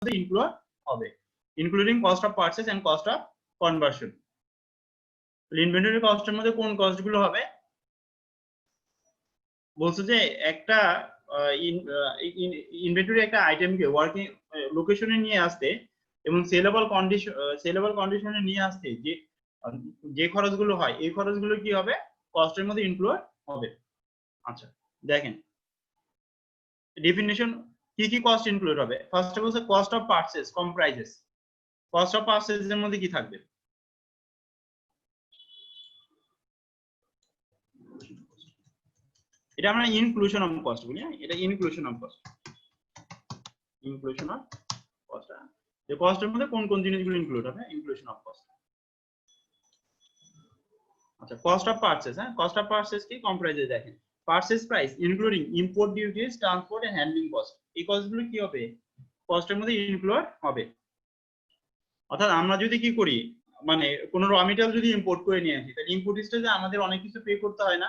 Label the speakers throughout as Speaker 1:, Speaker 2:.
Speaker 1: মধ্যে ইনক্লুড হবে, including cost of purchase and cost of conversion. Inventory কস্টের মধ্যে কোন কস্ট গুলো হবে? বলছে যে একটা ইনভেন্টরি একটা আইটেমকে ওয়ার্কিং লোকেশনে নিয়ে আসতে এবং সেলেবল কন্ডিশনে নিয়ে আসতে যে খরচগুলো হয়, এই খরচগুলো কি হবে? কস্টের মধ্যে ইনক্লুড হবে। আচ্ছা দেখেন ডেফিনিশন কি কি কস্ট ইনক্লুড হবে। First of all cost of purchase comprises, cost of purchase এর মধ্যে কি থাকবে? এটা আমরা ইনক্লুশন অফ কস্ট বলি, হ্যাঁ এটা inclusion of cost, inclusion of cost. যে কস্টের মধ্যে কোন কোন জিনিসগুলো ইনক্লুড হবে, ইনক্লুশন অফ কস্ট। আচ্ছা কস্ট অফ পারচেজ, হ্যাঁ কস্ট অফ পারচেজ কি কম্প্রাইজেস দেখেন purchase price including import duties, transport and handling cost, এই কস্টগুলো কি হবে? কস্টের মধ্যে ইনক্লুড হবে। অর্থাৎ আমরা যদি কি করি, মানে কোন র মেটেরিয়াল যদি ইম্পোর্ট করে নিয়ে আসি, তাহলে ইম্পোর্ট স্টেজে আমাদের অনেক কিছু পে করতে হয় না?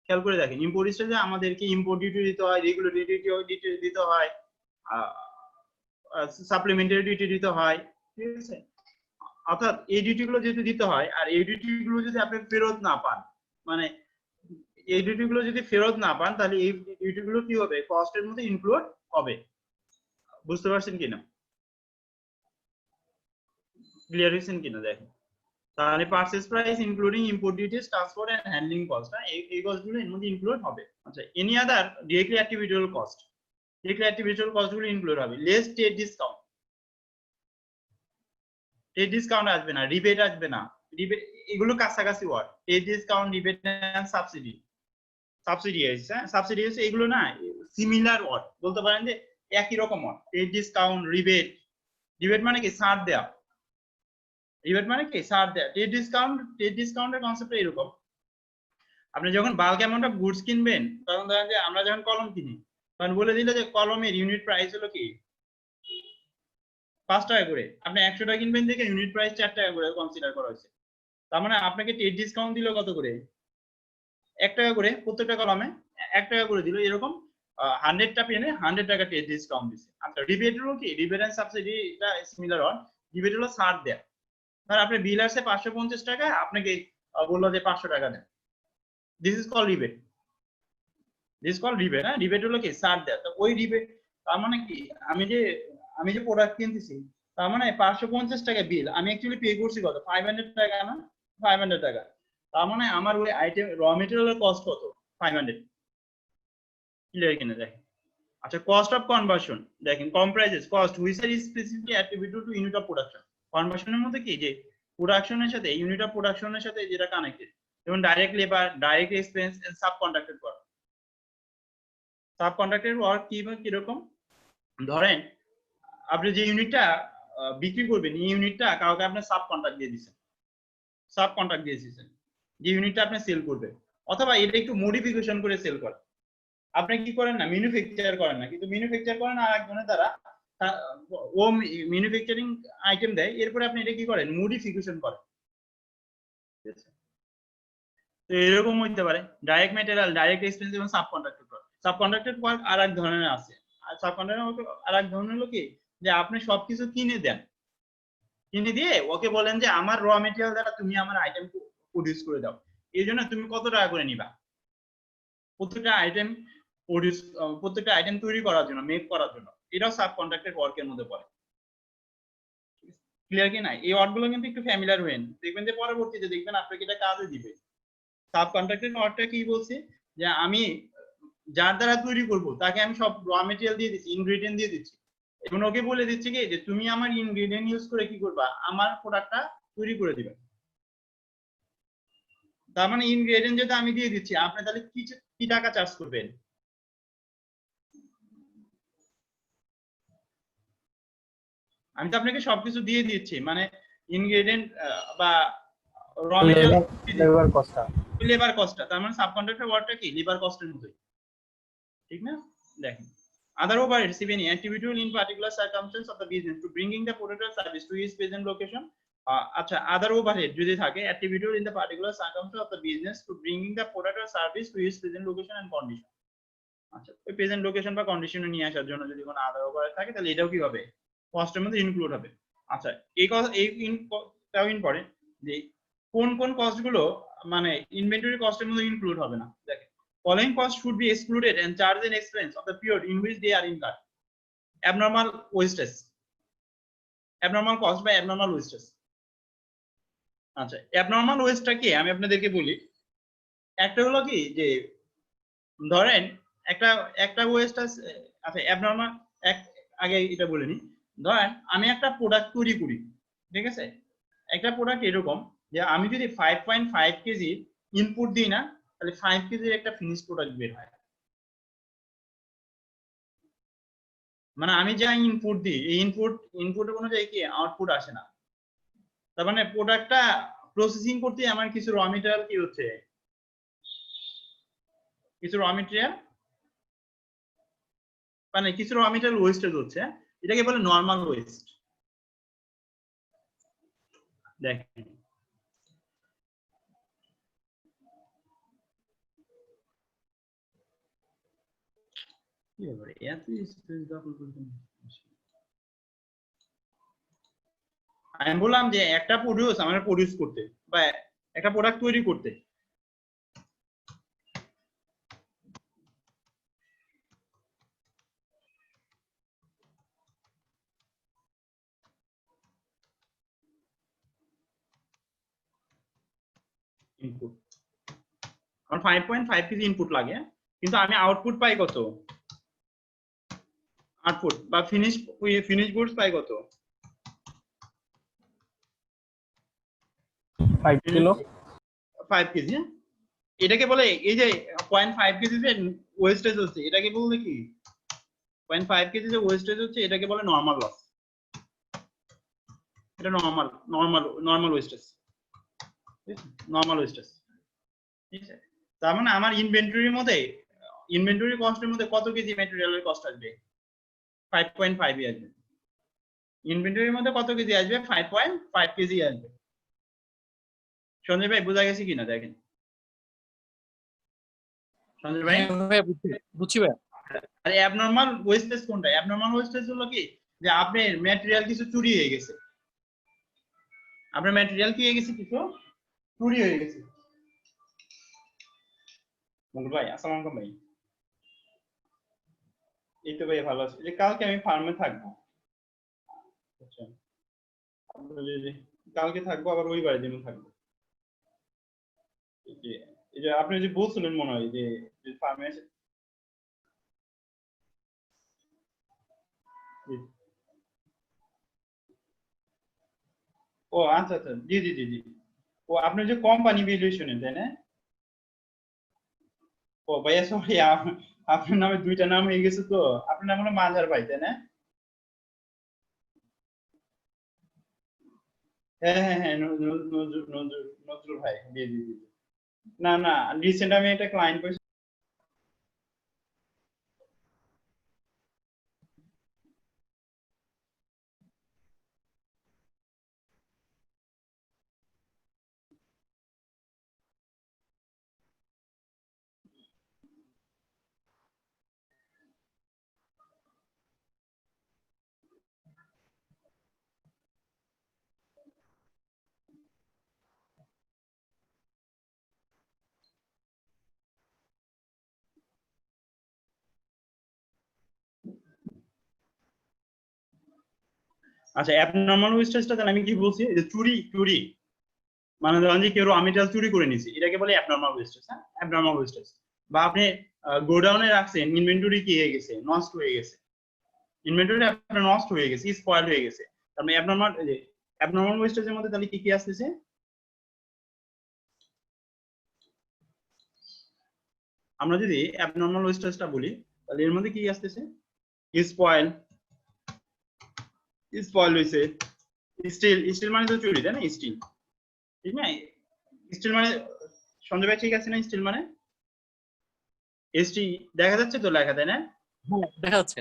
Speaker 1: খেয়াল করে দেখেন ইম্পোর্ট স্টেজে আমাদেরকে ইম্পোর্ট ডিউটি দিতে হয়, রেগুলার ডিউটি দিতে হয়, সাপ্লিমেন্টারি ডিউটি দিতে হয়, ঠিক আছে? অর্থাৎ এই ডিউটিগুলো যেহেতু দিতে হয়, আর এই ডিউটিগুলো যদি আপনি ফেরত না পান, মানে এই ডিউটিগুলো যদি ফেরত না পান, তাহলে এই ডিউটিগুলো কি হবে? কস্টের মধ্যে ইনক্লুড হবে। বুঝতে পারছেন কিনা? ক্লিয়ার হয়েছেন কিনা দেখেন। তাহলে purchase price including import duties, transport and handling cost, এই কস্টগুলো এর মধ্যে ইনক্লুড হবে। আচ্ছা any other directly attributable cost, directly attributable কস্টগুলো ইনক্লুড হবে। Less trade discount, trade discount আসবে না, রিবেট আসবে না, রিবেট এগুলো কাছাকাছি word. Trade discount, rebate and subsidy, subsidy আছে, হ্যাঁ সাবসিডি আছে, এগুলো না সিমিলার ওয়ার্ড, বলতে পারেন যে একই রকম word. Trade discount, rebate, rebate মানে কি ছাড় দেয়া, রিবেট মানে কি ছাড় দেয়া। ট্রেড ডিসকাউন্টের কনসেপ্টটা এরকম, আপনি যখন বাল্ক অ্যামাউন্ট অফ গুডস কিনবেন, তখন ধরেন যে আমরা যখন কলম কিনি, তখন বলে দিল যে কলমের ইউনিট প্রাইস হলো কি 5 টাকা করে, আপনি 100 টাকা কিনবেন দেখে ইউনিট প্রাইস 4 টাকা করে কনসিডার করা হয়েছে। তার মানে আপনাকে ট্রেড ডিসকাউন্ট দিল কত করে? 1 টাকা করে, প্রত্যেকটা কলমে 1 টাকা করে দিল, এরকম 100টা পেনে 100 টাকা ট্রেড ডিসকাউন্ট দিছে। আচ্ছা রিবেট হলো কি? রিবেট এন্ড সাবসিডি এটা সিমিলার ওয়ার্ড। রিবেট হলো ছাড় দেয়া, ধর আপনি বিল আসছে 550 টাকা, আপনাকে বললো যে 500 টাকা দেন, this is call rebate, this call rebate. হ্যাঁ রিবেট হলো কি ছাড় দেয়া। তো ওই রিবেট তার মানে কি, আমি যে প্রোডাক্ট কিনতেছি, তার মানে 550 টাকা বিল আমি অ্যাকচুয়ালি পে করছি কত? 500 টাকা না? 500 টাকা। তার মানে আমার ওই আইটেম র মেটেরিয়ালের কস্ট কত? 500। ক্লিয়ার কিনা দেখেন। আচ্ছা কস্ট অফ কনভার্সন দেখেন comprises cost which are specifically attributed to unit of production. কনভার্সনের মধ্যে কি যে প্রোডাকশনের সাথে, ইউনিট অফ প্রোডাকশনের সাথে যেটা কানেক্টেড, যেমন direct labour, direct expense and subcontracted work. Subcontracted work কিরকম? ধরেন আপনি যে ইউনিটটা বিক্রি করবেন, এই ইউনিটটা কাউকে আপনি সাব কন্ট্রাক্ট দিয়ে দিচ্ছেন, সাব কন্ট্রাক্ট দিয়ে দিচ্ছেন যে ইউনিটটা আপনি সেল করবেন, অথবা এটা একটু মডিফিকেশন করে সেল করেন। আপনি কি করেন না, ম্যানুফ্যাকচার করেন না, কিন্তু ম্যানুফ্যাকচার করেন আর একজনের দ্বারা, ও ম্যানুফ্যাকচারিং আইটেম দেয়, এরপরে আপনি এটা কি করেন, মডিফিকেশন করেন। তো এরকম হইতে পারে ডাইরেক্ট ম্যাটেরিয়াল, ডাইরেক্ট এক্সপেন্স এবং subcontracted work. Subcontracted work আর এক ধরনের আছে, আর সাব কন্ট্রাক্টেড আর এক ধরনের হলো কি, যে আপনি সবকিছু কিনে দেন, কিনে দিয়ে ওকে বলেন যে আমার র মেটেরিয়াল দ্বারা তুমি আমার আইটেম প্রডিউস করে দাও, এই জন্য তুমি কত টাকা করে নিবা প্রত্যেকটা আইটেম প্রডিউস, প্রত্যেকটা আইটেম তৈরি করার জন্য, মেক করার জন্য। এটাও সাব কন্ট্রাক্টেড ওয়ার্কের মধ্যে পড়ে। ক্লিয়ার কি না? এই ওয়ার্ডগুলো কিন্তু একটু ফ্যামিলিয়ার হবেন, দেখবেন যে পরবর্তীতে দেখবেন আপনাকে এটা কাজে দিবে। সাব কন্ট্রাক্টেড ওয়ার্কটা কি বলছে, যে আমি যার দ্বারা তৈরি করব তাকে আমি সব র মেটেরিয়াল দিয়ে দিচ্ছি, ইনগ্রেডিয়েন্ট দিয়ে দিচ্ছি, এবং ওকে বলে দিচ্ছি কি যে তুমি আমার ইনগ্রেডিয়েন্ট ইউজ করে কি করবা, আমার প্রোডাক্টটা তৈরি করে দিবে। তার মানে ইনগ্রেডিয়েন্ট যেটা আমি দিয়ে দিচ্ছি, আপনি তাহলে কি টাকা চার্জ করবেন? আমি তো আপনাকে সবকিছু দিয়ে দিচ্ছি, মানে ইনগ্রেডিয়েন্ট বা র মেটেরিয়াল,
Speaker 2: লেবার কস্টটা,
Speaker 1: লেবার কস্টটা, তার মানে সাব কন্ট্রাক্টর ওয়ার্কটা কি লেবার কস্টের মতোই, ঠিক না? দেখেন other overheads if any attributable in particular circumstance of the business to bringing the product or service to its present location. আচ্ছা other overhead যদি থাকে attributable in the particular circumstance of the business to bringing the product or service to its present location and condition. আচ্ছা ওই present location বা কন্ডিশনে নিয়ে আসার জন্য যদি কোনো আদার ওভারহেড থাকে, তাহলে এটাও কি হবে, কস্টের মধ্যে ইনক্লুড হবে। আচ্ছা এইটাও ইম্পর্টেন্ট যে কোন কোন কস্ট গুলো মানে ইনভেন্টরি কস্টের মধ্যে ইনক্লুড হবে না। দেখেন following costs should be excluded and charge and expense of the period in which they are incurred. Abnormal wastage, abnormal cost by abnormal wastage। আচ্ছা abnormal waste টা কি আমি আপনাদেরকে বলি। একটা হলো কি যে ধরেন একটা ওয়েস্ট আছে। আচ্ছা অ্যাবনরমাল আগে এটা বলে নি। ধরেন আমি একটা প্রোডাক্ট তৈরি করি, ঠিক আছে? একটা প্রোডাক্ট এরকম যে আমি যদি 5.5 কেজি ইনপুট দিই না, তাহলে 5 কেজির একটা ফিনিশ প্রোডাক্ট বের হয়। মানে আমি যা ইনপুট দিই এই ইনপুট অনুযায়ী কি আউটপুট আসে না। তার মানে প্রোডাক্টটা প্রসেসিং করতে আমার কিছু র মেটেরিয়াল কি হচ্ছে, কিছু র মেটেরিয়াল মানে কিছু র মেটেরিয়াল ওয়েস্টেজ হচ্ছে। এটাকে বলে নরমাল ওয়েস্ট। দেখেন কি ব্যাপারে এত স্পেস দখল করছেন। আমি বললাম যে একটা প্রডিউস করতে বা একটা প্রোডাক্ট তৈরি করতে ইনপুট আমার 5.5 কেজি ইনপুট লাগে, কিন্তু আমি আউটপুট পাই কত? আউটপুট বা ফিনিশ গুডস পাই কত?
Speaker 2: 5 কিলো
Speaker 1: 5 কেজি। এটাকে বলে এই যে 0.5 কেজি যে ওয়েস্টেজ হচ্ছে, এটাকে বলতে কি 0.5 কেজি যে ওয়েস্টেজ হচ্ছে এটাকে বলে নরমাল লস। এটা নরমাল ওয়েস্টেজ, নরমাল ওয়েস্টেজ। ঠিক আছে, তার মানে আমার ইনভেন্টরি কস্টের মধ্যে কত কেজি ম্যাটেরিয়ালের কস্ট আসবে? 5.5 আসবে। ইনভেন্টরির মধ্যে কত কেজি আসবে? 5.5 কেজি আসবে। সঞ্জয় ভাই বোঝা গেছে কিনা দেখেন। সঞ্জয় ভাই
Speaker 2: বুঝছি ভাই।
Speaker 1: আর অ্যাবনরমাল ওয়েস্টেজ কোনটা? অ্যাবনরমাল ওয়েস্টেজ হলো কি যে আপনার ম্যাটেরিয়াল কিছু চুরি হয়ে গেছে। আপনার ম্যাটেরিয়াল কি হয়ে গেছে? কিছু চুরি হয়ে গেছে। মঙ্গল ভাই আসসালামু আলাইকুম ভাই। এই তো ভাই ভালো আছি। যে কালকে আমি ফার্মে থাকবো। আচ্ছা কালকে থাকবো, আবার রবিবারের দিনও থাকবো। এই যে আপনি যে বলছিলেন মনে হয় যে ফার্মে ও আচ্ছা আচ্ছা জি জি জি জি। ও আপনি যে কোম্পানি ভ্যালুয়েশনে তাই না? ও ভাইয়া সরি আপনার নামে দুইটা নাম হয়ে গেছে তো। আপনার নাম হলো মাজার ভাই তাই না? হ্যাঁ হ্যাঁ হ্যাঁ নজরুল ভাই জি জি জি। না না রিসেন্ট আমি একটা ক্লায়েন্ট পেয়েছি। আচ্ছা অ্যাবনরমাল ওয়েস্টেজটা তাহলে আমি কি বলছি যে চুরি মানে ধরেন যে কেউ আমি চুরি করে নিছি, এটাকে বলে অ্যাবনরমাল ওয়েস্টেজ। হ্যাঁ অ্যাবনরমাল ওয়েস্টেজ। বা আপনি গোডাউনে রাখছেন, ইনভেন্টরি কি হয়ে গেছে? নষ্ট হয়ে গেছে। ইনভেন্টরি আপনার নষ্ট হয়ে গেছে, স্পয়েল হয়ে গেছে। তার মানে অ্যাবনরমাল ওয়েস্টেজের মধ্যে তাহলে কি কি আসতেছে? আমরা যদি অ্যাবনরমাল ওয়েস্টেজটা বলি তাহলে এর মধ্যে কি আসতেছে? স্পয়েল হইছে। স্টিল মানে তো চুরি তাই না? স্টিল ঠিক না? স্টিল মানে সঞ্জয় ভাই ঠিক আছে না? স্টিল মানে এসটি দেখা যাচ্ছে তো লেখা তাই না?
Speaker 2: দেখা যাচ্ছে।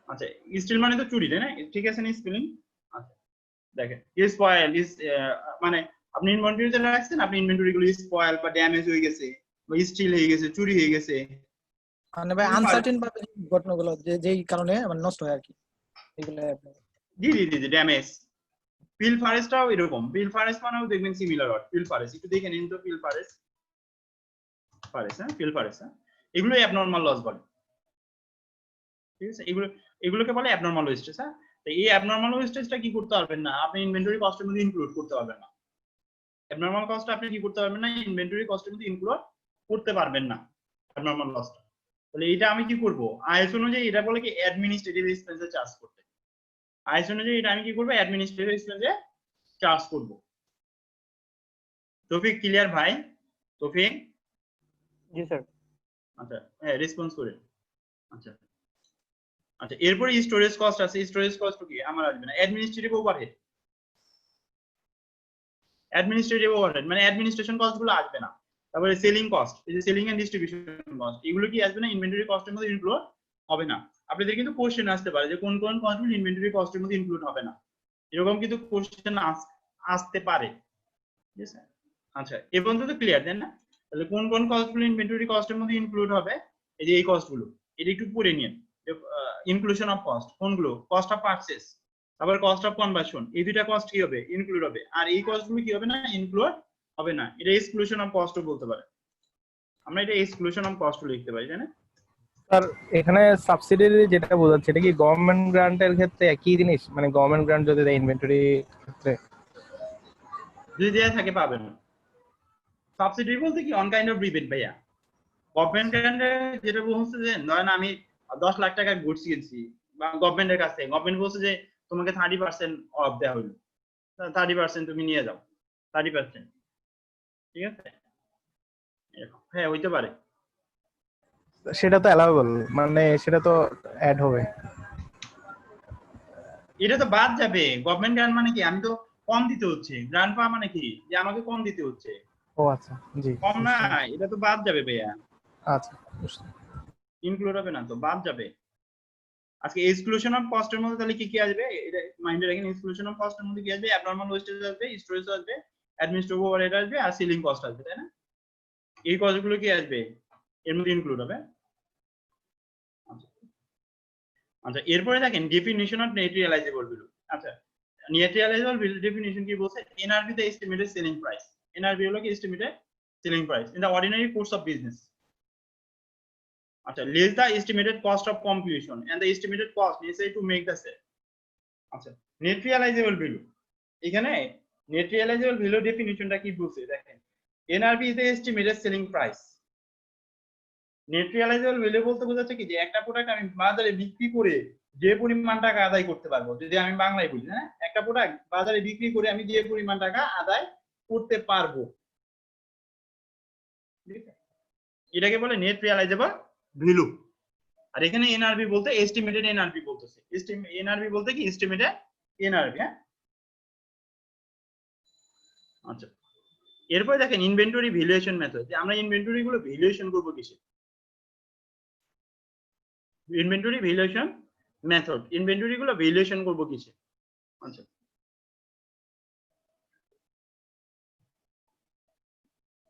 Speaker 1: আচ্ছা স্টিল মানে তো চুরি তাই না? ঠিক আছে না স্পেলিং? আচ্ছা দেখেন স্পয়েল মানে আপনি ইনভেন্টরিতে রাখছেন, আপনি ইনভেন্টরি গুলো স্পয়েল বা ড্যামেজ হয়ে গেছে বা স্টিল হয়ে গেছে, চুরি হয়ে গেছে।
Speaker 3: মানে ভাই আনসার্টেন ভাবে ঘটনাগুলো যেই কারণে মানে নষ্ট হয় আর কি, এগুলো
Speaker 1: জি জি জি ড্যামেজ। পিল ফারেস্টটাও এরকম, পিল ফারেস্ট মানেও দেখবেন সিমিলার ওয়ার্ড, পিল ফারেস্ট একটু দেখে নিন তো, পিল ফারেস্ট হ্যাঁ, পিল ফারেস্ট হ্যাঁ, এগুলো অ্যাবনরমাল লস বলে, ঠিক আছে, এগুলোকে বলে অ্যাবনরমাল ওয়েস্টেজ। হ্যাঁ, তো এই অ্যাবনরমাল ওয়েস্টেজটা কি করতে পারবেন না আপনি ইনভেন্টরি কস্টের মধ্যে ইনক্লুড করতে পারবেন না। অ্যাবনরমাল কস্ট আপনি কি করতে পারবেন না, ইনভেন্টরি কস্টের মধ্যে ইনক্লুড করতে পারবেন না অ্যাবনরমাল লসটা। তাহলে এটা আমি কি করব, আইএস অনুযায়ী এটা বলে কি অ্যাডমিনিস্ট্রেটিভ এক্সপেন্সে চার্জ করতে। আইএস অনুযায়ী এটা আমি কি করব, অ্যাডমিনিস্ট্রেটিভ এক্সপেন্সে চার্জ করব। তৌফিক ক্লিয়ার ভাই? তৌফিক?
Speaker 3: জি স্যার।
Speaker 1: আচ্ছা হ্যাঁ, রেসপন্স করে। আচ্ছা আচ্ছা, এরপরে স্টোরেজ কস্ট আছে। স্টোরেজ কস্ট কি আমার আসবে না, অ্যাডমিনিস্ট্রেটিভ ওভারহেড। অ্যাডমিনিস্ট্রেটিভ ওভারহেড মানে অ্যাডমিনিস্ট্রেশন কস্ট গুলো আসবে না। তারপরে সেলিং কস্ট, এই যে সেলিং এন্ড ডিস্ট্রিবিউশন কস্ট, এগুলো কি আসবে না, ইনভেন্টরি কস্টের মধ্যে ইনক্লুড হবে না। আপনাদের কিন্তু কোশ্চেন আসতে পারে যে কোন কোন কস্টগুলো ইনভেন্টরি কস্টের মধ্যে ইনক্লুড হবে না, এরকম কিন্তু কোশ্চেন আসতে পারে, ঠিক আছে। আচ্ছা এ পর্যন্ত তো ক্লিয়ার তাই না? তাহলে কোন কোন কস্টগুলো ইনভেন্টরি কস্টের মধ্যে ইনক্লুড হবে, এই যে এই কস্টগুলো, এটা একটু পড়ে নিন। ইনক্লুশন অফ কস্ট কোনগুলো, কস্ট অফ পারচেজ, আবার কস্ট অফ কনভার্সন, এই দুইটা কস্ট কি হবে, ইনক্লুড হবে, আর এই কস্টগুলো কি হবে না, ইনক্লুড হবে না। এটা এক্সক্লুশন অফ কস্টও বলতে পারে, আমরা এটা এক্সক্লুশন অফ কস্ট লিখতে পারি, তাই না?
Speaker 3: স্যার এখানে সাবসিডারি যেটা বোঝাচ্ছে এটা কি গভর্নমেন্ট গ্রান্টের ক্ষেত্রে একই জিনিস, মানে গভর্নমেন্ট গ্রান্ট যদি দেয় ইনভেন্টরি ক্ষেত্রে?
Speaker 1: যদি দেয়া থাকে পাবেন। সাবসিডি বলতে কি অন কাইন্ড অফ রিবেট ভাইয়া। গভর্নমেন্ট গ্রান্টে যেটা বলছে যে ধরেন আমি 10 লাখ টাকা গুডস কিনছি বা গভর্নমেন্টের কাছে, গভর্নমেন্ট বলছে যে তোমাকে 30% অফ দেওয়া হলো, 30% তুমি নিয়ে যাও, 30%, ঠিক আছে, এরকম হ্যাঁ হইতে পারে।
Speaker 3: সেটা তো অ্যালাউয়েবল, মানে সেটা তো অ্যাড হবে।
Speaker 1: এটা তো বাদ যাবে, গভর্নমেন্ট গ্রান্ট মানে কি আমি তো কম দিতে হচ্ছে, গ্রান্ট পাওয়া মানে কি যে আমাকে কম দিতে হচ্ছে,
Speaker 3: ও আচ্ছা, জি
Speaker 1: কম না, এটা তো বাদ যাবে ভাইয়া,
Speaker 3: আচ্ছা
Speaker 1: ইনক্লুড হবে না তো, বাদ যাবে। আজকে এক্সক্লুশন অফ কস্টের মধ্যে তাহলে কি কি আসবে, এটা মাইন্ডে রাখেন। এক্সক্লুশন অফ কস্টের মধ্যে কি আসবে, অ্যাবনরমাল ওয়েস্টেজ আসবে, স্টোরেজ আসবে, অ্যাডমিনিস্ট্রেটিভ ওভারহেড আসবে, আর সিলিং কস্ট আসবে, তাই না? এই কস্টগুলো কি আসবে, এর মধ্যে ইনক্লুড হবে। আচ্ছা এরপরে দেখেন definition of net realisable value. আচ্ছা নেট রিয়ালাইজেবল ভ্যালু ডেফিনিশন কি বলছে, NRV the estimated selling price. NRV হলো কি estimated selling price in the ordinary course of business. আচ্ছা less the estimated cost of completion and the estimated cost necessary to make the sale. আচ্ছা net realisable value, এখানে net realisable value ডেফিনিশনটা কি বলছে দেখেন, NRV is the estimated selling price. Net realisable value বলতে বোঝাচ্ছে কি যে একটা প্রোডাক্ট আমি বাজারে বিক্রি করে যে পরিমাণ টাকা আদায় করতে পারবো, যদি আমি বাংলায় বলি, হ্যাঁ একটা প্রোডাক্ট বাজারে বিক্রি করে আমি যে পরিমাণ টাকা আদায় করতে পারবো, এটাকে বলে নেট রিয়ালাইজেবল ভ্যালু। আর এখানে এনআরভি বলতে এস্টিমেটেড এনআরভি বলতেছে, এনআরভি বলতে কি এস্টিমেটেড এনআরভি। হ্যাঁ আচ্ছা এরপরে দেখেন ইনভেন্টরি ভ্যালুয়েশন মেথড, যে আমরা ইনভেন্টরি গুলো ভ্যালুয়েশন করব কিসে, ইনভেন্টরি ভ্যালুয়েশন মেথড, ইনভেন্টরি গুলো ভ্যালুয়েশন করব কিসে। আচ্ছা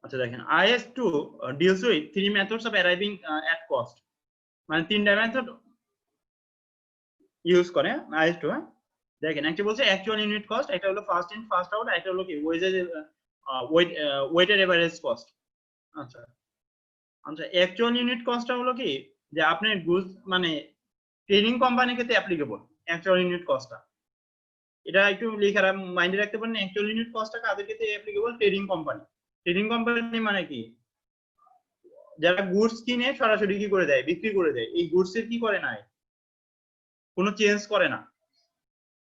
Speaker 1: আচ্ছা দেখেন IS2 deals with three methods of arriving at cost, মানে তিনটা মেথড ইউজ করে IS2। হ্যাঁ দেখেন একটা বলছে অ্যাকচুয়াল ইউনিট কস্ট, একটা হলো ফার্স্ট ইন ফার্স্ট আউট, একটা হলো কি ওয়েটেড এভারেজ কস্ট। আচ্ছা আচ্ছা অ্যাকচুয়াল ইউনিট কস্টটা হলো কি যে আপনার গুডস মানে ট্রেডিং কোম্পানির ক্ষেত্রে অ্যাপ্লিকেবল অ্যাকচুয়াল ইউনিট কস্টটা, এটা একটু লিখে মাইন্ডে রাখতে পারেন। অ্যাকচুয়াল ইউনিট কস্টটা কাদের ক্ষেত্রে applicable, trading company. Trading company মানে কি, যারা গুডস কিনে সরাসরি কি করে দেয়, বিক্রি করে দেয়, এই গুডস এর কি করে না, কোনো চেঞ্জ করে না,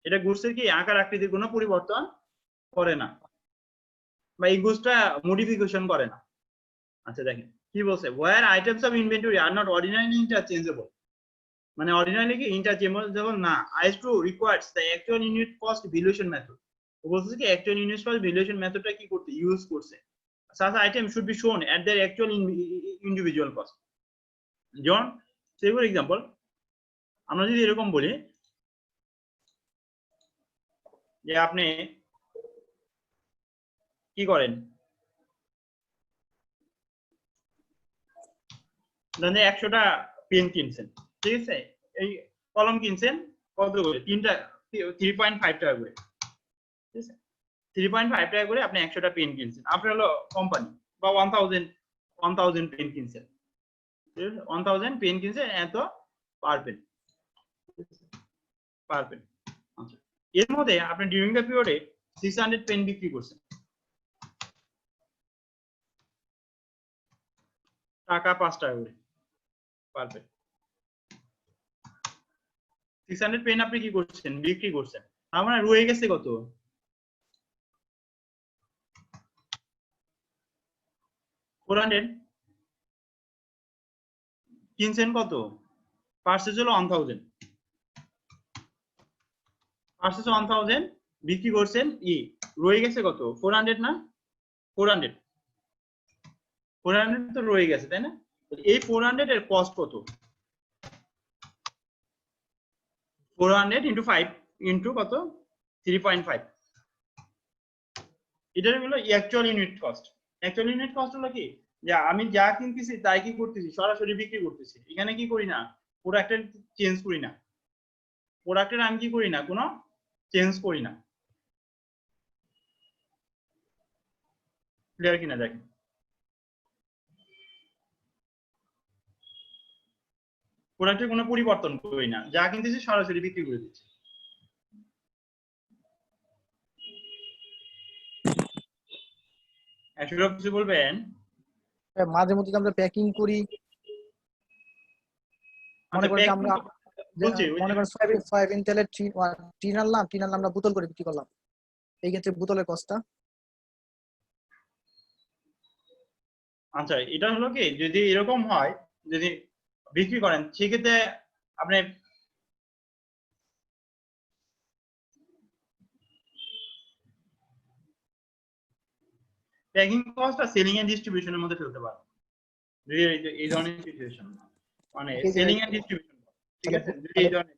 Speaker 1: এটা গুডস এর কি আকার আকৃতির কোনো পরিবর্তন করে না, বা এই গুডসটা মডিফিকেশন করে না। আচ্ছা দেখেন কি বলছে, where items of inventory are not ordinary interchangeable, মানে অর্ডিনারি কি ইন্টারচেঞ্জেবল না। IS2 requires the actual unit cost valuation method. ও বলছে কি অ্যাকচুয়াল ইউনিট কস্ট ভ্যালুয়েশন মেথডটা কি করতে ইউজ করছে, such item should be shown at their actual individual cost. যেমন সে ফর এক্সাম্পল আমরা যদি এরকম বলি যে আপনি কি করেন, ধরেন 100টা পেন কিনছেন, ঠিক আছে, এই কলম কিনছেন কত করে, 3.5 টাকা করে, ঠিক আছে? 3.5 টাকা করে আপনি 100টা পেন কিনছেন, আপনার হলো কোম্পানি বা 1000 পেন কিনছেন, 1000 পেন কিনছেন, এত পার পেন, পার পেন। আচ্ছা, এর মধ্যে আপনি ডিউরিং দ্য পিরিয়ডে 600 পেন বিক্রি করছেন, টাকা 5 টাকা করে পার পেন। 600 পেন আপনি কি করছেন, বিক্রি করছেন, তার মানে রয়ে গেছে কত, 400। কিনছেন কত, পারচেজ হলো 1000, পারচেজ 1000, বিক্রি করছেন রয়ে গেছে কত, 400 না, 400 তো রয়ে গেছে, তাই না? এই 400 এর কস্ট কত, 400 ইনটু 5 ইনটু কত, 3.5, এটা হলো actual unit cost. Actual unit cost হলো কি, যে আমি যা কিনতেছি তাই কি করতেছি, সরাসরি বিক্রি করতেছি, এখানে কি করি না, প্রোডাক্টের চেঞ্জ করি না, প্রোডাক্টের আমি কি করি না, কোনো চেঞ্জ করি না। ক্লিয়ার কিনা দেখেন, প্রোডাক্টের কোনো পরিবর্তন করি না, যা কিনতেছি সরাসরি বিক্রি করে দিচ্ছি। একশো কিছু বলবেন?
Speaker 4: মাঝে মধ্যে তো আমরা প্যাকিং করি, মনে করেন যে আমরা মনে করেন সয়াবিন তেলের টিন আনলাম, আমরা বোতল করে বিক্রি করলাম, এই ক্ষেত্রে বোতলের কস্টটা।
Speaker 1: আচ্ছা, এটা হলো কি, যদি এরকম হয়, যদি বিক্রি করেন সেক্ষেত্রে আপনি প্যাকিং কস্ট আর সেলিং এন্ড ডিস্ট্রিবিউশনের মধ্যে ফেলতে পারেন, যদি এই ধরনের সিচুয়েশন, মানে সেলিং এন্ড ডিস্ট্রিবিউশন, ঠিক আছে? যদি এই ধরনের,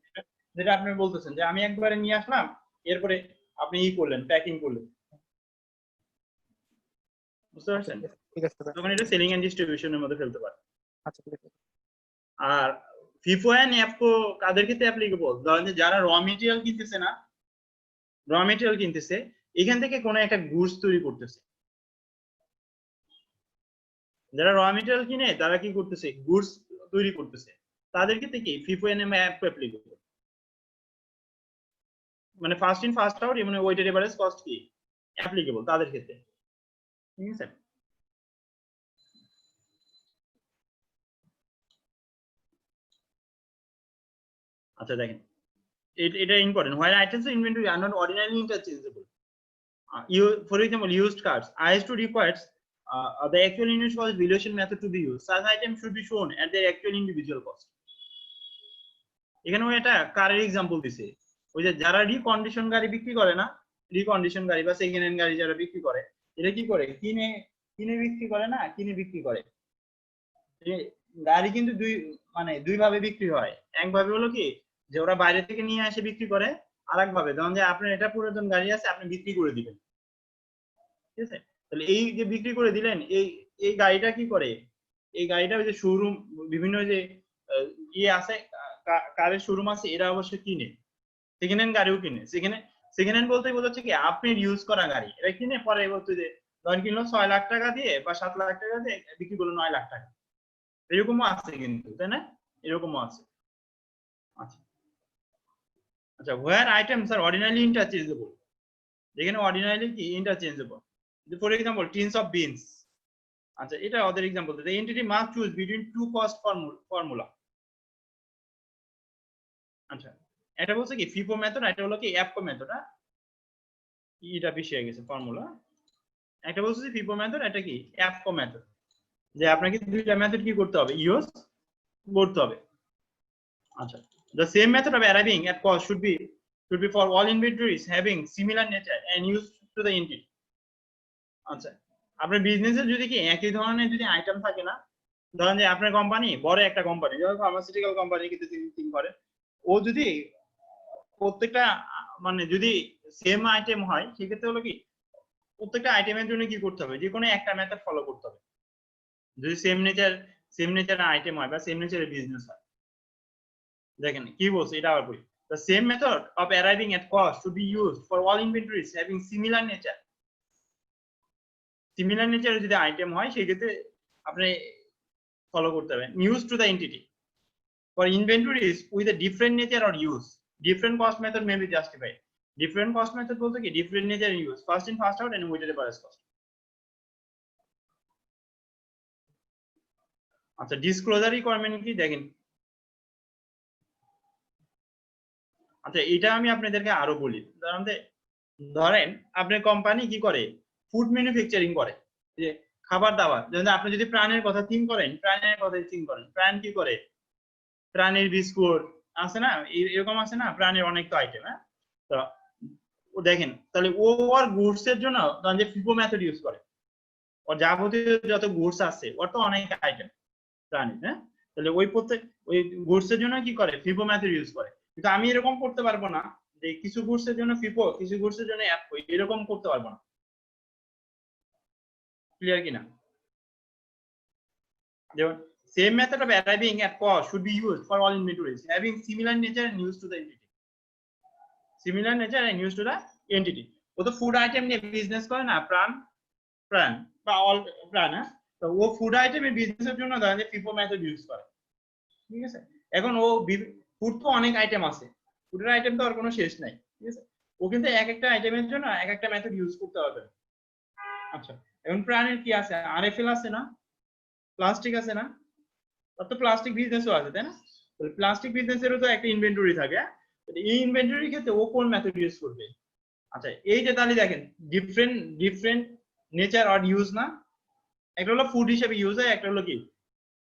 Speaker 1: যেটা আপনি বলতেছেন যে আমি একবারে নিয়ে আসলাম, এরপরে আপনি করলেন, প্যাকিং করলেন, বুঝতে পারছেন?
Speaker 4: ঠিক আছে,
Speaker 1: তখন এটা সেলিং এন্ড ডিস্ট্রিবিউশনের মধ্যে ফেলতে পারেন।
Speaker 4: আচ্ছা ঠিক আছে।
Speaker 1: আর ফিফো এন্ড এফকো কাদের ক্ষেত্রে অ্যাপ্লিকেবল, ধরেন যে যারা র মেটেরিয়াল কিনতেছে না, র মেটেরিয়াল কিনতেছে, এখান থেকে কোনো একটা গুডস তৈরি করতেছে, যারা র মেটেরিয়াল কিনে তারা কি করতেছে, গুডস তৈরি করতেছে, তাদের ক্ষেত্রে কি ফিফো এন্ড এফকো অ্যাপ্লিকেবল, মানে ফার্স্ট ইন ফার্স্ট আউট, মানে ওয়েটেড এভারেজ কস্ট কি অ্যাপ্লিকেবল তাদের ক্ষেত্রে, ঠিক আছে? আচ্ছা দেখেন, এটা important, where items in inventory are not ordinarily interchangeable, for example used cars, IS2 requires the actual unit cost valuation method to be used, such items should be shown at their actual individual cost। এখানে ও এটা কারের example দিছে, ওই যে যারা recondition গাড়ি বিক্রি করে না, রিকন্ডিশন গাড়ি বা সেকেন্ড হ্যান্ড গাড়ি যারা বিক্রি করে, এটা কি করে, কিনে বিক্রি করে না, কিনে বিক্রি করে। গাড়ি কিন্তু দুই ভাবে বিক্রি হয়, এক ভাবে হলো কি যে ওরা বাইরে থেকে নিয়ে এসে বিক্রি করে, আর এক ভাবে ধরুন যে আপনার এটা পুরাতন গাড়ি আছে, আপনি বিক্রি করে দিবেন, ঠিক আছে? তাহলে এই যে বিক্রি করে দিলেন, এই গাড়িটা কি করে, এই গাড়িটা ওই যে শোরুম, বিভিন্ন যে আছে, কারের শোরুম আছে, এরা অবশ্য কিনে, সেকেন্ড হ্যান্ড গাড়িও কিনে, সেকেন্ড হ্যান্ড বলতে বোঝাচ্ছে কি আপনি ইউজ করা গাড়ি, এটা কিনে পরে বলতে যে ধরেন কিনলো 6 লাখ টাকা দিয়ে বা 7 লাখ টাকা দিয়ে, বিক্রি করলো 9 লাখ টাকা, এরকমও আছে কিন্তু, তাই না? এরকমও আছে। আচ্ছা আচ্ছা, where items are ordinarily interchangeable, যেখানে অর্ডিনারিলি কি interchangeable, for example teens of beans. আচ্ছা, এটা ওদের एग्जांपल দিতে, entity must choose between to cost formula. আচ্ছা, এটা বলছে কি ফিফো মেথড, এটা হলো কি এফকো মেথড, এটা পিছিয়ে গেছে ফর্মুলা। একটা বলছে যে ফিফো মেথড, এটা কি এফকো মেথড, যে আপনাকে দুইটা মেথড কি করতে হবে, ইউজ করতে হবে। আচ্ছা, the same method of arriving at cost should be for all inventories having similar nature and used to the entity। আচ্ছা, আপনার বিজনেসে যদি কি একই ধরনের যদি আইটেম থাকে না, ধরেন যে আপনার কোম্পানি বড় একটা কোম্পানি, যেমন ফার্মাসিউটিক্যাল কোম্পানি কিন্তু থিঙ্ক করে, ও যদি প্রত্যেকটা মানে যদি সেম আইটেম হয়, সেক্ষেত্রে হলো কি প্রত্যেকটা আইটেমের জন্য কি করতে হবে, যে কোনো একটা মেথড ফলো করতে হবে, যদি সেম নেচার আইটেম হয় বা সেম নেচারের বিজনেস হয়। দেখেন কি বলছে, এটা আবার বলি, The same method of arriving at cost should be used for all inventories having similar nature. Similar nature যদি আইটেম হয় সেই ক্ষেত্রে আপনি ফলো করতে হবে use to the entity. For inventories with a different nature or use, different cost method may be justified. Different cost method বলতে কি different nature and use, first in first out and weighted average cost. আচ্ছা disclosure requirement কি দেখেন। আচ্ছা এটা আমি আপনাদেরকে আরো বলি। ধরেন আপনার কোম্পানি কি করে, ফুড ম্যানুফ্যাকচারিং করে, যে খাবার দাবার, যেমন আপনি যদি প্রাণের কথা থিঙ্ক করেন, প্রাণের কথা থিঙ্ক করেন, প্রাণ কি করে, প্রাণের বিস্কুট আছে না, এরকম আছে না, প্রাণের অনেক তো আইটেম। হ্যাঁ, তো ও দেখেন তাহলে ও ওর গুডস এর জন্য যে ফিফো মেথড ইউজ করে, ওর যাবতীয় যত গুডস আছে ওর তো অনেক আইটেম প্রাণীর। হ্যাঁ, তাহলে ওই প্রত্যেক ওই গুডস এর জন্য কি করে, ফিফো মেথড ইউজ করে। কিন্তু আমি এরকম করতে পারবো না যে কিছু গুডস এর জন্য ফিফো, কিছু গুডস এর জন্য অ্যাপো, এরকম করতে পারবো না। ক্লিয়ার কিনা? যেমন same method of arriving at cost should be used for all inventories having similar nature and use to the entity. Similar nature and use to the entity. ও তো ফুড আইটেম নিয়ে business করে না, প্রাণ বা all প্রাণ। হ্যাঁ, তো ও food আইটেমের বিজনেসের জন্য ধরেন যে ফিফো মেথড ইউজ করে। ঠিক আছে, এখন ও ফুড তো অনেক আইটেম আছে, ফুডের আইটেম তো আর কোনো শেষ নাই। ঠিক আছে, ও কিন্তু এক একটা আইটেমের জন্য এক একটা মেথড ইউজ করতে পারবে। আচ্ছা, এখন প্রাণের কি আছে, আরএফএল আছে না, প্লাস্টিক আছে না, তো প্লাস্টিক বিজনেসও আছে, তাই না? প্লাস্টিক বিজনেসেরও তো একটা ইনভেন্টরি থাকে। এই ইনভেন্টরির ক্ষেত্রে ও কোন মেথড ইউজ করবে? আচ্ছা এই যে তাহলে দেখেন ডিফারেন্ট নেচার আর ইউজ না, একটা হলো ফুড হিসেবে ইউজ হয়, একটা হলো কি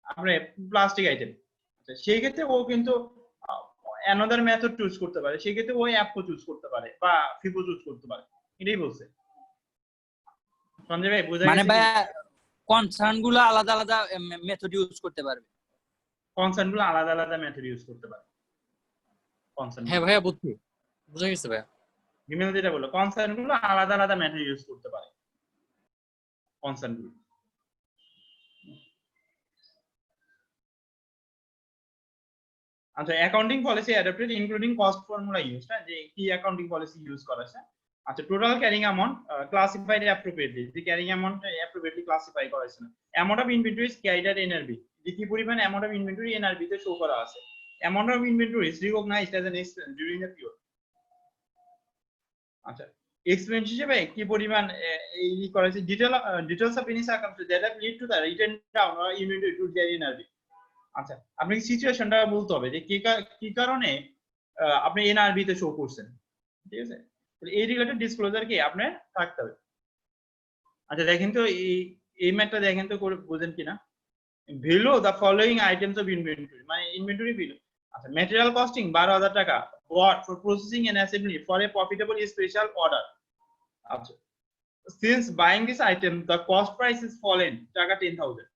Speaker 1: আপনার প্লাস্টিক আইটেম। আচ্ছা সেই ক্ষেত্রে ও কিন্তু অ্যানাদার মেথড চুজ করতে পারে, সেই ক্ষেত্রে ওই অ্যাপও চুজ করতে পারে বা ফিফো চুজ করতে পারে। এটাই বলছে সঞ্জয় ভাই, বুঝা
Speaker 5: মানে
Speaker 1: গেছে?
Speaker 5: ভাই কনসার্ন গুলো আলাদা আলাদা মেথড ইউজ করতে পারবে,
Speaker 1: কনসার্ন গুলো আলাদা আলাদা মেথড ইউজ করতে পারে। কনসার্ন,
Speaker 2: হ্যাঁ ভাইয়া বুঝছি, বুঝা গেছে ভাইয়া।
Speaker 1: বিমেল যেটা বললো, কনসার্ন গুলো আলাদা আলাদা মেথড ইউজ করতে পারে। কনসার্ন গুলো আচ্ছা accounting policy adopted including cost formula use, যে কি অ্যাকাউন্টিং পলিসি ইউজ করা আছে। আচ্ছা total carrying amount classified appropriately, যে ক্যারিং অ্যামাউন্ট অ্যাপ্রোপ্রিয়েটলি ক্লাসিফাই করা আছে না। Amount of inventories carried at NRV, যে কি পরিমাণ অ্যামাউন্ট অফ ইনভেন্টরি এনআরবি তে শো করা আছে। Amount of inventories recognised as an expense during the period. আচ্ছা এক্সপেন্স হিসেবে কি পরিমাণ এই করা আছে। Details of any circumstance that have lead to the written down or inventory to the NRB. আচ্ছা আপনাকে সিচুয়েশনটা বলতে হবে যে কি কারণে আপনি এনআরবি তে শো করছেন। ঠিক আছে, এই রিলেটেড ডিসক্লোজার কি আপনার থাকতে হবে। আচ্ছা দেখেন তো এই ম্যাটটা দেখেন তো করে বুঝেন কিনা। Value the following items of inventory, মানে ইনভেন্টরি ভ্যালু। আচ্ছা ম্যাটেরিয়াল কস্টিং 12,000 টাকা, bought for processing and assembly for a profitable special order. আচ্ছা since buying this item the cost price is fallen টাকা 10,000।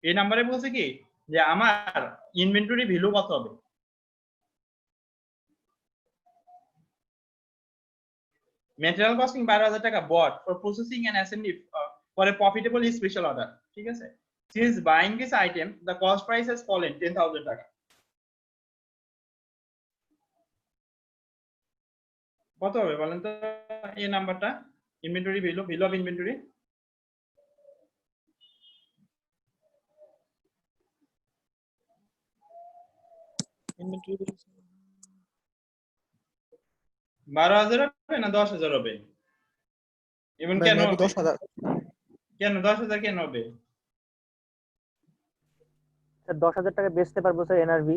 Speaker 1: এই নাম্বারে বলছে কি যে আমার ইনভেন্টরি ভ্যালু কত হবে। ম্যাটেরিয়াল কস্টিং 12,000 টাকা, bought for processing and assembly for a profitable special order. ঠিক আছে, since buying this item the cost price has fallen 10,000 টাকা। কত হবে বলেন তো এই নাম্বারটা, inventory value, value of inventory.
Speaker 4: Inventory
Speaker 1: 12,000 হবে না 10,000 হবে? এবং কেন
Speaker 4: 10,000
Speaker 1: কেন 10,000 কেন হবে?
Speaker 6: 10,000 টাকা বেচতে পারবো স্যার এনআরবি।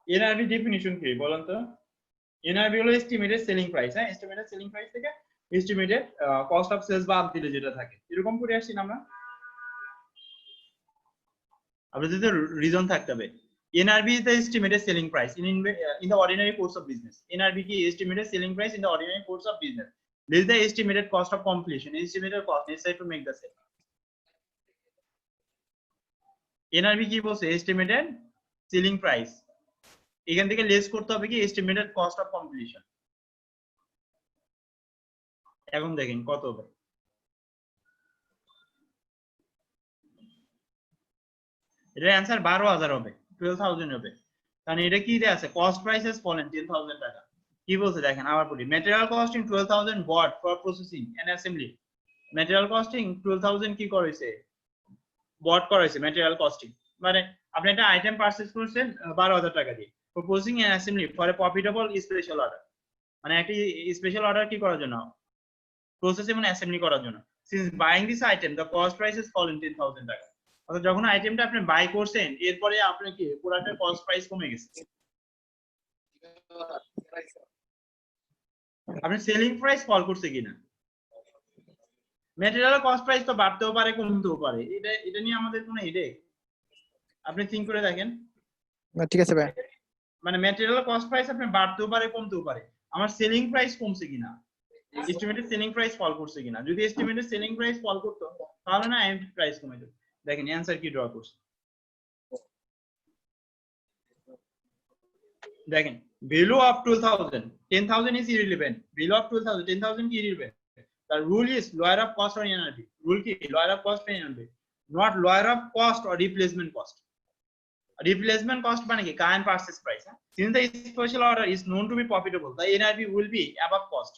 Speaker 1: এনআরবি ডেফিনিশন কি বলেন তো? এনআরবি হলো এস্টিমেটেড সেলিং প্রাইস। হ্যাঁ, এস্টিমেটেড সেলিং প্রাইস থেকে এস্টিমেটেড কস্ট অফ সেলস বাদ দিলে যেটা থাকে, এরকম করে আসছি না আমরা। আপনাদের যদি রিজন থাকতে হবে। NRV is the estimated selling price in the ordinary course of business. NRV ki estimated selling price in the ordinary course of business. This is the estimated cost of completion, estimated cost necessary to make the sale. NRV কি বলছে? estimated selling price, এখান থেকে less করতে হবে কি estimated cost of completion। এখন দেখেন কত হবে। এর অ্যানসার 12,000 হবে, 12,000 হবে। কারণ এটা কি দেয়া আছে কস্ট প্রাইস হ্যাজ ফলেন 10,000 টাকা কি বলছে দেখেন আবার বলি material costing 12,000 bought for processing and assembly material costing 12,000 কি করেছে বট করেছে ম্যাটেরিয়াল কস্টিং মানে আপনি একটা আইটেম পারচেজ করছেন 12,000 টাকা দিয়ে for processing and assembly for a profitable special order মানে একটা স্পেশাল অর্ডার কি করার জন্য প্রসেস এবং অ্যাসেম্বলি করার জন্য since buying this item the cost price is fallen 10,000 টাকা অর্থাৎ যখন আইটেমটা আপনি বাই করছেন এরপরে আপনার কি প্রোডাক্টের কস্ট প্রাইস কমে গেছে আপনি সেলিং প্রাইস ফল করছে কিনা ম্যাটেরিয়াল কস্ট প্রাইস তো বাড়তেও পারে কমতেও পারে এটা নিয়ে আমাদের কোনো হেডেক আপনি থিংক করে দেখেন
Speaker 4: ঠিক আছে ভাই
Speaker 1: মানে ম্যাটেরিয়াল কস্ট প্রাইস আপনি বাড়তেও পারে কমতেও পারে আমার সেলিং প্রাইস কমছে কিনা এস্টিমেটেড সেলিং প্রাইস ফল করছে কিনা যদি এস্টিমেটেড সেলিং প্রাইস ফল করতো তাহলে না এমপি প্রাইস কমে যেত দেখেন অ্যানসার কি ড্র করছে দেখেন value of 12,000 10,000 is irrelevant value of 12,000 10,000 is irrelevant the rule is lower of cost or NRV rule ki lower of cost or NRV not lower of cost or replacement cost মানে কি current purchase price since the special order is known to be profitable the NRV will be above cost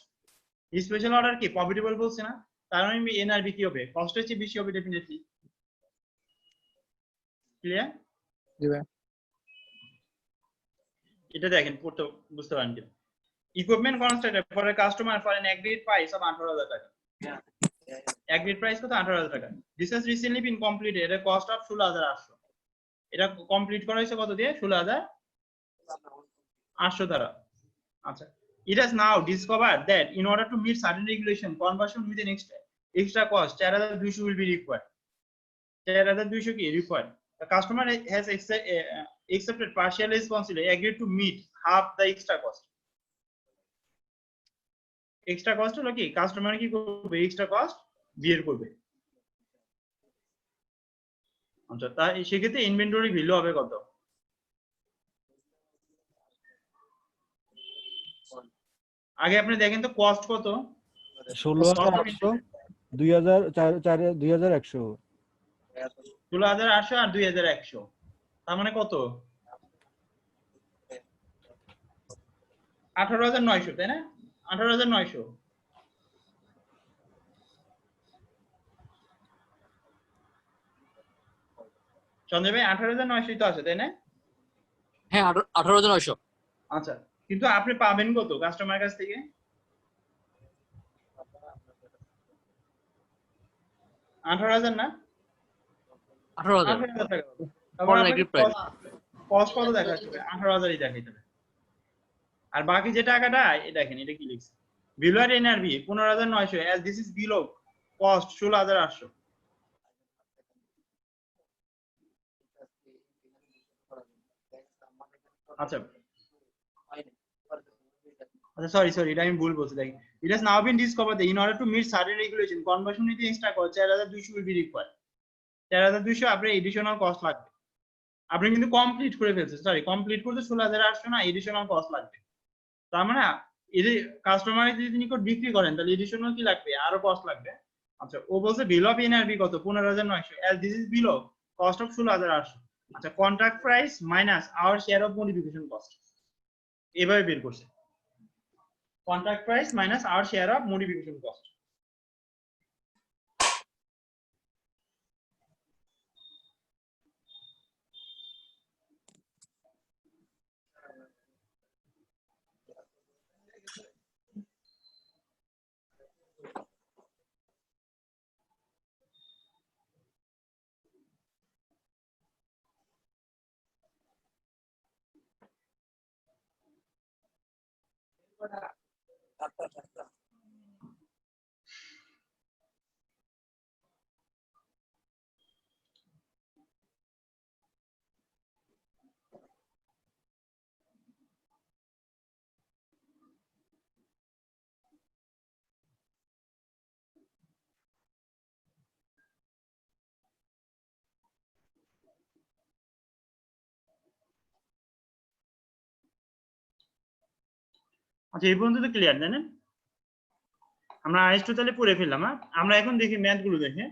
Speaker 1: special order কি profitable বলছে না তার মানে NRV কি হবে কস্টের চেয়ে বেশি হবে ডেফিনেটলি ক্লিয়ার
Speaker 4: জি ভাই
Speaker 1: এটা দেখেন পড়তে বুঝতে পারেন কি equipment constructed for a customer for N agreed price of 18,000 টাকা এগ্রিড প্রাইস কত 18,000 টাকা this has recently bin completed এর কস্ট অফ 16,800 এটা কমপ্লিট করা হয়েছে কত দিয়ে 16,800 দ্বারা আচ্ছা it has now discovered that in order to meet certain regulation conversion with an extra cost 4,200 will be required 4,200 কি required the customer has accepted partial responsibility agreed to meet half the extra cost হলো কি customer কি করবে extra cost বিয়ার করবে আচ্ছা তাই সেক্ষেত্রে inventory value হবে কত আগে আপনি দেখেন তো কস্ট কত
Speaker 7: 16,800 2,100
Speaker 1: 16,800 আর 2,100 তার মানে কত 18,900 তাই না 18,900 চন্দ্র ভাই 18,900 তো আছে তাই না
Speaker 2: হ্যাঁ 18,900
Speaker 1: আচ্ছা কিন্তু আপনি পাবেন কত কাস্টমার কাছ থেকে 18,000 না
Speaker 2: 18,000
Speaker 1: টাকা
Speaker 2: For negative price.
Speaker 1: কস্ট কত দেখাচ্ছে 18,000ই দেখাইতে হবে আর বাকি যে টাকাটা এই দেখেন এটা কি লিখছে বিলো আর NRV 15,900 as this is below cost 16,800 আচ্ছা sorry এটা আমি ভুল বলছি দেখেন it has now been discovered that in order to meet certain regulation conversion with the extra cost 4,200 will be required 4,200 আপনার এডিশনাল কস্ট লাগবে আপনি কিন্তু কমপ্লিট করে ফেলছেন সরি কমপ্লিট করতে 16,800 না এডিশনাল কস্ট লাগবে তার মানে এই কাস্টমারের যদি নিকট বিক্রি করেন তাহলে এডিশনাল কি লাগবে আরো কস্ট লাগবে আচ্ছা ও বলছে বিল অফ এনআরবি কত 15,900 as this is below cost of 16,800 আচ্ছা contract price minus our share of modification cost এভাবে বের করছে contract price minus our share of modification cost আচ্ছা এই পর্যন্ত তো ক্লিয়ার জানেন আমরা আইস টু তাহলে পড়ে ফেললাম আমরা এখন দেখি ম্যাথ গুলো দেখে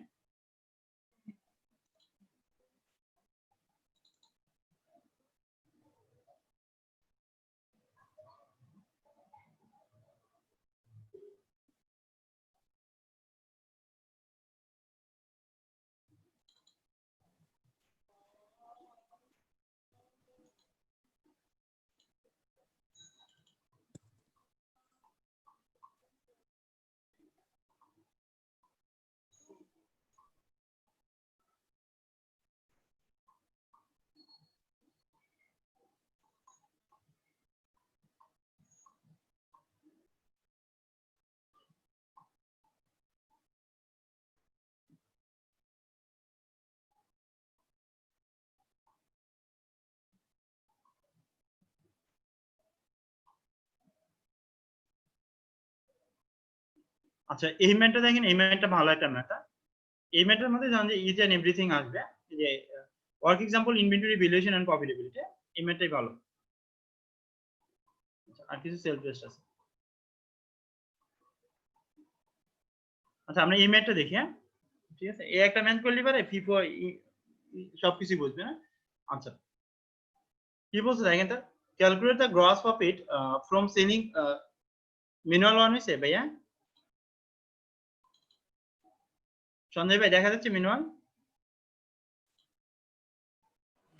Speaker 1: আচ্ছা এই ম্যাটটা দেখেন, এই ম্যাটটা ভালো একটা ম্যাথ। এই ম্যাটের মধ্যে জানেন যে ইজ এন্ড এভরিথিং আসবে, যে work example, inventory, valuation and profitability, এই ম্যাটটাই ভালো। আচ্ছা, আর কিছু সেলফ টেস্ট আছে। আচ্ছা আমরা এই ম্যাটটা দেখি, হ্যাঁ ঠিক আছে, এই একটা ম্যাথ করলে পারে ফিফো সবকিছু বুঝবে না। আচ্ছা কি বলছে দেখেন তো, calculate the gross profit from selling, manual one হইছে ভাইয়া? সঞ্জয় ভাই দেখা যাচ্ছে ম্যানুয়াল?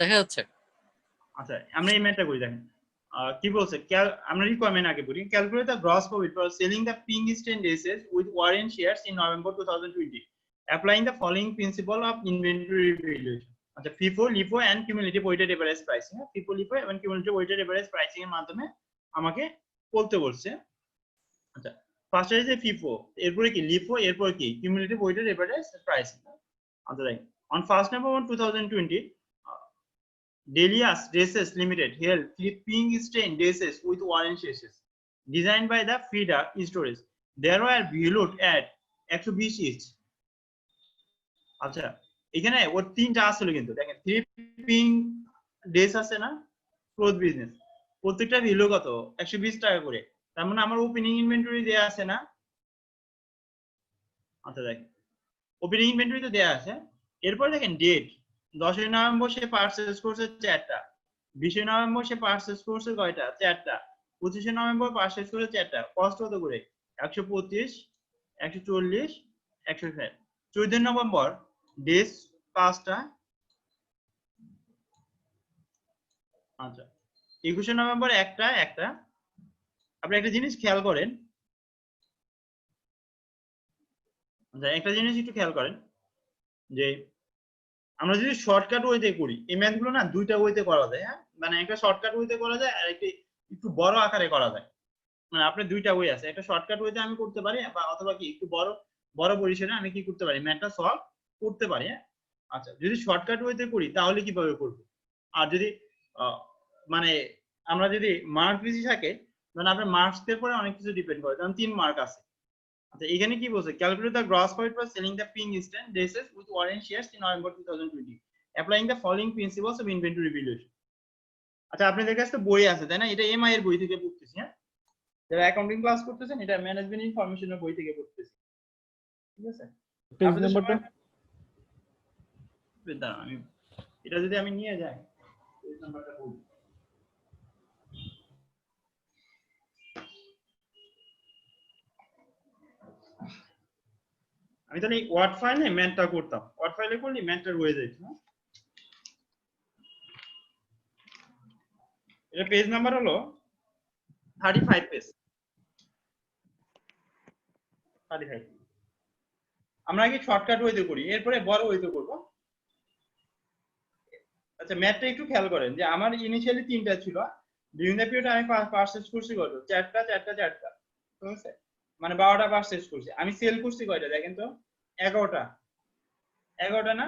Speaker 2: দেখা যাচ্ছে।
Speaker 1: আচ্ছা আমরা এই ম্যাথটা করি দেখেন, কি বলছে, আমরা রিকোয়ারমেন্ট আগে বলি। Calculate the gross profit for selling the ping stain dresses with warrant shares in November 2020 applying the following principle of inventory valuation. আচ্ছা FIFO, LIFO and cumulative weighted average pricing, FIFO, LIFO এবং cumulative weighted average pricing এর মাধ্যমে আমাকে বলতে বলছে। আচ্ছা first আছে FIFO, এরপরে কি লিফো, এরপর কি কিউমুলেটিভ ওয়েটেড এভারেজ প্রাইসিং। আচ্ছা দেখেন, on 1st November 2020 Delias Dresses Limited held flipping stain dresses with warrant shares designed by the FIDA storage. There were valued at 120 each. আচ্ছা এখানে ওর তিনটা আসলে কিন্তু দেখেন, ফ্লিপিং ড্রেস আছে না, ক্লোথ বিজনেস, প্রত্যেকটা ভ্যালু কত 120 টাকা করে। তার মানে আমার ওপেনিং ইনভেন্টরি দেয়া আছে না। আচ্ছা দেখেন ওপেনিং ইনভেন্টরি তো দেয়া আছে। এরপর দেখেন ডেট, 10 নভেম্বর সে পারচেজ করছে 4টা, 20 নভেম্বর সে পারচেজ করছে কয়টা 4টা, 25 নভেম্বর পারচেজ করছে 4টা, কস্ট কত করে 125, 140, 160। 14 নভেম্বর ডেস 5টা। আচ্ছা 21 নভেম্বর একটা। আপনি একটা জিনিস খেয়াল করেন, আচ্ছা একটা জিনিস একটু খেয়াল করেন যে আমরা যদি শর্টকাট ওয়েতে করি এই ম্যাথগুলো না, দুইটা ওয়েতে করা যায়। হ্যাঁ মানে একটা শর্টকাট ওয়েতে করা যায় আর একটা একটু বড় আকারে করা যায়। মানে আপনার দুইটা ওয়ে আছে, একটা শর্টকাট ওয়েতে আমি করতে পারি বা অথবা কি একটু বড় পরিসরে আমি কি করতে পারি, ম্যাথটা সলভ করতে পারি। হ্যাঁ আচ্ছা যদি শর্টকাট ওয়েতে করি তাহলে কিভাবে করব, আর যদি মানে আমরা যদি মার্ক বেশি থাকে, মানে আপনার মার্কস এর পরে অনেক কিছু ডিপেন্ড করে, যেমন 3 মার্ক আছে। আচ্ছা এখানে কি বলছে, calculate the gross profit for selling the ping sten dresses with warrant shares in November 2020 applying the following principles of inventory valuation. আচ্ছা আপনাদের কাছে তো বই আছে তাই না, এটা এমআই এর বই থেকে পড়তেছি। হ্যাঁ যারা অ্যাকাউন্টিং ক্লাস করতেছেন এটা ম্যানেজমেন্ট ইনফরমেশনের বই থেকে পড়তেছি, ঠিক আছে?
Speaker 7: পেজ নাম্বারটা
Speaker 1: আমি এটা যদি আমি নিয়ে যাই, পেজ নাম্বারটা বলি। আমি তাহলে ওয়ার্ড ফাইলে ম্যাথটা করতাম, ওয়ার্ড ফাইলে করলে ম্যাথটা রয়ে যেত না। এটা পেজ নাম্বার হলো 35 পেজ 35। আমরা আগে শর্টকাট ওয়েতে করি, এরপরে বড় ওয়েতে করব। আচ্ছা ম্যাথটা একটু খেয়াল করেন যে আমার ইনিশিয়ালি 3টা ছিল, বিভিন্ন পিরিয়ডে আমি পারচেজ করছি কত 4টা, ঠিক আছে? মানে 12টা পারচেজ করছি। আমি সেল করছি কয়টা দেখেন তো, 11টা না,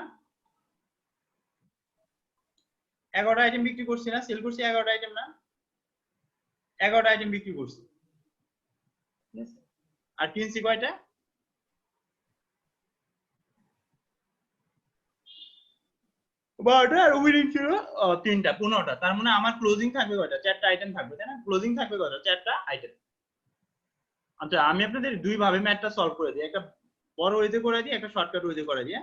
Speaker 1: 11টা আইটেম বিক্রি করছি না, সেল করছি 11টা আইটেম না, 11টা আইটেম বিক্রি করছি, ঠিক আছে? আর কিনছি কয়টা, 12টা, আর ওপেনিং ছিল 3টা, 15টা। তার মানে আমার ক্লোজিং থাকবে কয়টা, 4টা আইটেম থাকবে তাই না? ক্লোজিং থাকবে কয়টা, 4টা আইটেম। আচ্ছা আমি আপনাদের দুই ভাবে ম্যাথটা সলভ করে দিই, একটা বড় ওয়েতে করে দিই, একটা শর্টকাট ওয়েতে করে দিই।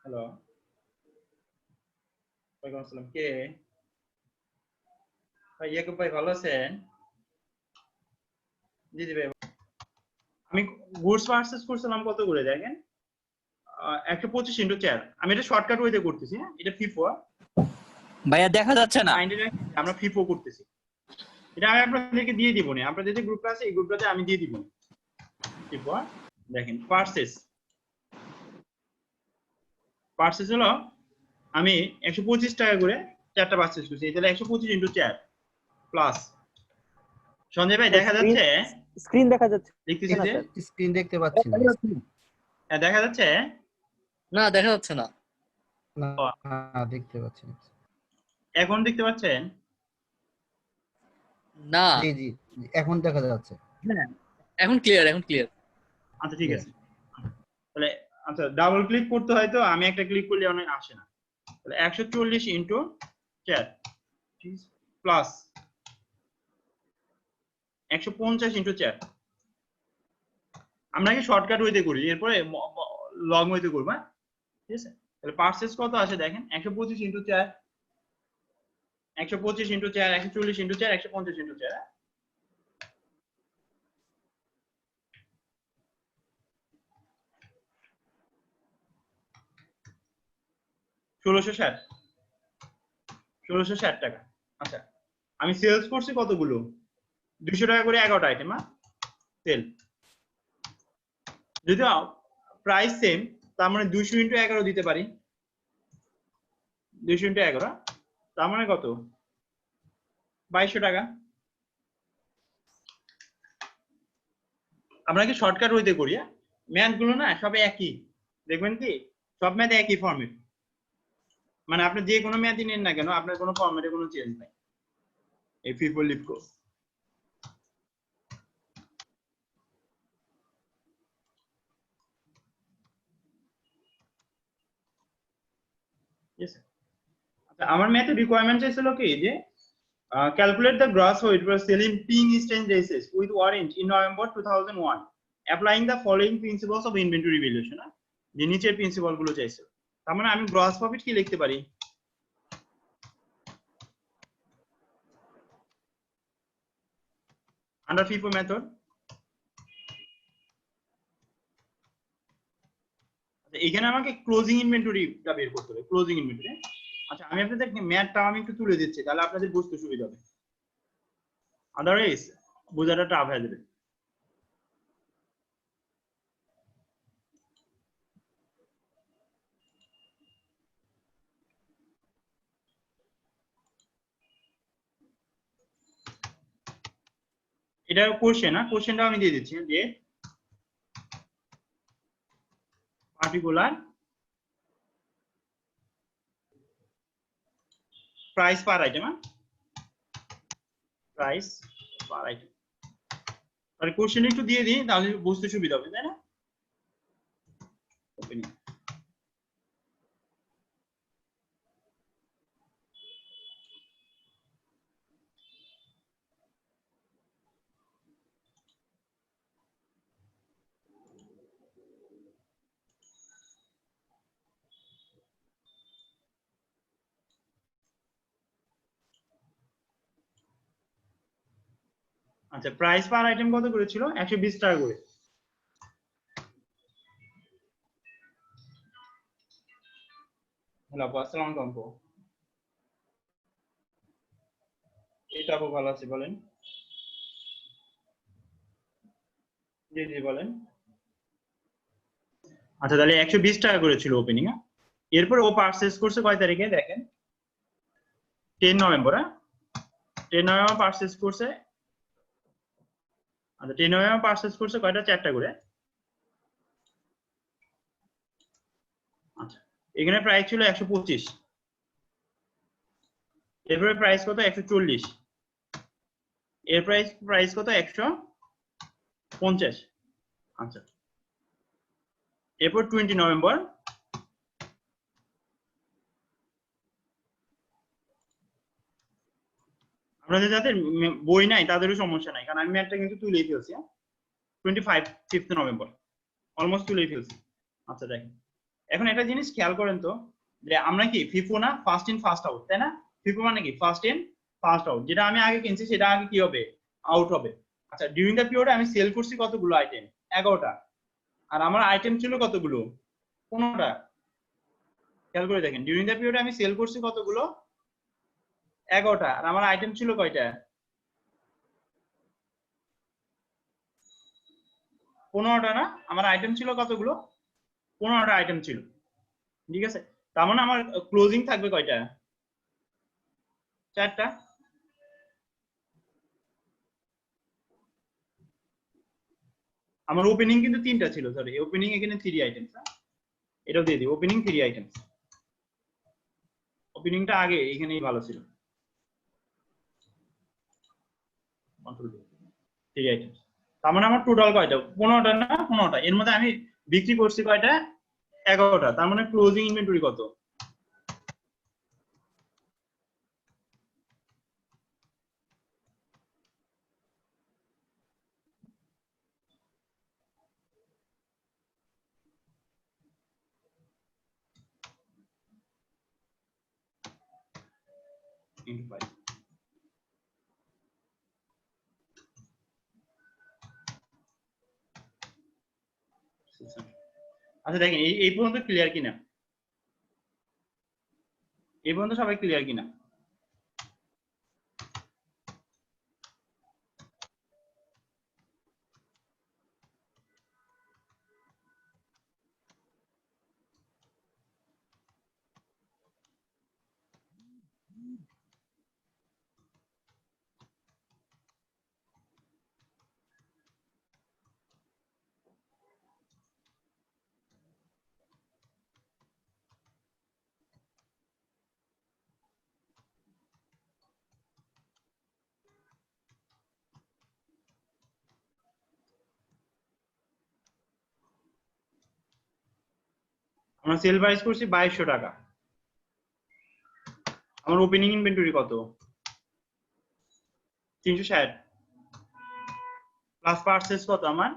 Speaker 1: হ্যালো ওয়ালাইকুম আসসালাম, কে ভাই? ইয়াকুব ভাই ভালো আছেন? জি জি ভাই। আমি গুডস পারচেজ করছিলাম কত করে দেখেন, 125 × 4। আমি এটা শর্টকাট ওয়েতে করতেছি। হ্যাঁ এটা ফিফো
Speaker 5: ভাইয়া দেখা যাচ্ছে না।
Speaker 1: আমরা ফিফো করতেছি, এটা আমি আপনাদেরকে দিয়ে দিব না, আপনাদের যে গ্রুপটা আছে এই গ্রুপটাতে আমি দিয়ে দিব। ফিফো দেখেন পারচেজ হলো আমি 125 টাকা করে 4টা পারচেজ করছি, তাহলে 125 × 4 প্লাস। সঞ্জয় ভাই দেখা যাচ্ছে?
Speaker 6: স্ক্রিন দেখা যাচ্ছে
Speaker 1: দেখতেছি
Speaker 6: না
Speaker 1: যে
Speaker 6: স্যার?
Speaker 7: স্ক্রিন দেখতে পাচ্ছি না।
Speaker 1: হ্যাঁ দেখা যাচ্ছে।
Speaker 2: না দেখা যাচ্ছে না।
Speaker 7: না দেখতে পাচ্ছি না।
Speaker 1: এখন দেখতে পাচ্ছেন?
Speaker 2: না,
Speaker 7: জি জি জি, এখন দেখা যাচ্ছে।
Speaker 2: এখন ক্লিয়ার।
Speaker 1: আচ্ছা ঠিক আছে, তাহলে আচ্ছা ডাবল ক্লিক করতে হয়, তো আমি একটা ক্লিক করলে অনেক আসে না। তাহলে 140 ইন্টু 4 প্লাস 150 ইন্টু 4। আমরা কি শর্টকাট ওয়েতে করি, এরপরে লং ওয়েতে করব, হ্যাঁ ঠিক আছে। তাহলে পার্সেস কত আসে দেখেন, 125 ইন্টু 4, 125 ইন্টু 4, 140 ইন্টু 4, 150 ইন্টু 4, 1660 টাকা। আচ্ছা আমি সেলস করছি কতগুলো, 200 টাকা করে 11টা আইটেম, হ্যাঁ সেল। যদি প্রাইস সেম, তার মানে 200 ইন্টু 11 দিতে পারি, 200 ইন্টু 11, তার মানে কত, 2200 টাকা। আমরা কি শর্টকাট হইতে করি, ম্যাথ গুলো না সব একই, দেখবেন কি সব ম্যাথ একই ফরম্যাট, মানে আপনি যে কোনো ম্যাথই নেন না কেন, আপনার কোনো ফরম্যাটে কোনো চেঞ্জ নাই। এই ফিফো লিপকো আমার ম্যাথে রিকোয়ারমেন্ট চাইছিল কি যে calculate the gross weight for selling pink exchange dresses with orange in November 2001 applying the following principles of inventory valuation, যে নিচের প্রিন্সিপাল গুলো চাইছিল। তার মানে আমি গ্রস প্রফিট কি লিখতে পারি, আন্ডার ফিফো মেথড। এখানে আমাকে ক্লোজিং ইনভেন্টরিটা বের করতে হবে, ক্লোজিং ইনভেন্টরি। আচ্ছা আমি আপনাদের ম্যাথটা আমি একটু তুলে দিচ্ছি, তাহলে আপনাদের বুঝতে সুবিধা হবে, আদারওয়াইজ বোঝাটা টাফ হয়ে যাবে। এটা কোশ্চেন, না কোশ্চেনটা আমি দিয়ে দিচ্ছি যে particular price per item, price per item. আর কোশ্চেন একটু দিয়ে দিই, তাহলে বুঝতে সুবিধা হবে, তাই না? আচ্ছা প্রাইস পার আইটেম কত করে ছিল, 120 টাকা করে। হ্যালো আপু, আসসালামু আলাইকুম আপু। এটা আপু ভালো আছে, বলেন। জি জি বলেন। আচ্ছা তাহলে 120 টাকা করে ছিল ওপেনিং, এরপর ও পারচেজ করছে কয় তারিখে দেখেন, 10 নভেম্বর, 10 নভেম্বর পারচেজ করছে। আচ্ছা 10 নভেম্বর পারচেজ করছে কয়টা, 4টা করে। আচ্ছা এখানে প্রাইস ছিল 125, এরপরে প্রাইস কত, 140, এর প্রাইস কত, 150। আচ্ছা এরপর 20 নভেম্বর, আপনাদের যাদের বই নাই তাদেরও সমস্যা নাই, কারণ আমি ম্যাথটা কিন্তু তুলেই ফেলছি। 5 নভেম্বর অলমোস্ট তুলেই ফেলছি। আচ্ছা দেখেন এখন একটা জিনিস খেয়াল করেন তো, যে আমরা কি ফিফো না, ফার্স্ট ইন ফার্স্ট আউট, তাই না? ফিফো মানে কি ফার্স্ট ইন ফার্স্ট আউট, যেটা আমি আগে কিনছি সেটা আগে কি হবে, আউট হবে। আচ্ছা ডিউরিং দ্য পিরিয়ডে আমি সেল করছি কতগুলো আইটেম, 11টা, আর আমার আইটেম ছিল কতগুলো, 15টা। খেয়াল করে দেখেন ডিউরিং দ্য পিরিয়ডে আমি সেল করছি কতগুলো, 11টা, আর আমার আইটেম ছিল কয়টা, 15টা না? আমার আইটেম ছিল কতগুলো, 15টা আইটেম ছিল, ঠিক আছে। তার মানে আমার ক্লোজিং থাকবে কয়টা, 4টা। আমার ওপেনিং কিন্তু 3টা ছিল, সরি ওপেনিং এখানে 3 আইটেমস, এটাও দিয়ে দিই, ওপেনিং 3 আইটেমস, ওপেনিংটা আগে এখানেই ভালো ছিল। ঠিক আছে, তার মানে আমার টোটাল কয়টা? 15টা না 15টা, এর মধ্যে আমি বিক্রি করছি কয়টা? 11টা। তার মানে ক্লোজিং ইনভেন্টরি কত? into 5। আচ্ছা দেখেন এই পর্যন্ত ক্লিয়ার কিনা? এই পর্যন্ত সবাই ক্লিয়ার কিনা? আমরা সেল প্রাইস করছি 2200 টাকা। আমার ওপেনিং ইনভেন্টরি কত? 360 প্লাস পারচেজ কত আমার?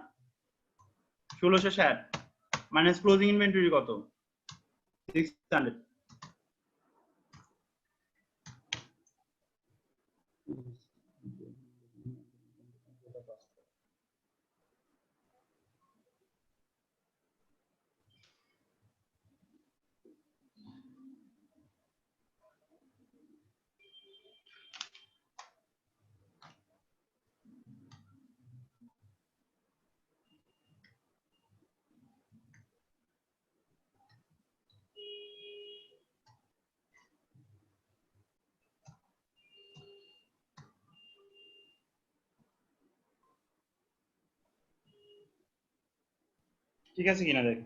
Speaker 1: 1660 মাইনাস ক্লোজিং ইনভেন্টরি কত? 600। ঠিক আছে কিনা দেখ।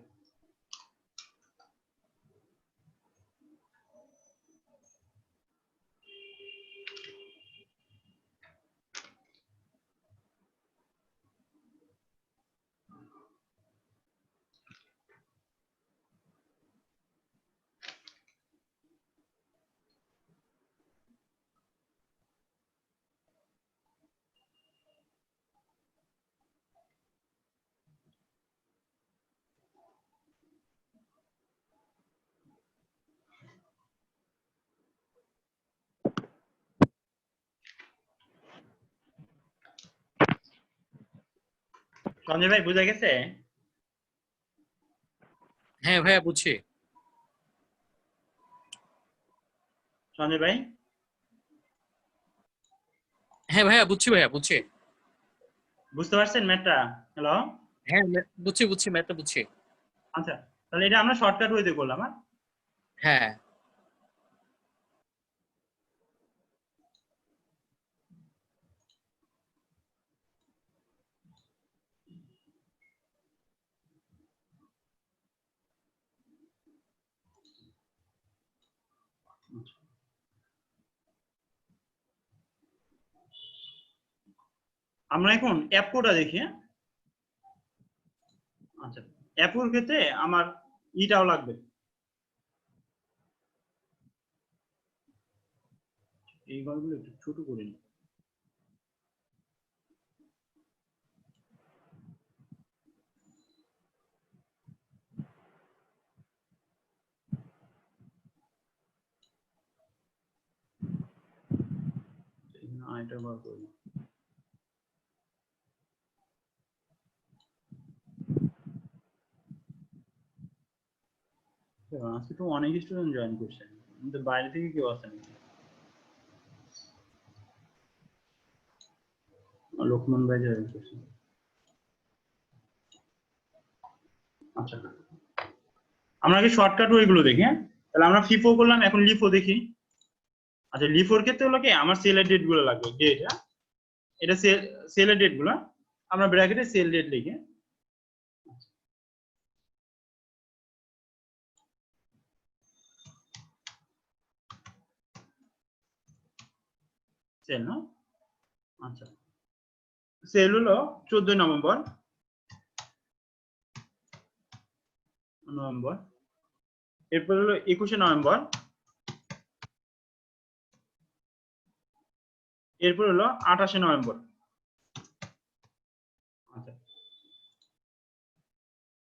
Speaker 1: সঞ্জয় ভাই বুঝা গেছে?
Speaker 2: হ্যাঁ ভাইয়া বুঝছি।
Speaker 1: সঞ্জয় ভাই
Speaker 2: হ্যাঁ ভাইয়া বুঝছি, ভাইয়া বুঝছি।
Speaker 1: বুঝতে পারছেন ম্যাথটা? হ্যালো,
Speaker 2: হ্যাঁ বুঝছি বুঝছি, ম্যাথটা বুঝছি।
Speaker 1: আচ্ছা তাহলে এটা আমরা শর্টকাট ওয়েতে করলাম।
Speaker 2: হ্যাঁ
Speaker 1: আমরা এখন অ্যাপকোটা দেখি। আচ্ছা, অ্যাপোর ক্ষেত্রে আমার ইটাও লাগবে। এই ঘরগুলো একটু ছোট করে নিই। এটা বার করে নিই। আজকে তো অনেক স্টুডেন্ট জয়েন করছে, কিন্তু বাইরে থেকে কেউ আসে না। লোকমান ভাই জয়েন করছে। আচ্ছা আমরা আগে শর্টকাট ওইগুলো দেখি। হ্যাঁ তাহলে আমরা ফিফো করলাম, এখন লিফো দেখি। আচ্ছা লিফোর ক্ষেত্রে হলো কি আমার সেলের ডেট গুলো লাগবে। ডেট, হ্যাঁ এটা সেলের ডেট গুলো আমরা ব্র্যাকেটে সেল ডেট লিখে সেল না, আচ্ছা সেল হলো 14 নভেম্বর, এরপর হলো 21 নভেম্বর, এরপর হলো 28 নভেম্বর। আচ্ছা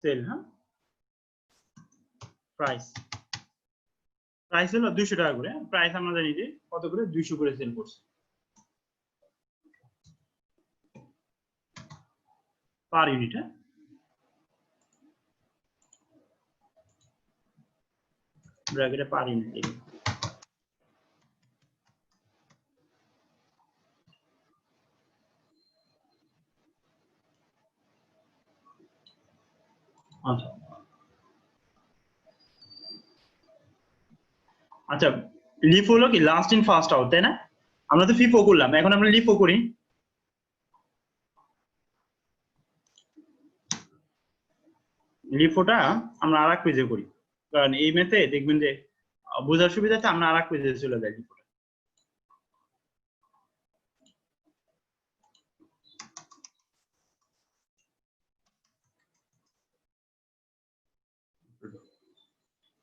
Speaker 1: সেল, হ্যাঁ প্রাইস হলো 200 টাকা করে, প্রাইস আমরা জানি যে কত করে 200 করে সেল করছে পার ইউনিট। হ্যাঁ ব্র্যাকেটে পার ইউনিট লিখি। আচ্ছা আচ্ছা লিফ হলো কি লাস্ট ইন ফার্স্ট আউট, তাই না? আমরা তো ফিফো করলাম, এখন আমরা লিফও করি। লিফোটা আমরা আরেক পেজে করি, কারণ এই মেতে দেখবেন যে বোঝার সুবিধাতে আমরা আরেক পেজে চলে যাই লিফোটা।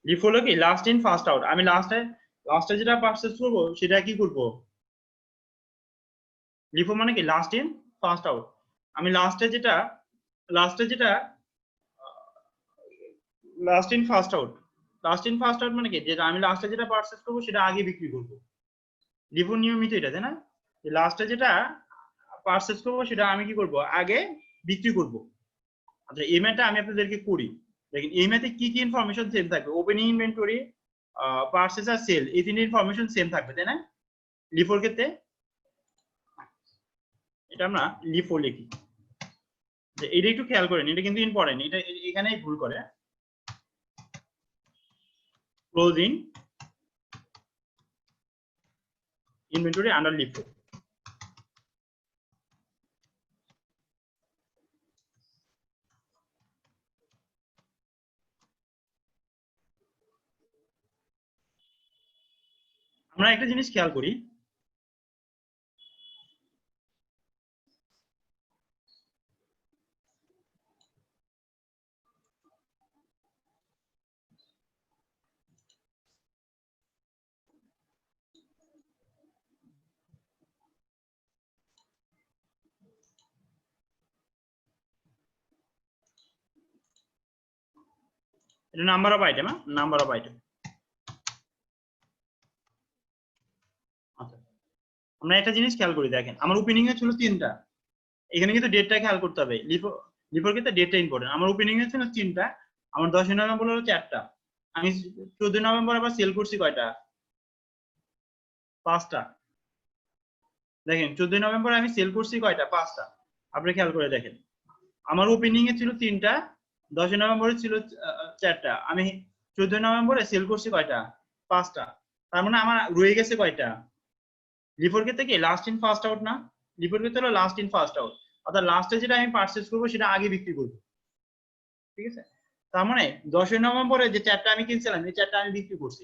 Speaker 1: লিফ হলো কি লাস্ট ইন ফার্স্ট আউট, আমি লাস্টে যেটা পারচেজ করব সেটা কি করব, লিফো মানে কি লাস্ট ইন ফার্স্ট আউট। আমি লাস্টে যেটা লাস্ট ইন ফার্স্ট আউট মানে কি যেটা আমি লাস্টে যেটা পারচেজ করব সেটা আগে বিক্রি করব। লিফোর নিয়মিত এটা, তাই না? লাস্টে যেটা পারচেজ করব সেটা আমি কি করব, আগে বিক্রি করব। আচ্ছা এই ম্যাথটা আমি আপনাদেরকে করি, দেখেন এই ম্যাথে কি কি ইনফরমেশন সেম থাকবে, ওপেনিং ইনভেন্টরি, পারচেজ আর সেল, এই তিন ইনফরমেশন সেম থাকবে, তাই না? লিফোর ক্ষেত্রে এটা আমরা লিফো লিখি, যে এটা একটু খেয়াল করেন, এটা কিন্তু ইম্পর্টেন্ট, এটা এখানেই ভুল করে। Closing inventory under LIFO. আমরা একটা জিনিস খেয়াল করি, এটা number of item, number of item. আচ্ছা আমরা একটা জিনিস খেয়াল করি, দেখেন আমার ওপেনিং এ ছিল 3টা, এখানে কিন্তু ডেটটা খেয়াল করতে হবে, লিফোর ক্ষেত্রে ডেটটা ইম্পর্টেন্ট। আমার ওপেনিং এ ছিল 3টা, আমার 10 নভেম্বর হলো 4টা, আমি 14 নভেম্বর আবার সেল করছি কয়টা, 5টা। দেখেন 14 নভেম্বর আমি সেল করছি কয়টা, 5টা। আপনি খেয়াল করে দেখেন আমার ওপেনিং এ ছিল 3টা, 10 নভেম্বরে ছিল 4টা, আমি 14 নভেম্বরে সেল করছি কয়টা, 5টা। তার মানে আমার রয়ে গেছে কয়টা, লিফোর ক্ষেত্রে কি লাস্ট ইন ফার্স্ট আউট না, লিফোর ক্ষেত্রে হলো লাস্ট ইন ফার্স্ট আউট, অর্থাৎ লাস্টে যেটা আমি পারচেজ করবো সেটা আগে বিক্রি করবো, ঠিক আছে? তার মানে 10 নভেম্বরে যে 4টা আমি কিনছিলাম এই 4টা আমি বিক্রি করছি,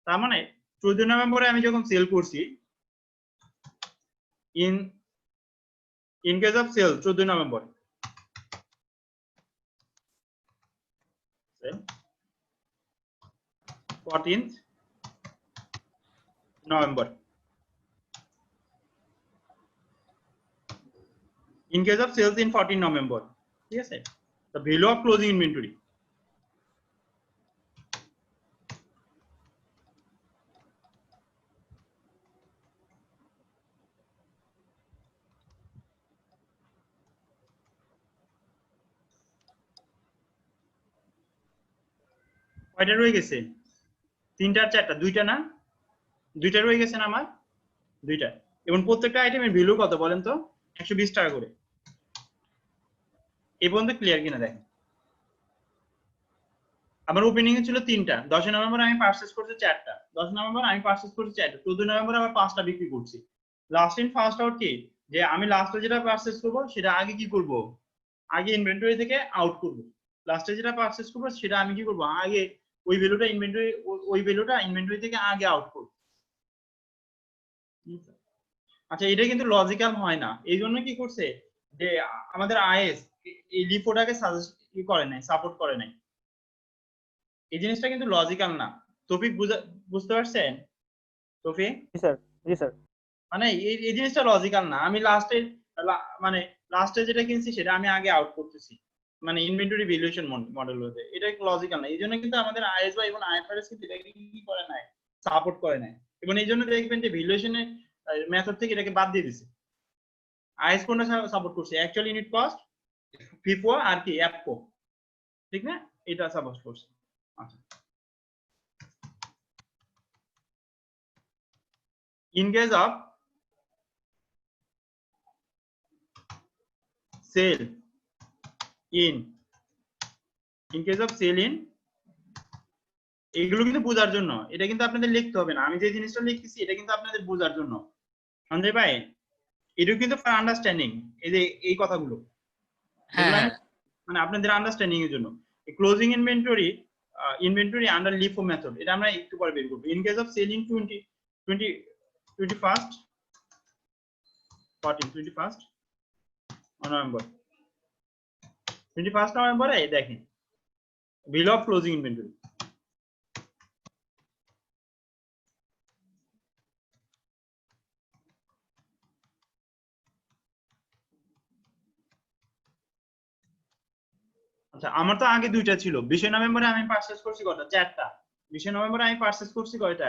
Speaker 1: তার মানে 14 নভেম্বরে আমি যখন সেল করছি, in case of sale 14 November, 14th November, in case of sales in 14 November, ঠিক আছে? The value of closing inventory, কয়টা রয়ে গেছে, 3টা আর 4টা, 2টা না, 2টা রয়ে গেছে না আমার, 2টা। এবং প্রত্যেকটা আইটেমের ভ্যালু কত বলেন তো, 120 টাকা করে। এই পর্যন্ত ক্লিয়ার কিনা দেখেন, আমার ওপেনিং এ ছিল 3টা, 10 নভেম্বর আমি পারচেজ করছি 4টা, 10 নভেম্বর আমি পারচেজ করছি 4টা, 14 নভেম্বর আবার 5টা বিক্রি করছি। লাস্ট ইন ফার্স্ট আউট কি, যে আমি লাস্টে যেটা পারচেজ করব সেটা আগে কি করব, আগে ইনভেন্টরি থেকে আউট করব। লাস্টে যেটা পারচেজ করব সেটা আমি কি করব, আগে ওই ভ্যালুটা ইনভেন্টরি থেকে আগে আউট করব। আচ্ছা, এটা কিন্তু লজিক্যাল হয় না। এই জন্য কি করছে যে আমাদের আইএস এই লিফোটাকে করে নাই, সাপোর্ট করে নাই। এই জিনিসটা কিন্তু লজিক্যাল না। তৌফিক বুঝতে পারছেন? তৌফিক,
Speaker 6: জি স্যার, জি স্যার।
Speaker 1: মানে এই জিনিসটা লজিক্যাল না। আমি মানে লাস্টে যেটা কিনছি সেটা আমি আগে আউট করতেছি, মানে ইনভেন্টরি ভ্যালুয়েশন মডেল হতে। এটা লজিক্যাল না। এই জন্য কিন্তু আমাদের আইএস বা এবং আইএফআরএস কিন্তু এটাকে কি করে নাই, সাপোর্ট করে নাই। এবং এই জন্য দেখবেন যে ভ্যালুয়েশনের মেথড থেকে এটাকে বাদ দিয়ে দিছে। আইএস কোনটা সাপোর্ট করছে? অ্যাকচুয়াল ইউনিট কস্ট, ফিফো আর কি অ্যাপকো, ঠিক না? এটা সাপোর্ট করছে। আচ্ছা, in case of sale in case of sale in, এগুলো কিন্তু বোঝার জন্য, এটা কিন্তু আপনাদের লিখতে হবে না। আমি যে জিনিসটা লিখতেছি এটা কিন্তু আপনাদের বোঝার জন্য। সঞ্জয় ভাই, এটা কিন্তু ফর আন্ডারস্ট্যান্ডিং। এই যে এই কথাগুলো,
Speaker 2: হ্যাঁ
Speaker 1: এগুলো আমি
Speaker 2: হ্যাঁ
Speaker 1: মানে আপনাদের আন্ডারস্ট্যান্ডিং এর জন্য। Closing inventory under LIFO method, এটা আমরা একটু পরে বের করব। In case of selling 21st November, 21st নভেম্বরে দেখেন বিল অফ ক্লোজিং ইনভেন্টরি। আচ্ছা, আমার তো আগে দুইটা ছিল। 20 নভেম্বরে আমি পারচেজ করছি কয়টা? 4টা। 20 নভেম্বরে আমি পারচেজ করছি কয়টা?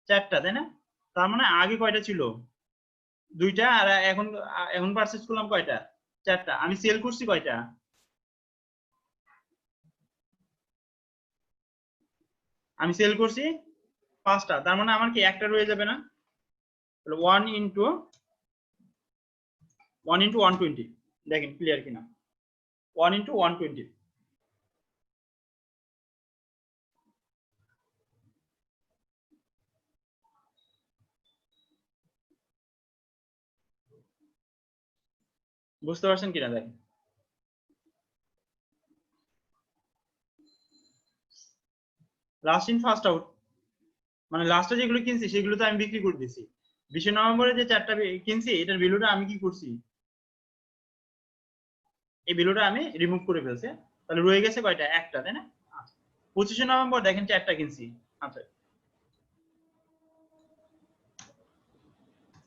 Speaker 1: 4টা, তাই না? তার মানে আগে কয়টা ছিল? 2টা। আর এখন পারচেজ করলাম কয়টা? 4টা। আমি সেল করছি কয়টা? আমি সেল করছি 5টা। তার মানে আমার কি একটা রয়ে যাবে না? 1 ইন্টু 120। দেখেন ক্লিয়ার কিনা? 1 ইন্টু 120। বুঝতে পারছেন কিনা দেখেন। লাস্ট ইন ফার্স্ট আউট, মানে লাস্টে যেগুলো কিনছি সেগুলো তো আমি বিক্রি করে দিছি। 20 নভেম্বরে যে 4টা কিনছি এটার ভ্যালুটা আমি কি করছি? এই ভ্যালুটা আমি রিমুভ করে ফেলছি। তাহলে রয়ে গেছে কয়টা? একটা, তাই না? 25 নভেম্বর দেখেন 4টা কিনছি। আচ্ছা,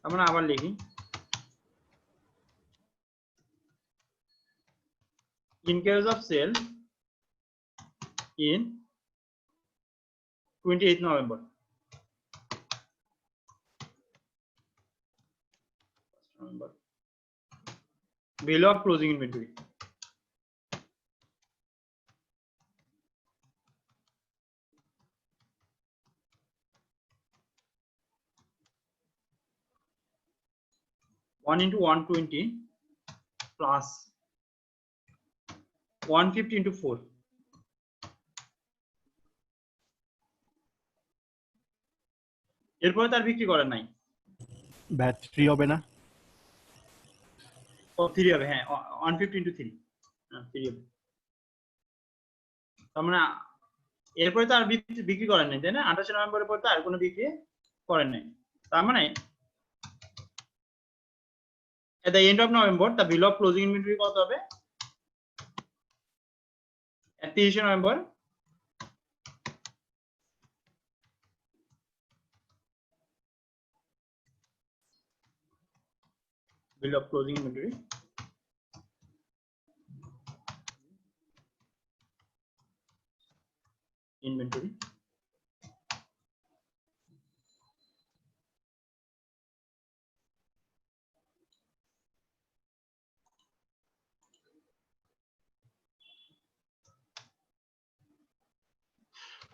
Speaker 1: আমরা আবার লিখি। In case of sale in 28 November, value of closing inventory, one into 120 plus 150 into 4। এরপরে তার বিক্রি করার নাই।
Speaker 8: ব্যাট ফ্রি হবে না?
Speaker 1: ও 3 হবে, হ্যাঁ 150 into 3, হ্যাঁ 3 হবে। তার মানে এরপরে তো আর বিক্রি করেন নাই, তাই না? 28 নভেম্বরের পর তো আর কোনো বিক্রি করেন নাই। তার মানে at the end of November the bill of closing inventory কত হবে? at 30 November bill of closing inventory inventory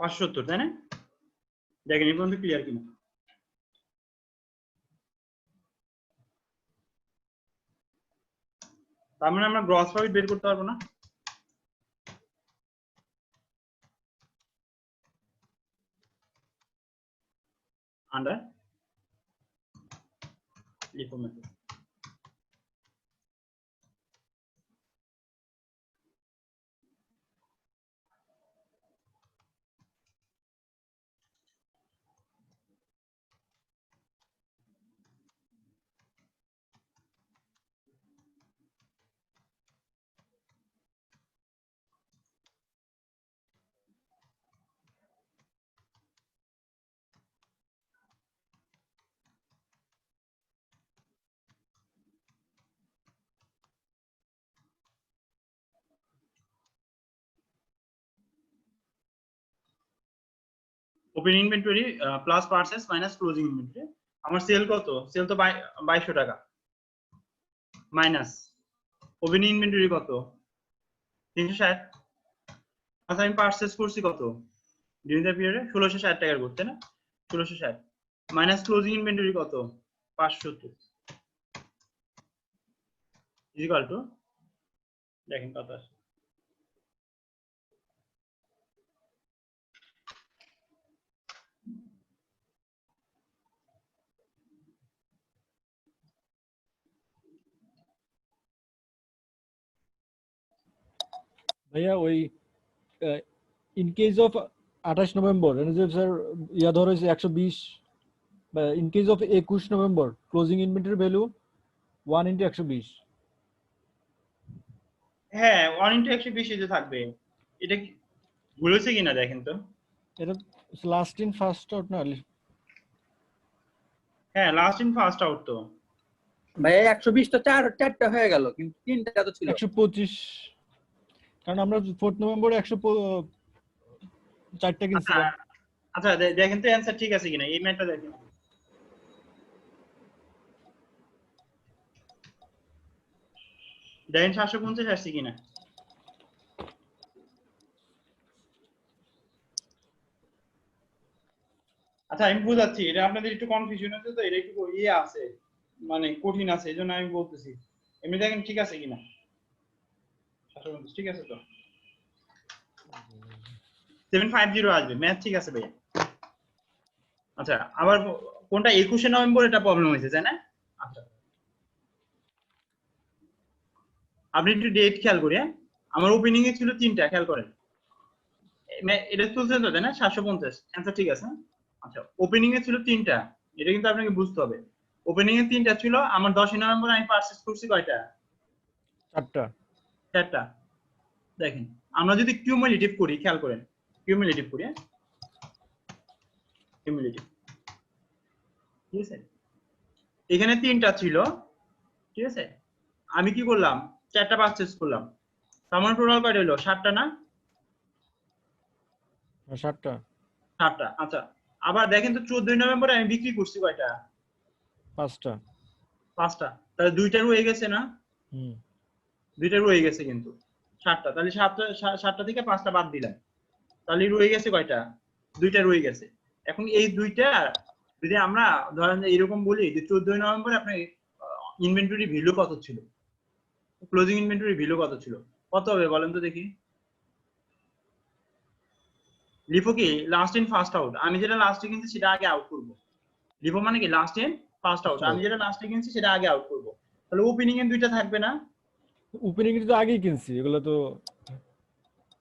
Speaker 1: $570, তাই না? দেখেন এই পর্যন্ত ক্লিয়ার কিনা? তার মানে আমরা গ্রস প্রফিট বের করতে পারবো না? Under LIFO method. Open inventory plus purchase minus closing inventory. আমার সেল কত? সেল তো 2200 টাকা মাইনাস ওপেন ইনভেন্টরি কত? 360। আচ্ছা আমি পারচেজ করছি কত ডিউরিং দ্য পিরিয়ডে? 1660 টাকার করতে না, 1660 মাইনাস ক্লোজিং ইনভেন্টরি কত? 570 ইকুয়াল টু, দেখেন কত আসে।
Speaker 8: ভাইয়া ওই in case of 28 November sir ইয়া ধরা হয়েছে 120, বা in case of 21 November closing inventory value 1 × 120।
Speaker 1: হ্যাঁ 1 × 120 যে থাকবে, এটা কি ভুল হয়েছে কিনা দেখেন তো।
Speaker 8: এটা লাস্ট ইন ফার্স্ট আউট না?
Speaker 1: হ্যাঁ লাস্ট ইন ফার্স্ট আউট তো।
Speaker 5: ভাইয়া 120 তো চারটা হয়ে গেল, কিন্তু তিনটা তো ছিল।
Speaker 8: 125, কারণ আমরা 4 নভেম্বর 104টা কিনছিলাম।
Speaker 1: আচ্ছা দেখেন তো অ্যানসার ঠিক আছে কিনা, এই ম্যাথটা দেখেন। দেখেন 750 আসছে কিনা। আচ্ছা আমি বুঝাচ্ছি, এটা আপনাদের একটু কনফিউশন আছে তো, এটা একটু ইয়ে আছে মানে কঠিন আছে, এই জন্য আমি বলতেছি। এমনি দেখেন ঠিক আছে কিনা, 750 ঠিক আছে তো। 750 আসবে, ম্যাথ ঠিক আছে ভাইয়া। আচ্ছা আবার কোনটা 21 নভেম্বর এটা প্রবলেম হয়েছে তাই না? আচ্ছা আপনি একটু ডেট খেয়াল করি। হ্যাঁ আমার ওপেনিং এ ছিল 3টা, খেয়াল করেন। এটা চলছে তো তাই না? 750 অ্যানসার ঠিক আছে। আচ্ছা ওপেনিং এ ছিল 3টা, এটা কিন্তু আপনাকে বুঝতে হবে। ওপেনিং এ 3টা ছিল, আমার 10 নভেম্বর আমি পারচেজ করছি কয়টা? 4টা। দেখেন আমরা যদি কিউমুলেটিভ করি, খেয়াল করেন কিউমুলেটিভ করি। হ্যাঁ কিউমুলেটিভ, ঠিক আছে। এখানে 3টা ছিল, ঠিক আছে। আমি কি করলাম? 4টা পারচেজ করলাম, তার মানে টোটাল কয়টা হলো? 7টা না?
Speaker 8: 7টা।
Speaker 1: আচ্ছা আবার দেখেন তো 14 নভেম্বরে আমি বিক্রি করছি কয়টা? 5টা। তাহলে 2টা রয়ে গেছে না? 2টা রয়ে গেছে কিন্তু 7টা, তাহলে 7টা থেকে 5টা বাদ দিলাম, তাহলে রয়ে গেছে কয়টা? 2টা রয়ে গেছে। এখন এই 2টা যদি আমরা ধরেন এরকম বলি যে 14 নভেম্বরে আপনার ইনভেন্টরি ভ্যালু কত ছিল, ক্লোজিং ইনভেন্টরি ভ্যালু কত ছিল, কত হবে বলেন তো দেখি। লিফো কি লাস্ট ইন ফার্স্ট আউট, আমি যেটা লাস্টে কিনছি সেটা আগে আউট করব। লিফো মানে কি লাস্ট ইন ফার্স্ট আউট, আমি যেটা লাস্টে কিনছি সেটা আগে আউট করব। তাহলে ওপেনিং এ 2টা থাকবে না?
Speaker 8: ওপেনিং এ তো আগেই কিনছি, এগুলো তো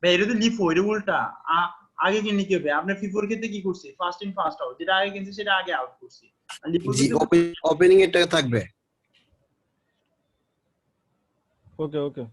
Speaker 1: ভাই এটা তো লিফো, এটা উল্টা। আগে কিনলে কি হবে? আপনি ফিফোর ক্ষেত্রে কি করছি? ফার্স্ট ইন ফার্স্ট আউট, যেটা আগে কিনছি সেটা আগে আউট করছি। আর লিফো
Speaker 7: ওপেনিং এর টাকা থাকবে।
Speaker 8: ওকে।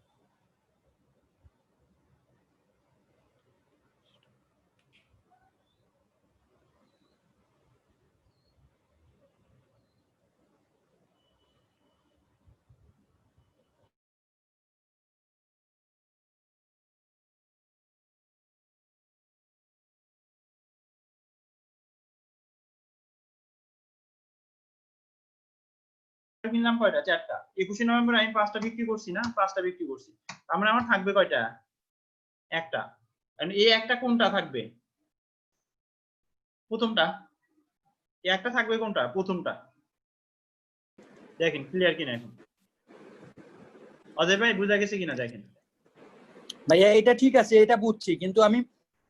Speaker 1: কিনলাম কয়টা? 4টা। 21 নভেম্বর আমি 5টা বিক্রি করছি না? 5টা বিক্রি করছি, তার মানে আমার থাকবে কয়টা? একটা। কারণ এই একটা কোনটা থাকবে? প্রথমটা। এই একটা থাকবে কোনটা? প্রথমটা। দেখেন ক্লিয়ার কিনা এখন? অজয় ভাই বুঝা গেছে কিনা দেখেন।
Speaker 5: ভাইয়া এটা ঠিক আছে, এটা বুঝছি, কিন্তু আমি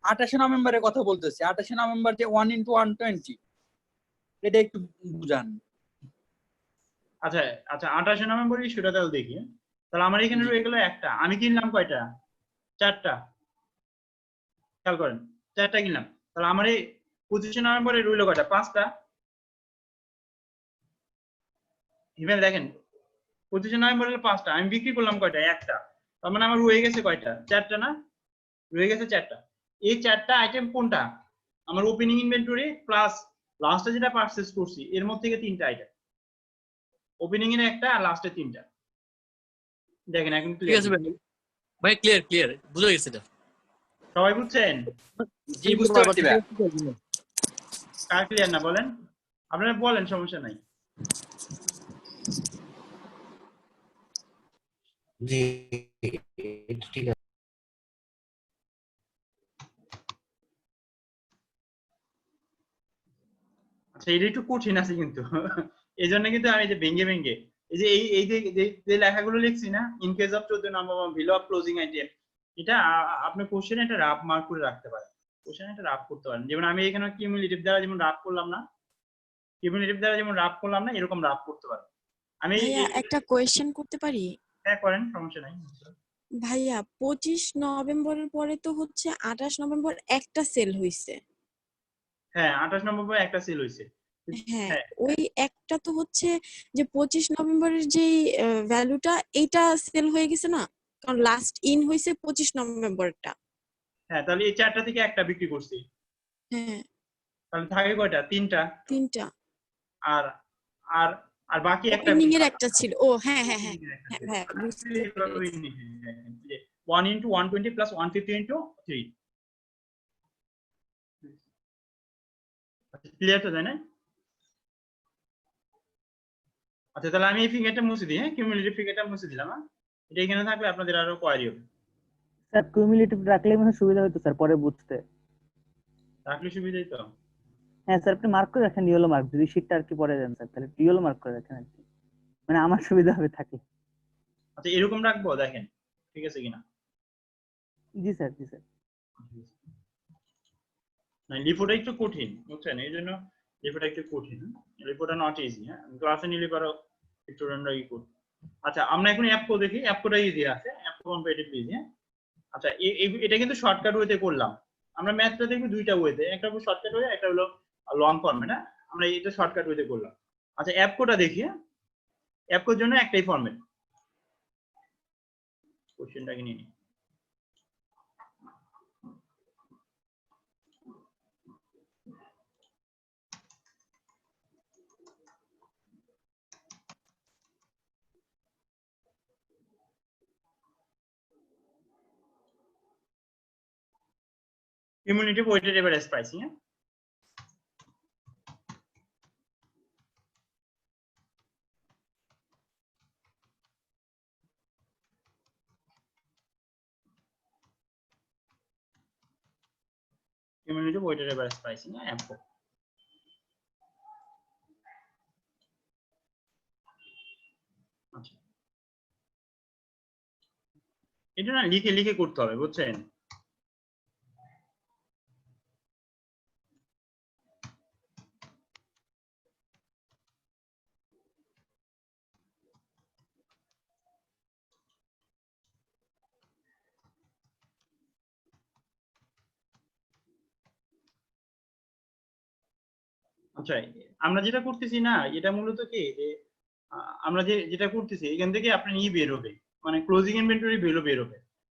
Speaker 5: 28 নভেম্বরের কথা বলতেছি। 28 নভেম্বর যে 1 × 120, এটা একটু বুঝান।
Speaker 1: আচ্ছা 28 নভেম্বর ইস্যুটা তাহলে দেখি। তাহলে আমার এখানে রয়ে গেল একটা, আমি কিনলাম কয়টা? 4টা। খেয়াল করেন 4টা কিনলাম, তাহলে আমার এই 25 নভেম্বরে রইল কয়টা? 5টা। ইভেন দেখেন 25 নভেম্বর হলো 5টা, আমি বিক্রি করলাম কয়টা? একটা। তার মানে আমার রয়ে গেছে কয়টা? 4টা না? রয়ে গেছে 4টা। এই 4টা আইটেম কোনটা? আমার ওপেনিং ইনভেন্টরি প্লাস লাস্টে যেটা পারচেজ করছি এর মধ্যে থেকে 3টা আইটেম, ওপেনিং এর একটা আর লাস্টে 3টা। দেখেন এখন
Speaker 2: ঠিক আছে ভাই ক্লিয়ার বুঝা গেছে এটা।
Speaker 1: সবাই বুঝছেন?
Speaker 5: জি বুঝতে পারছি ভাই।
Speaker 1: কার ক্লিয়ার না বলেন, আপনারা বলেন, সমস্যা নাই।
Speaker 7: জি ঠিক আছে।
Speaker 1: আচ্ছা, এটা একটু কঠিন আছে কিন্তু এই জন্য কিন্তু আমি যে ভেঙ্গে ভেঙ্গে এই যে যে লেখাগুলো লিখছি না, in case of 14 number value of closing item, এটা আপনি কোশ্চেনে একটা রাফ মার্ক করে রাখতে পারেন, কোশ্চেনে একটা রাফ করতে পারেন। যেমন আমি এখানে কিউমুলেটিভ দ্বারা যেমন রাফ করলাম না, কিউমুলেটিভ দ্বারা যেমন রাফ করলাম না, এরকম রাফ করতে পারেন। আমি
Speaker 9: ভাইয়া একটা কোয়েশ্চেন করতে পারি?
Speaker 1: হ্যাঁ করেন, সমস্যা নাই।
Speaker 9: ভাইয়া 25 নভেম্বরের পরে তো হচ্ছে 28 নভেম্বর একটা সেল হইছে।
Speaker 1: হ্যাঁ 28 নম্বর একটা সেল হইছে।
Speaker 9: হ্যাঁ,
Speaker 1: হ্যাঁ
Speaker 9: ওই একটা তো হচ্ছে যে 25 নভেম্বরের যেই ভ্যালুটা, এইটা সেল হয়ে গেছে না, কারণ লাস্ট ইন হইছে 25 নভেম্বরটা।
Speaker 1: হ্যাঁ, তাহলে এই 4টা থেকে একটা বিক্রি করছি,
Speaker 9: হ্যাঁ,
Speaker 1: তাহলে থাকে কয়টা? 3টা।
Speaker 9: তিনটা।
Speaker 1: আর আর আর বাকি একটা
Speaker 9: ওপেনিং এর একটা ছিল। ও হ্যাঁ হ্যাঁ হ্যাঁ হ্যাঁ ভাইয়া, বুঝতে পেরেছি।
Speaker 1: 1 into 120 plus 150 into 3, ক্লিয়ার তো তাই না? আচ্ছা, তাহলে আমি এই ফিগারটা মুছে দিই, হ্যাঁ কিউমুলেটিভ ফিগারটা মুছে দিলাম। এটা এখানে থাকলে আপনাদের আরো কোয়ারি হবে,
Speaker 6: স্যার কিউমুলেটিভ রাখলে মনে হয় সুবিধা হতো স্যার পরে বুঝতে।
Speaker 1: রাখলে সুবিধাই তো।
Speaker 6: হ্যাঁ স্যার, আপনি মার্ক করে রাখেন ইয়েলো মার্ক, যদি শীটটা আর কি পরে দেন স্যার, তাহলে ইয়েলো মার্ক করে রাখেন আর কি, মানে আমার সুবিধা হবে থাকলে।
Speaker 1: আচ্ছা, এরকম রাখবো, দেখেন ঠিক আছে কিনা।
Speaker 6: জি স্যার, জি স্যার।
Speaker 1: না, লিপোটা একটু কঠিন বুঝছেন, এই জন্য লিপোটা একটু কঠিন, লিপোটা নট ইজি। হ্যাঁ, ক্লাসে নিলে পারো স্টুডেন্টরা ই করবে। আচ্ছা, আমরা এখন অ্যাপকো দেখি, অ্যাপকোটা ইজি আছে, অ্যাপকো কম্পিটিটিভ ইজি। হ্যাঁ, আচ্ছা এটা কিন্তু শর্টকাট ওয়েতে করলাম। আমরা ম্যাথটা দেখবো দুইটা ওয়েতে, একটা হলো শর্টকাট ওয়ে, একটা হলো লং ফর্মে। না, আমরা এটা শর্টকাট ওয়েতে করলাম। আচ্ছা, অ্যাপকোটা দেখি। অ্যাপকোর জন্য একটাই ফরম্যাট, কোশ্চেনটাকে নিয়ে নিই। cumulative weighted average pricing। হ্যাঁ, cumulative weighted average pricing, অ্যাপকো। আচ্ছা, এটা না লিখে লিখে করতে হবে বুঝছেন। আচ্ছা, আমরা যেটা করতেছি না, এটা মূলত কি যে আমরা যেটা করতেছি এখান থেকে আপনার ই বের হবে, মানে ক্লোজিং ইনভেন্টরি ভ্যালু বের হবে।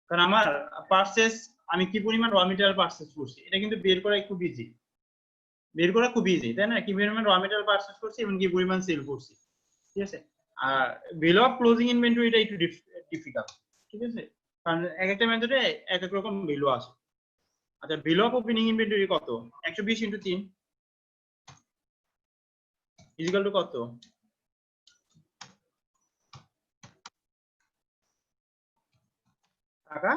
Speaker 1: কারণ আমার পারচেজ, আমি কি পরিমাণ র মেটেরিয়াল পারচেজ করছি, এটা কিন্তু বের করা খুব ইজি, বের করা খুব ইজি, তাই না? কি পরিমাণ র মেটেরিয়াল পারচেজ করছি এবং কি পরিমাণ সেল করছি, ঠিক আছে। আর ভ্যালু অফ ক্লোজিং ইনভেন্টরি এটা একটু ডিফিকাল্ট, ঠিক আছে, কারণ এক একটা মেথডে এক এক রকম ভ্যালু আছে। আচ্ছা, ভ্যালু অফ ওপেনিং ইনভেন্টরি কত? 120 × 3 ইকুয়াল টু কত? টাকা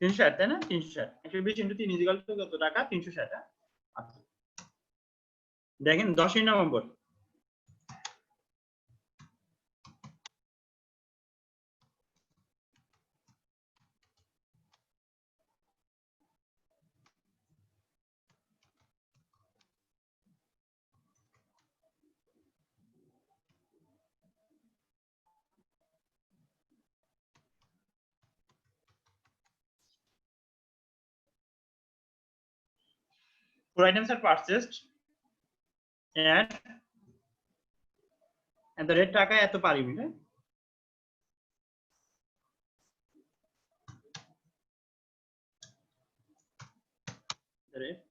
Speaker 1: 360, তাই না? 360, 120 × 3 ইকুয়াল টু কত টাকা? 360। আচ্ছা, দেখেন 10 November, four items are purchased at the rate টাকা এত পার ইউনিট। The rate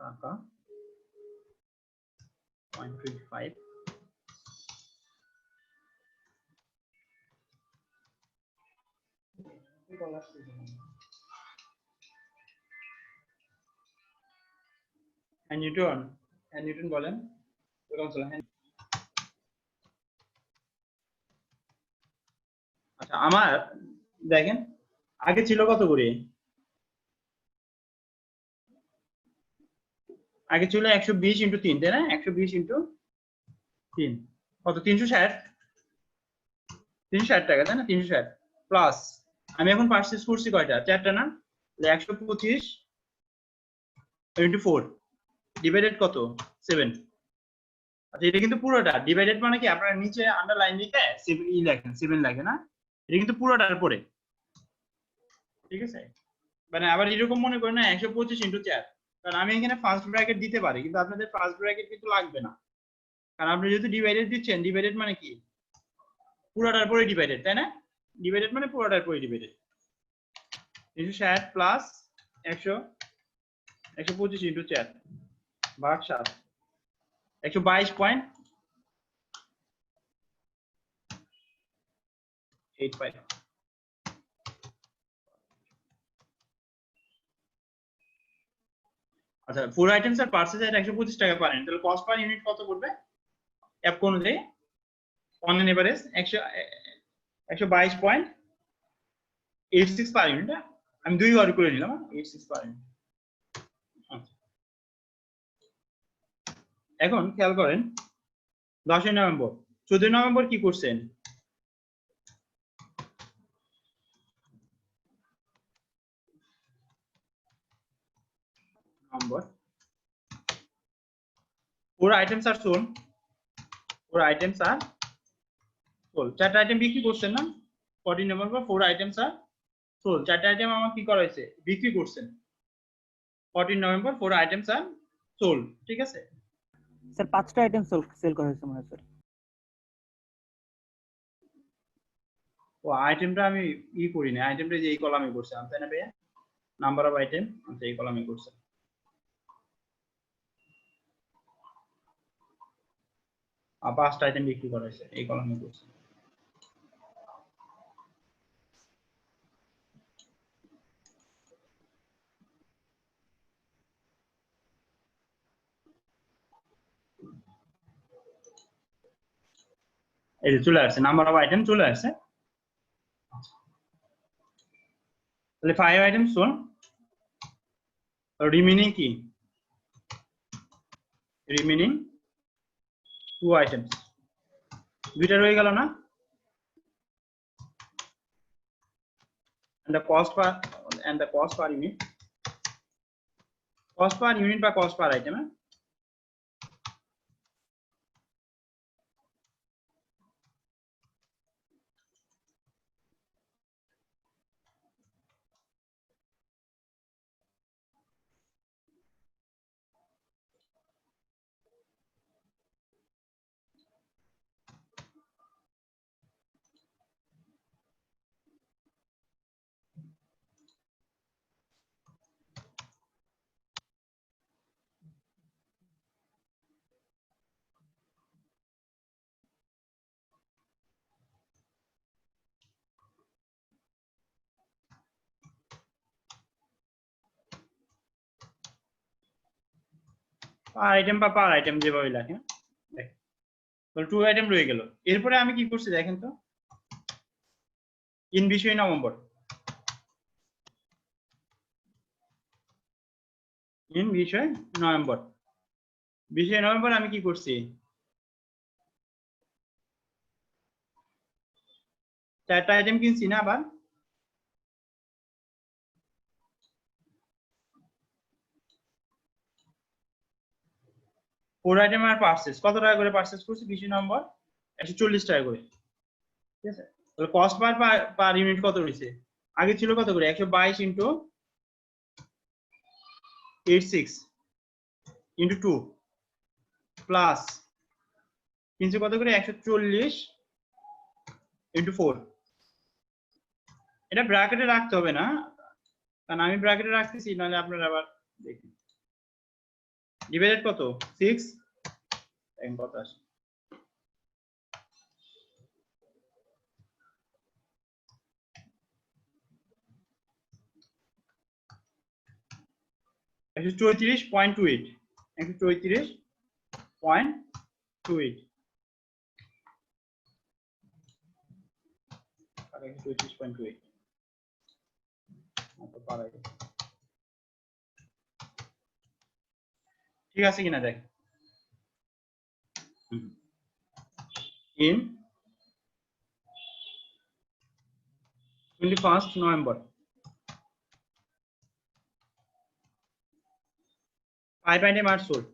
Speaker 1: টাকা 0.25 নিউটন বলেন। আচ্ছা আমার দেখেন আগে ছিল কত করে, আগে ছিল 120 ইন্টু 3, তাই না? 120 ইন্টু 3 কত, 360 টাকা, তাই না? 360 প্লাস আমি এখন পারচেজ করছি কয়টা, 4টা না? 125 ইন্টু 4 ডিভাইডেড কত, 7। আচ্ছা এটা কিন্তু পুরোটা ডিভাইডেড মানে কি আপনারা নিচে আন্ডারলাইন লিখে 7 লেখেন, 7 লেখেন না, এটা কিন্তু পুরোটার পরে, ঠিক আছে? মানে আবার এরকম মনে করেন না 125 ইন্টু 4, কারণ আমি এখানে ফার্স্ট ব্র্যাকেট দিতে পারি কিন্তু আপনাদের ফার্স্ট ব্র্যাকেট কিন্তু লাগবে না, কারণ আপনি যেহেতু ডিভাইডেড দিচ্ছেন, ডিভাইডেড মানে কি পুরোটার পরে ডিভাইডেড, তাই না? ডিভাইডেড মানে পুরোটার পরে ডিভাইডেড। 360 প্লাস 125 ইন্টু 4 ভাগ 7, 122.85। আচ্ছা 4 আইটেমস আর পার্সেস এর 125 টাকা পারেন, তাহলে কস্ট পার ইউনিট কত পড়বে অ্যাপ কোন অনুযায়ী? On an average 122.86 per unit. আমি 2 বার করে নিলাম, 86 পার ইউনিট। এখন খেয়াল করেন 10 নভেম্বর, 14 নভেম্বর কি করছেন? নভেম্বর 4 আইটেমস আর সোল, 4 আইটেমস আর সোল, 4টা আইটেম বিক্রি করছেন না? 14 নভেম্বর 4 আইটেমস আর সোল, 4টা আইটেম আমার কি করা হয়েছে, বিক্রি করছেন। 14 নভেম্বর 4 আইটেমস আর সোল, ঠিক আছে?
Speaker 6: স্যার 5টা আইটেম সেল করা হয়েছে মনে হয় স্যার।
Speaker 1: ও আইটেমটা আমি করি না, আইটেমটা যে এই কলামে করছিলাম, তাই না ভাইয়া? নাম্বার অফ আইটেম আচ্ছা এই কলামে করছে। আর 5টা আইটেম বিক্রি করা হয়েছে এই কলামে করছে। এই যে চলে আসছে, নাম্বার অফ আইটেম চলে আসছে। তাহলে 5 আইটেম সোল, রিমেনিং কি, রিমেনিং 2 আইটেমস, 2টা রয়ে গেল না? and the cost per unit, cost per unit বা cost per item, পার আইটেম বা পার আইটেম যেভাবে লেখে দেখেন, তাহলে 2 আইটেম রয়ে গেল। এরপরে আমি কি করছি দেখেন তো, ইন বিষয় নভেম্বর, ইন বিষয় নভেম্বর, বিষয় নভেম্বর আমি কি করছি, 4টা আইটেম কিনছি না আবার, ফোর আইটেম আর পার্সেস কত টাকা করে পার্সেস করছি 20 নম্বর, 140 টাকা করে, ঠিক আছে? তাহলে কস্ট পার ইউনিট কত হয়েছে, আগে ছিল কত করে 122 ইন্টু 86 ইন্টু 2 প্লাস কিনছে কত করে 140 ইন্টু 4। এটা ব্র্যাকেটে রাখতে হবে না, কারণ আমি ব্র্যাকেটে রাখতেছি, নাহলে আপনারা আবার দেখুন ডিভাইডেড কত 6 এখন কত আসে, 134.28 134.28 আর 134.28 ঠিক আছে কিনা দেখ in 21st November 5 item are sold.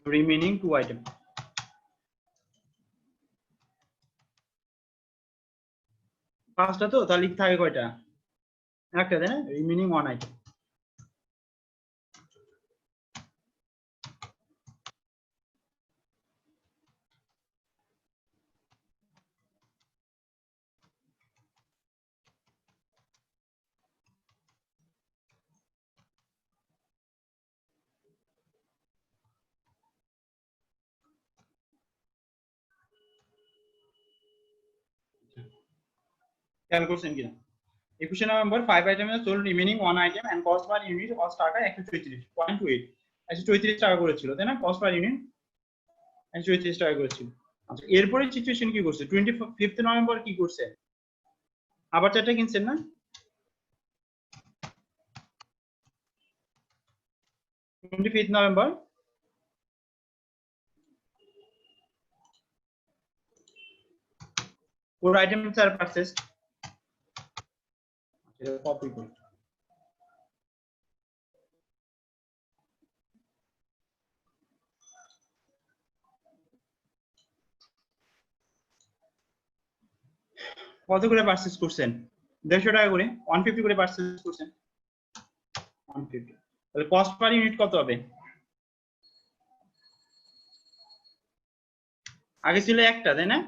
Speaker 1: Remaining 2 item. পাঁচটা তো তাহলে থাকে কয়টা একটা তাই না রিমেইনিং 1 আইটেম খেয়াল করছেন কিনা 21 নভেম্বর 5 আইটেমে sold remaining 1 item and cost per unit cost টাকা 134.28 134 টাকা করেছিল তাই না কস্ট পার ইউনিট 134 টাকা করেছিল আচ্ছা এরপরে সিচুয়েশন কি করছে 25th নভেম্বর কি করছে আবার চারটা কিনছেন না 25th November four items are purchased copy করি কত করে পারচেজ করছেন 150 টাকা করে 150 করে পারচেজ করছেন 150 তাহলে কস্ট পার ইউনিট কত হবে আগে ছিল একটা তাই না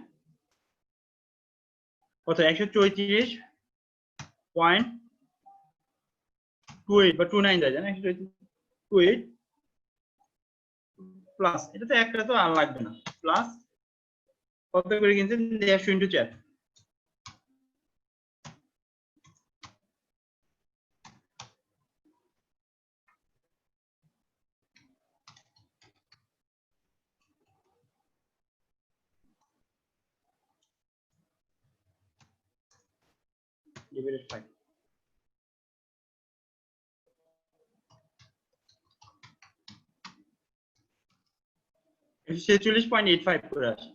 Speaker 1: কত 134.28 বা 29 যায় না 128 প্লাস এটা তো একটা তো আর লাগবে না প্লাস কত করে কিনছেন 150 ইনটু 4 divided 5 46.85 করে আসে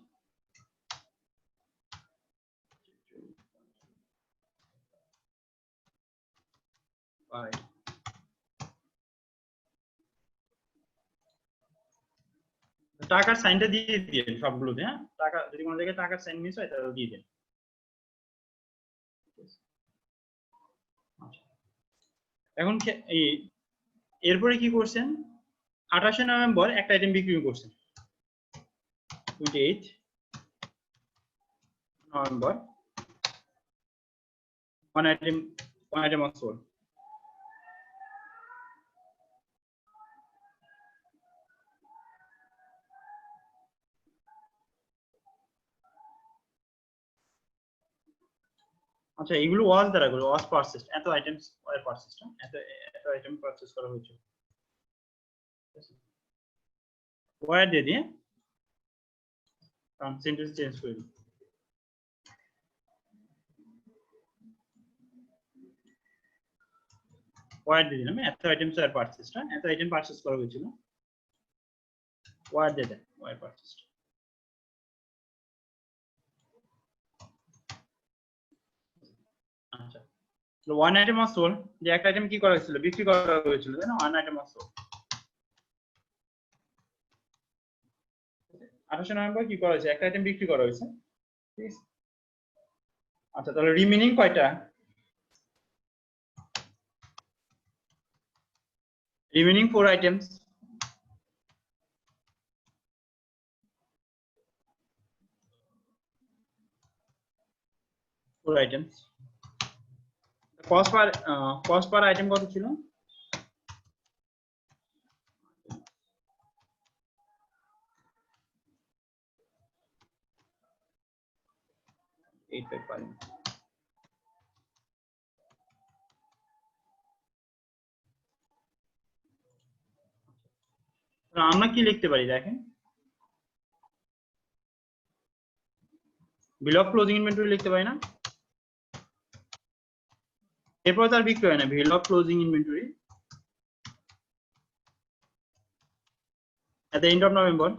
Speaker 1: টাকার সাইনটা দিয়ে দিন সবগুলোতে হ্যাঁ টাকা যদি কোনো জায়গায় টাকার সাইন মিস হয় তাহলে দিয়ে দেন এখন এরপরে কি করছেন 28 নভেম্বর একটা আইটেম বিক্রি করছেন 28 November one item was sold আচ্ছা এগুলো ওয়াজ দ্বারা করে ওয়াজ পারচেজ এত আইটেমস ওয়ার পারচেজ এত আইটেম পারচেজ করা হয়েছে ওয়ার দিয়ে দিয়ে সেন্টেন্স চেঞ্জ করে দিই ওয়ার দিয়ে দিলাম এত আইটেমস ওয়ার পারচেজটা এত আইটেম পারচেজ করা হয়েছিল ওয়ার দিয়ে দেন ওয়ার পারচেজ আচ্ছা তো ওয়ান আইটেম was sold যে একটা আইটেম কি করা হয়েছিল বিক্রি করা হয়েছিল তাই না one item was sold 28 November কি করা হয়েছে একটা আইটেম বিক্রি করা হয়েছে ঠিক আছে আচ্ছা তাহলে রিমেইনিং কয়টা remaining 4 items four items cost per item কত ছিল 85 পারেন। আমরা কি লিখতে পারি দেখেন, বিল অফ ক্লোজিং ইনভেন্টরি লিখতে পারি না, এরপর তার বিক্রি হয় না, বিল of closing inventory at the end of November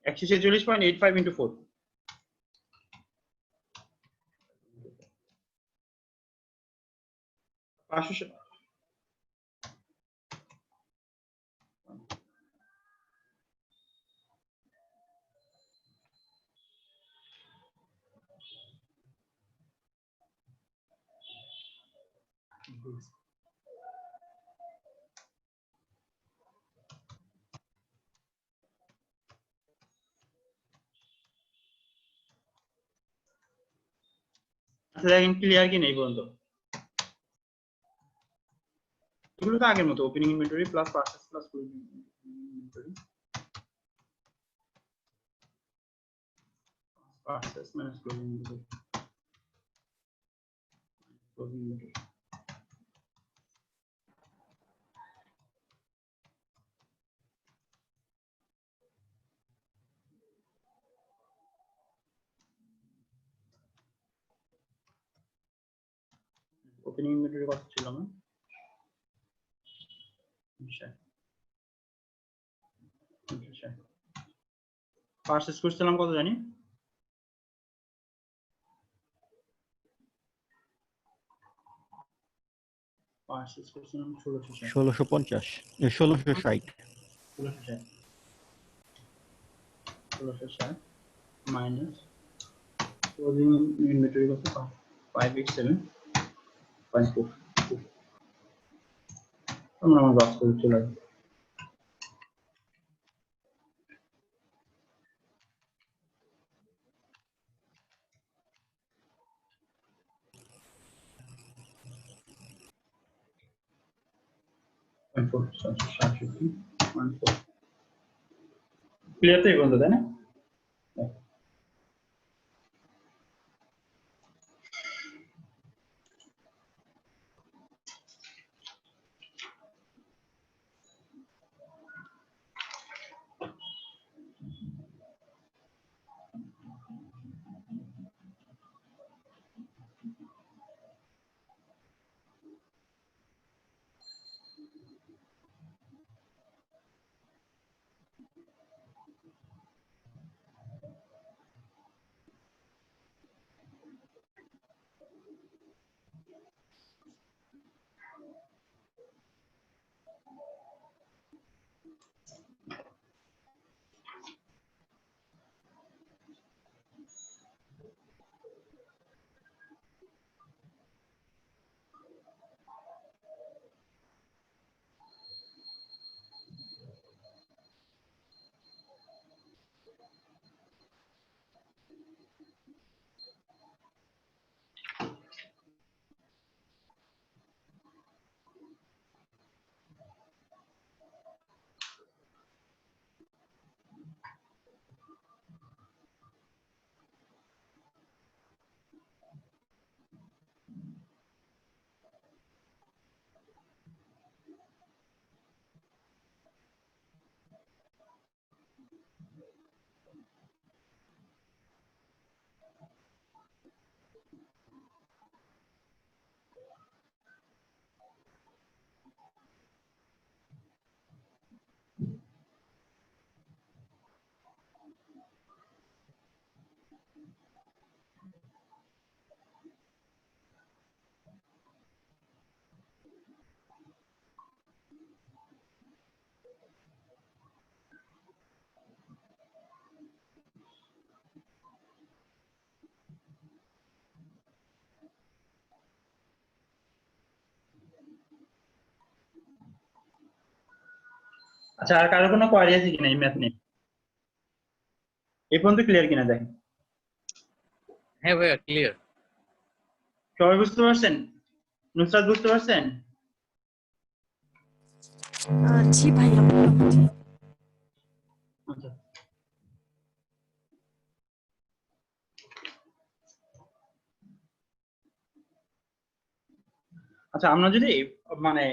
Speaker 1: $146.85 into 4 500 আচ্ছা দেখেন ক্লিয়ার কি নেই পর্যন্ত, এগুলো তো আগের মতো opening inventory plus purchase plus closing inventory, purchase minus closing inventory, closing inventory opening inventory কত ছিল না, পারচেজ করছিলাম কত জানি, পারচেজ করছিলাম 1660
Speaker 8: 1650 1660
Speaker 1: 1660 মাইনাস ক্লোজিং ইনভেন্টরি কত 587.4 আমরা আমার বাস করে চলে আসবো। ক্লিয়ার তো এই পর্যন্ত তাই না? আচ্ছা, আর কারো কোনো কোয়ারি আছে কিনা এই ম্যাথ নিয়ে? এই পর্যন্ত ক্লিয়ার কিনা দেখেন।
Speaker 2: হ্যাঁ ভাইয়া ক্লিয়ার।
Speaker 1: সবাই বুঝতে পারছেন? নুসরাত বুঝতে পারছেন?
Speaker 9: জি ভাইয়া মোটামুটি।
Speaker 1: আচ্ছা। আচ্ছা, আমরা যদি মানে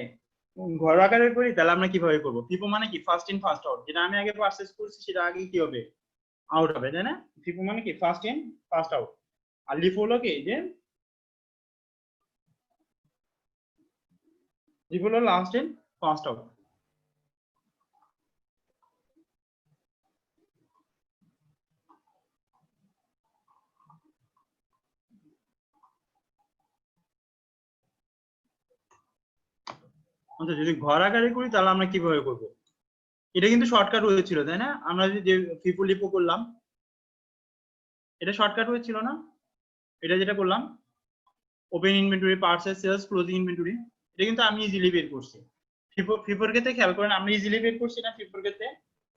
Speaker 1: ঘর আকারে করি তাহলে আমরা কিভাবে করবো? ফিফো মানে কি? First in first out. যেটা আমি আগে পারচেজ করছি সেটা আগে কি হবে? আউট হবে, তাই না? ফিফো মানে কি? First in first out. আর লিফো হলো কি? যে লিফো হলো লাস্ট ইন ফার্স্ট আউট। আচ্ছা, যদি ঘর আকারে করি তাহলে আমরা কিভাবে করব? এটা কিন্তু শর্টকাট হয়েছিল, তাই না? আমরা যে ফিফো লিফো করলাম এটা শর্টকাট হয়েছিল না? এটা যেটা করলাম open inventory, purchase, sales, closing inventory, এটা কিন্তু আমি ইজিলি বের করছি। ফিফোর ক্ষেত্রে খেয়াল করেন, আমরা ইজিলি বের করছি না ফিফোর ক্ষেত্রে?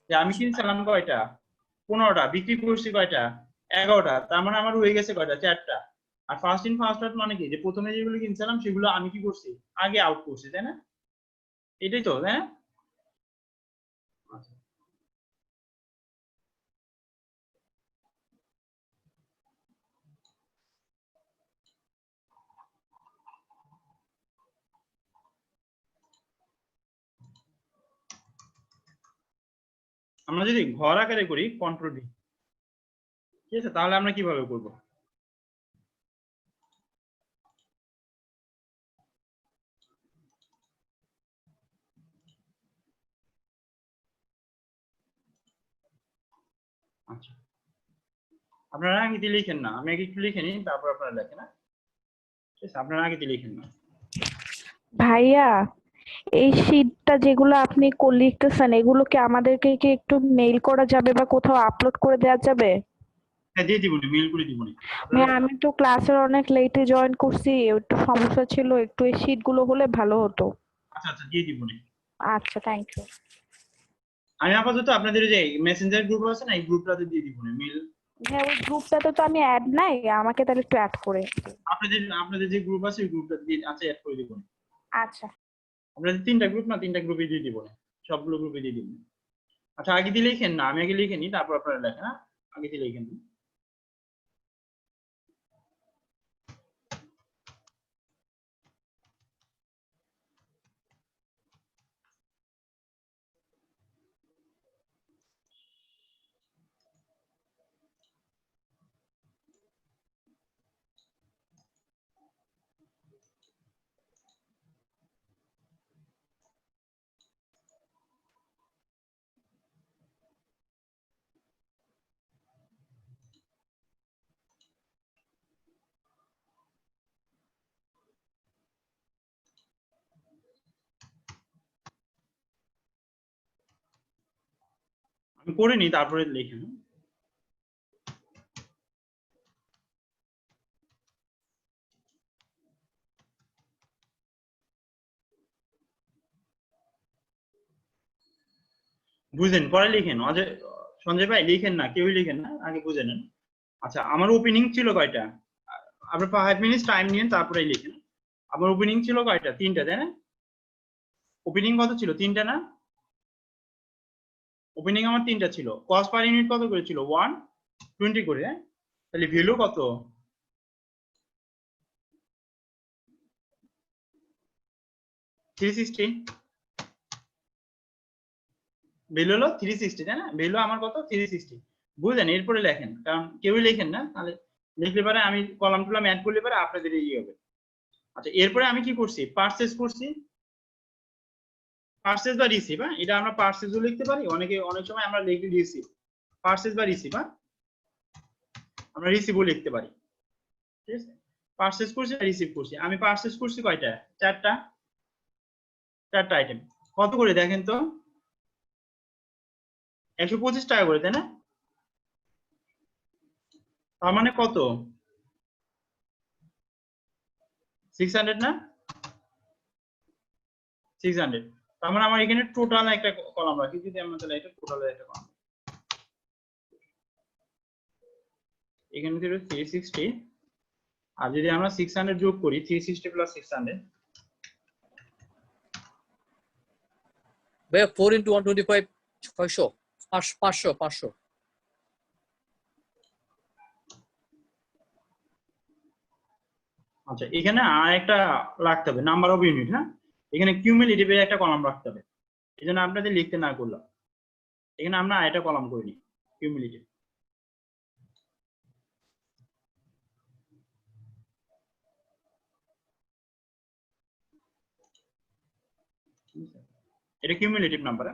Speaker 1: যে আমি কিনছিলাম কয়টা? 15টা। বিক্রি করছি কয়টা? 11টা। তার মানে আমার হয়ে গেছে কয়টা? 4টা। আর ফার্স্ট ইন ফার্স্ট আউট মানে কি? যে প্রথমে যেগুলো কিনছিলাম সেগুলো আমি কি করছি? আগে আউট করছি, তাই না? এটাই তো, তাই না? আচ্ছা। আমরা যদি ঘর আকারে করি কন্ট্রোল ভি, ঠিক আছে? তাহলে আমরা কিভাবে করব? আচ্ছা, আপনারা আগে দিয়ে লিখেন না, আমি আগে একটু লিখে নিই, তারপর আপনারা লেখেন না, ঠিক আছে? আপনারা আগে দিয়ে লিখেন না।
Speaker 10: ভাইয়া, এই শীটটা যেগুলো আপনি লিখতেছেন এগুলো কি আমাদেরকে কি একটু মেইল করা যাবে বা কোথাও আপলোড করে দেওয়া যাবে?
Speaker 1: হ্যাঁ, দিয়ে দিব, মেইল করে দিব।
Speaker 10: ভাইয়া আমি তো ক্লাসের অনেক লেটে জয়েন করছি, একটু সমস্যা ছিল, একটু এই শীট গুলো হলে ভালো হতো।
Speaker 1: আচ্ছা আচ্ছা, দিয়ে দিব।
Speaker 10: আচ্ছা, থ্যাংক ইউ।
Speaker 1: আমি আপাতত আপনাদের যে মেসেঞ্জার গ্রুপ আছে না, এই গ্রুপটাতে দিয়ে দিব মেইল।
Speaker 10: হ্যাঁ, ওই গ্রুপটাতে তো আমি অ্যাড নাই, আমাকে তাহলে একটু অ্যাড করে।
Speaker 1: আপনাদের যে গ্রুপ আছে ওই গ্রুপটা দিয়ে আছে অ্যাড করে দিব।
Speaker 10: আচ্ছা।
Speaker 1: আপনাদের 3টা গ্রুপ না, 3টা গ্রুপে দিয়ে দিব, সবগুলো গ্রুপে দিয়ে দিব। আচ্ছা, আগে দিয়ে লিখেন না, আমি আগে লিখে নিই, তারপর আপনারা লেখেন। হ্যাঁ, আগে দিয়ে লিখেন। আমি করে নিই, তারপরে লিখেন। বুঝেন, পরে লিখেন। অজয়, সঞ্জয় ভাই লিখেন না, কেউই লিখেন না, আগে বুঝে নেন। আচ্ছা, আমার ওপেনিং ছিল কয়টা? আপনি 5 মিনিট টাইম নিন, তারপরে লিখেন। আমার ওপেনিং ছিল কয়টা? 3টা, তাই না? ওপেনিং কত ছিল? 3টা না? ওপেনিং আমার 3টা ছিল। কস্ট পার ইউনিট কত করে ছিল? 120 করে। তাহলে ভ্যালু কত? 360। ভ্যালু হলো 360, তাই না? ভ্যালু আমার কত? 360। বুঝলেন? এরপরে লেখেন, কারণ কেউই লেখেন না, তাহলে লিখলে পারে আমি কলাম টুলাম অ্যাড করলে পারে আপনাদের ইয়ে হবে। আচ্ছা, এরপরে আমি কি করছি? পারচেজ করছি। পারচেজ বা রিসিভ, হ্যাঁ, এটা আমরা পারচেজও লিখতে পারি, অনেক সময় আমরা লিখি রিসিভ। পারচেজ বা রিসিভ, হ্যাঁ, আমরা রিসিভও লিখতে পারি, ঠিক আছে? পারচেজ করছি আর রিসিভ করছি। আমি পারচেজ করছি কয়টা? 4টা। 4টা আইটেম। কত করে দেখেন তো? 125 টাকা করে, তাই না? তার মানে কত? 600 না? 600। তার মানে আমার এখানে টোটাল একটা কলাম রাখি, যদি আমরা তাহলে এটা টোটালের একটা কলাম, এখানে দিল 360, আর যদি আমরা 600 যোগ করি 360 প্লাস 600,
Speaker 2: ভাইয়া 4 into 125 600 500
Speaker 1: আচ্ছা এখানে আর একটা রাখতে হবে নাম্বার অফ ইউনিট। হ্যাঁ, এখানে কিউমুলেটিভের একটা কলাম রাখতে হবে, এই জন্য আপনাদের লিখতে না করলাম, এখানে আমরা এটা কলাম করে নিই কিউমুলেটিভ। এটা কিউমুলেটিভ নাম্বার,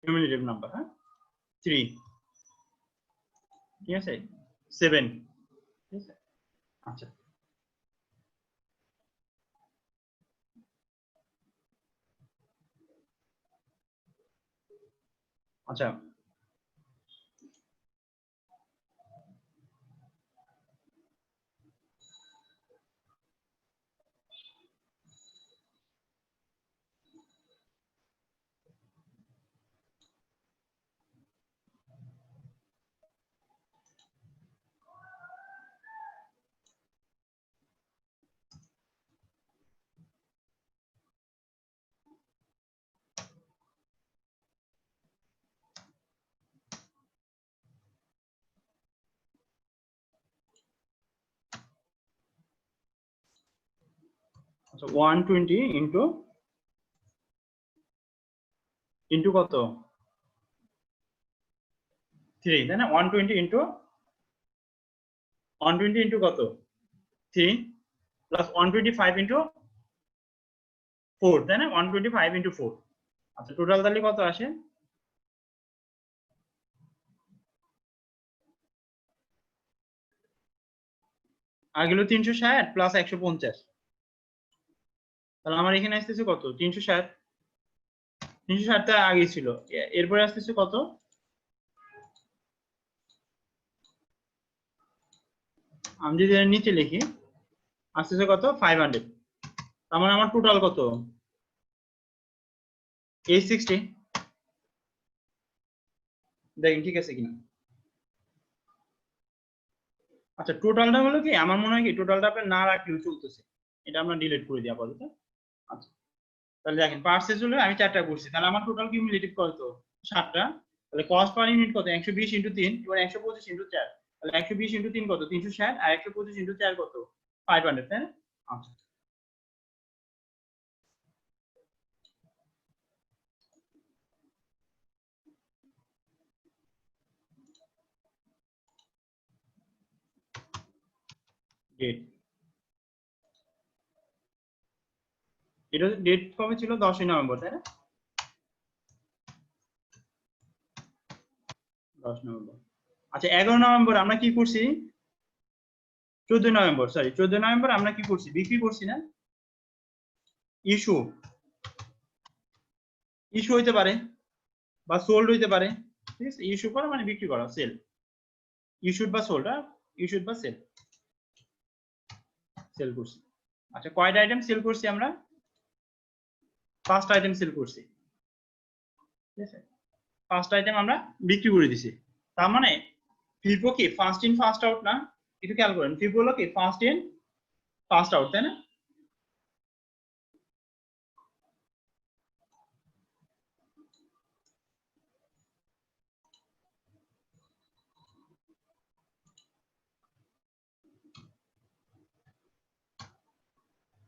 Speaker 1: কিউমুলেটিভ নাম্বার। হ্যাঁ 3, ঠিক আছে 7, ঠিক আছে। আচ্ছা আচ্ছা আচ্ছা 120 ইন্টু কত 3, তাই না? 120 ইন্টু কত 3 প্লাস 125 ইন্টু 4, তাই না? 125 ইন্টু 4। আচ্ছা টোটাল তাহলে কত আসে? আগেলো 360 প্লাস 150, তাহলে আমার এখানে আসতেছে কত 360, 360 টা আগে ছিল, এরপরে আসতেছে কত আমি যদি এর নিচে লিখি আসতেছে কত 500, তার মানে আমার টোটাল কত 860। দেখেন ঠিক আছে কিনা। আচ্ছা টোটালটা হলো কি, আমার মনে হয় কি টোটালটা আপনি না রাখলেও চলতেছে, এটা আমরা ডিলিট করে দিই আপাতত। আচ্ছা তাহলে দেখেন পার্সেস হলো আমি 4টা করছি, তাহলে আমার টোটাল কিউমুলেটিভ কত 7টা, তাহলে কস্ট পার ইউনিট কত 120 ইন্টু 3, এবার 125 ইন্টু 4, তাহলে 120 ইন্টু 3 কত 360, আর 125 ইন্টু 4 কত 500, তাই না? আচ্ছা ডেট, এটা ডেট কবে ছিল 10ই নভেম্বর, তাই না? 10 নভেম্বর। আচ্ছা 11 নভেম্বর আমরা কি করছি, 14 নভেম্বর সরি 14 নভেম্বর আমরা কি করছি বিক্রি করছি না, ইস্যু হইতে পারে বা সোল্ড হইতে পারে, ঠিক আছে? ইস্যু করা মানে বিক্রি করা, সেল, ইস্যুড বা সোল্ড, ইস্যুড বা সেল, সেল করছি। আচ্ছা কয়টা আইটেম সেল করছি আমরা, 5টা আইটেম সেল করছি, ঠিক আছে? 5টা আইটেম আমরা বিক্রি করে দিছি, তার মানে ফিফো কি ফার্স্ট ইন ফার্স্ট আউট না, একটু খেয়াল করেন ফিফো হলো কি ফার্স্ট ইন ফার্স্ট আউট, তাই না?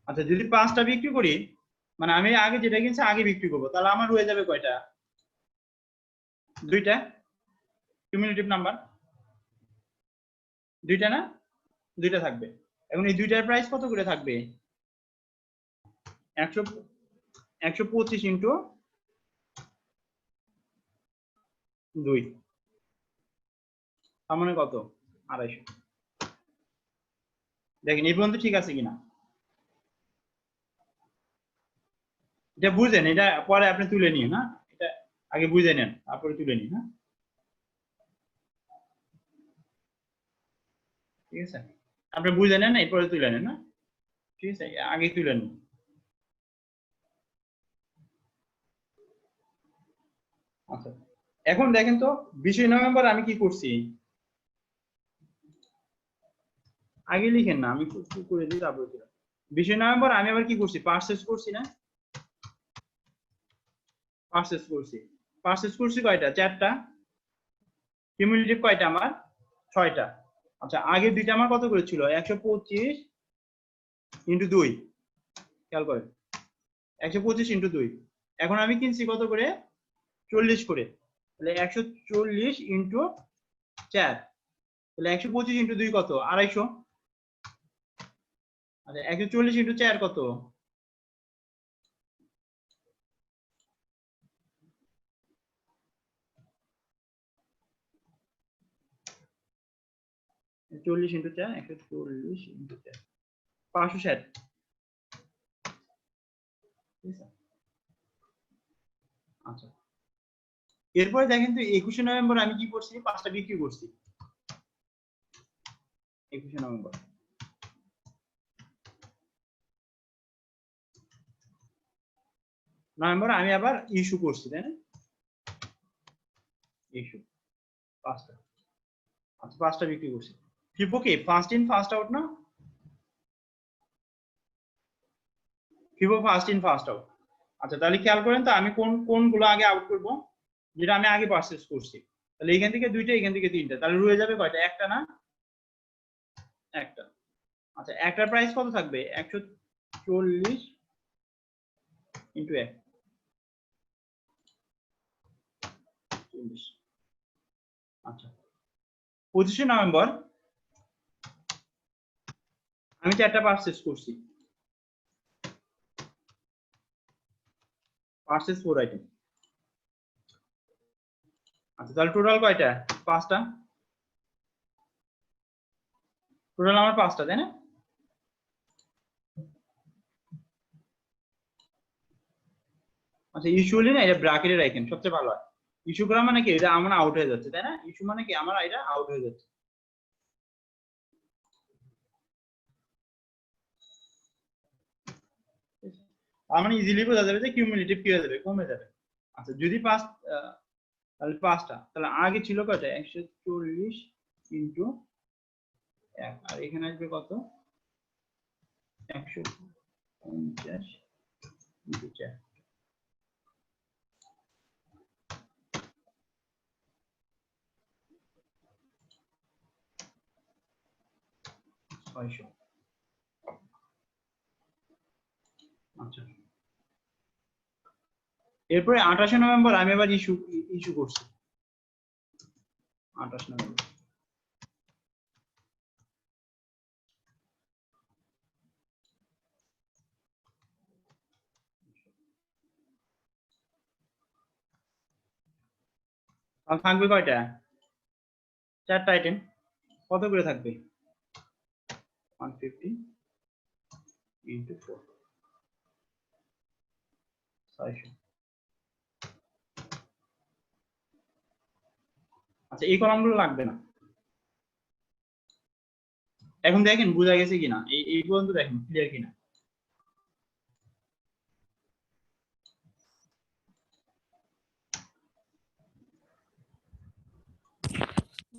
Speaker 1: আচ্ছা যদি 5টা বিক্রি করি মানে আমি আগে যেটা কিনছি আগে বিক্রি করবো, তাহলে আমার হয়ে যাবে কয়টা 2টা কিউমুলেটিভ নাম্বার, 2টা না 2টা থাকবে। এখন এই 2টার প্রাইস কত করে থাকবে 125 ইন্টু 2, তার মানে কত 250। দেখেন এই পর্যন্ত ঠিক আছে কিনা, এটা বুঝেন, এটা পরে আপনি তুলে নিন, না এটা আগে বুঝে নেন তারপরে তুলে নিন। হ্যাঁ ঠিক আছে, আপনি বুঝে নেন এরপরে তুলে নেন না, ঠিক আছে, আগে তুলে নেন। আচ্ছা এখন দেখেন তো 20 নভেম্বর আমি কি করছি, আগে লিখেন না, আমি করে দিই তারপরে 20 নভেম্বর আমি আবার কি করছি, পারচেজ করছি না, পারচেজ করছি কয়টা, 4টা, কিউমুলেটিভ কয়টা আমার 6টা। আচ্ছা আগে দুইটা আমার কত করে ছিল, 125 ইন্টু 2, খেয়াল করেন 125 ইন্টু 2, এখন আমি কিনছি কত করে 40 করে, তাহলে 140 ইন্টু 4, তাহলে 125 ইন্টু 2 কত, 250। আচ্ছা 140 ইন্টু 4 কত, 40 ইন্টু 4, 140 ইন্টু 4, 560। আচ্ছা এরপরে দেখেন তো 21 নভেম্বর আমি কি করছি, 5টা বিক্রি করছি। 21 নভেম্বর আমি আবার ইস্যু করছি, তাই না, ইস্যু 5টা। আচ্ছা 5টা বিক্রি করছি, ফিফো কি ফার্স্ট ইন ফার্স্ট আউট না, FIFO first in first out. আচ্ছা তাহলে খেয়াল করেন তো আমি কোনগুলো আগে আউট করব, যেটা আমি আগে পারচেজ করছি, তাহলে এখান থেকে 2টা, এখান থেকে 3টা, তাহলে রয়ে যাবে কয়টা, একটা না, একটা। আচ্ছা একটার প্রাইস কত থাকবে, 140 ইন্টু 1, 40। আচ্ছা 25 নভেম্বর আমি 4টা পারচেজ করছি, পারচেজ 4 আইটেম। আচ্ছা তাহলে টোটাল কয়টা, 5টা, টোটাল আমার 5টা, তাই না। আচ্ছা ইস্যুয়ালি না এটা ব্র্যাকেটে রাখেন সবচেয়ে ভালো হয়, ইস্যু করা মানে কি এটা আমার আউট হয়ে যাচ্ছে, তাই না, ইস্যু মানে কি আমার এটা আউট হয়ে যাচ্ছে। আমার ইজিলি বোঝা যাবে যে কিউমুলেটিভ কি হয়ে যাবে, কমে যাবে। আচ্ছা যদি 5, তাহলে 5টা, তাহলে আগে ছিল কয়টা, 140 ইন্টু 1, আর এখানে আসবে কত, 150 ইন্টু 4, 600। আচ্ছা এরপরে 28 নভেম্বর আমি আবার ইস্যু করছি, 28 নভেম্বর। আর থাকবে কয়টা, 4টা আইটেম, কত করে থাকবে, 150 ইন্টু 4, 600। আচ্ছা এই কলামগুলো লাগবে না। এখন দেখেন বোঝা গেছে কিনা, এই পর্যন্ত দেখেন ক্লিয়ার কিনা।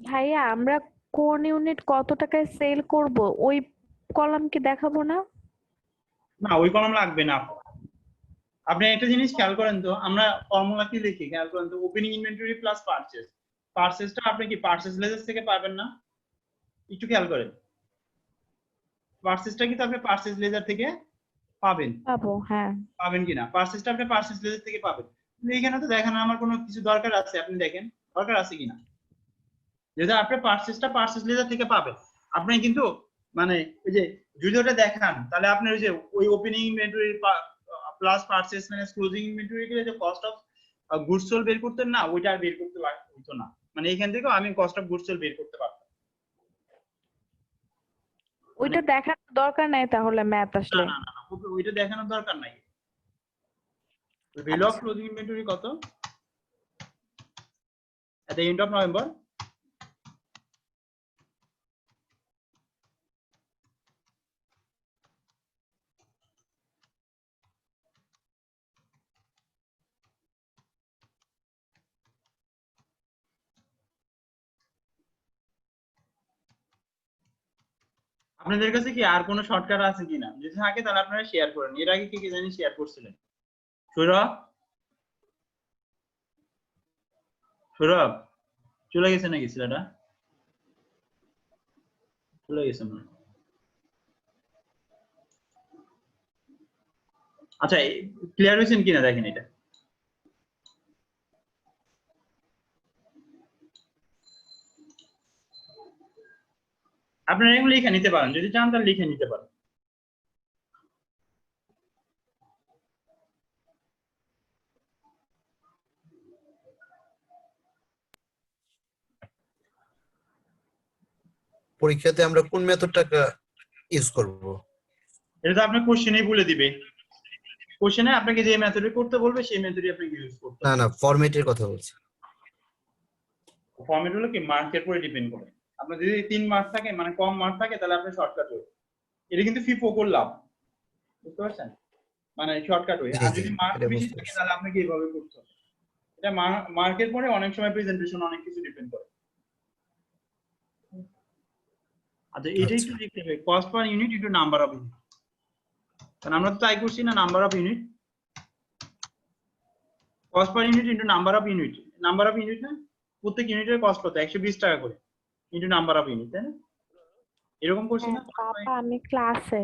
Speaker 10: ভাইয়া আমরা কোন ইউনিট কত টাকায় সেল করব ওই কলাম কি দেখাবো না?
Speaker 1: না ওই কলাম লাগবে না। আপনি একটা জিনিস খেয়াল করেন তো, আমরা ফর্মুলা কি লিখি খেয়াল করেন তো, ওপেনিং ইনভেন্টরি প্লাস পারচেজ, পারচেজটা আপনি কি পারচেজ লেজার থেকে পাবেন না, একটু খেয়াল করেন, পারচেজটা কিন্তু আপনি পারচেজ লেজার থেকে পাবেন,
Speaker 10: পাবো, হ্যাঁ।
Speaker 1: পাবেন কিনা, পারচেজটা আপনি পারচেজ লেজার থেকে পাবেন, কিন্তু এখানে তো দেখানো আমার কোনো কিছু দরকার আছে, আপনি দেখেন দরকার আছে কিনা, যেটা আপনি পারচেজটা পারচেজ লেজার থেকে পাবেন, আপনি কিন্তু মানে ওই যে যদি ওটা দেখান তাহলে আপনার ওই যে ওই opening inventory plus purchase minus closing inventory গুলো যে কস্ট অফ গুডস সোল্ড বের করতেন না, ওইটা আর বের করতে হতো না, মানে এখান থেকেও আমি কস্ট অফ গুডস সোল্ড বের করতে পারতাম।
Speaker 10: ওইটা দেখানোর দরকার নাই তাহলে ম্যাথ আসলে।
Speaker 1: না না না ওইটা দেখানোর দরকার নাই। ভ্যালু অফ ক্লোজিং ইনভেন্টরি কত at the end of November, আপনাদের কাছে কি আর কোনো শর্টকাট আছে কিনা? যদি থাকে তাহলে আপনারা শেয়ার করেন। এর আগে কি জানি শেয়ার করছিলেন? সৌরভ সৌরভ চলে গেছে নাকি ছেলেটা? চলে গেছে মনে হয়। আচ্ছা ক্লিয়ার হয়েছেন কিনা দেখেন এটা। আপনারা এগুলো লিখে নিতে পারেন, যদি চান তাহলে লিখে নিতে পারেন।
Speaker 7: পরীক্ষাতে আমরা কোন মেথডটা ইউজ করব?
Speaker 1: এটা তো আপনার কোশ্চেনেই বলে দিবে। কোশ্চেনে আপনাকে যে মেথডে করতে বলবে সেই মেথডই আপনাকে ইউজ করতে
Speaker 7: না
Speaker 1: হবে।
Speaker 7: না, ফরম্যাটের কথা বলছি।
Speaker 1: ফরম্যাট হলো কি মার্কের উপরে ডিপেন্ড করে। আপনার যদি 3 মার্ক থাকে মানে কম মার্ক থাকে তাহলে আপনি শর্টকাট ওয়ে। এটা কিন্তু ফিফো করলাম, বুঝতে পারছেন? মানে শর্টকাট ওয়ে।
Speaker 7: জি
Speaker 1: আর
Speaker 7: জি,
Speaker 1: যদি মার্ক
Speaker 7: এটা
Speaker 1: বেশি
Speaker 7: বুঝতে
Speaker 1: থাকে
Speaker 7: পারছি।
Speaker 1: তাহলে আপনাকে এইভাবে করতে হবে। এটা মার্কের পরে অনেক সময় প্রেজেন্টেশন অনেক কিছু ডিপেন্ড করে। আচ্ছা এটা
Speaker 7: আচ্ছা
Speaker 1: একটু দেখতে হবে, cost per unit into number of unit. কারণ আমরা তো ট্রাই করছি না number of unit. Cost per unit into number of unit. Number of unit না, প্রত্যেক ইউনিটের কস্ট কত? 120 টাকা করে ইনটু নাম্বার অফ ইউনিট, তাই না? এরকম করছি না?
Speaker 10: পাপা আমি ক্লাসে।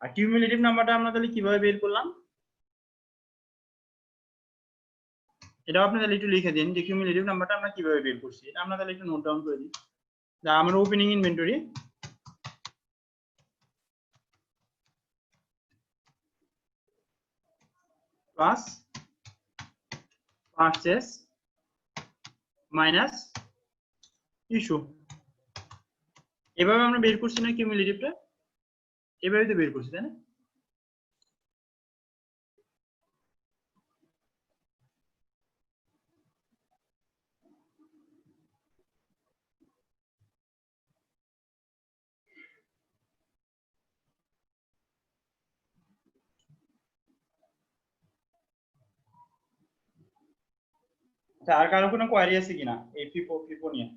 Speaker 1: আর কিউমুলেটিভ নাম্বারটা আমরা তাহলে কিভাবে বের করলাম? এটা আপনি তাহলে একটু লিখে দিন যে কিউমুলেটিভ নাম্বারটা আমরা কিভাবে বের করছি। এটা আমরা তাহলে একটু নোট ডাউন করে দিই। যা আমার opening inventory plus purchase minus issue. এভাবে আমরা বের করছি না কিউমুলেটিভটা? এভাবে তো বের করছি, তাই না? আচ্ছা আর কারো কোনো কোয়ারি আছে কিনা এই ফিফো নিয়ে?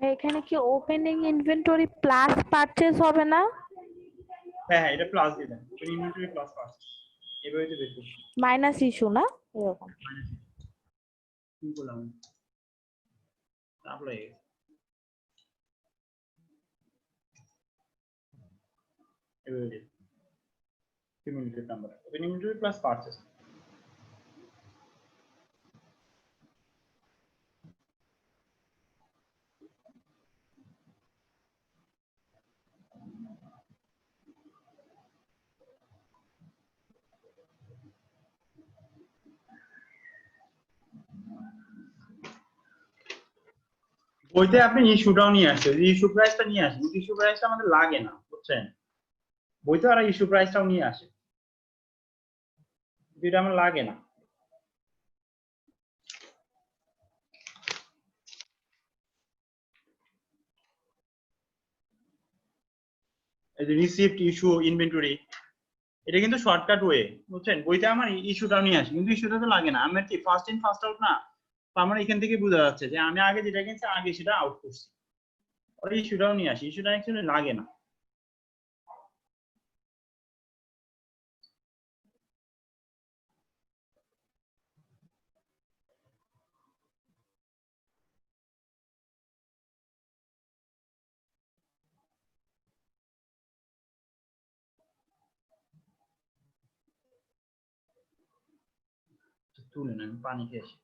Speaker 10: এখানে কি ওপেনিং ইনভেন্টরি প্লাস পারচেজ হবে না?
Speaker 1: হ্যাঁ হ্যাঁ, এটা প্লাস দিবেন, ওপেনিং ইনভেন্টরি প্লাস পারচেজ। এভাবে তো বের করছি।
Speaker 10: মাইনাস ইস্যু না এরকম?
Speaker 1: কি বললাম তারপরে এভাবে cumulative number opening inventory plus purchase. বইতে আপনি ইস্যুটাও নিয়ে আসছে, ইস্যু প্রাইসটা নিয়ে আসেন, কিন্তু ইস্যু প্রাইসটা আমাদের লাগে না, বুঝছেন? বইতে আর ইস্যু প্রাইসটাও নিয়ে আসে, যেটা আমার লাগে না। এই যে রিসিপ্ট, ইস্যু, ইনভেন্টরি, এটা কিন্তু শর্টকাট ওয়ে, বুঝছেন? বইতে আমার ইস্যুটাও নিয়ে আসে, কিন্তু ইস্যুটা তো লাগে না। আমার কি ফার্স্ট ইন ফার্স্ট আউট না? তো আমার এখান থেকে বোঝা যাচ্ছে যে আমি আগে যেটা কিনছি আগে সেটা আউট করছি। আর ইস্যুটাও নিয়ে আসি, ইস্যুটা অ্যাকচুয়ালি লাগে না। তুলে নেন, পানি খেয়ে আসি।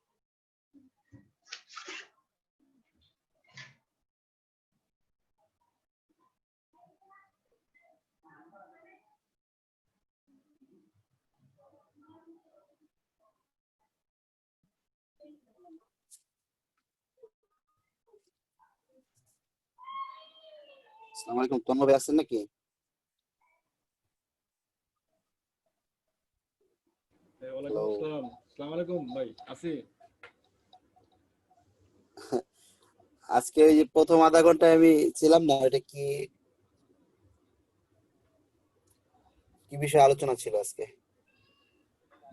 Speaker 7: আসসালামু আলাইকুম, তন্ময় ভাই আছেন নাকি?
Speaker 8: ওয়ালাইকুম আসসালাম। আসসালামু আলাইকুম ভাই, আছি।
Speaker 7: আজকে ওই যে প্রথম আধা ঘন্টা আমি ছিলাম না, এটা কি কি বিষয়ে আলোচনা ছিল আজকে?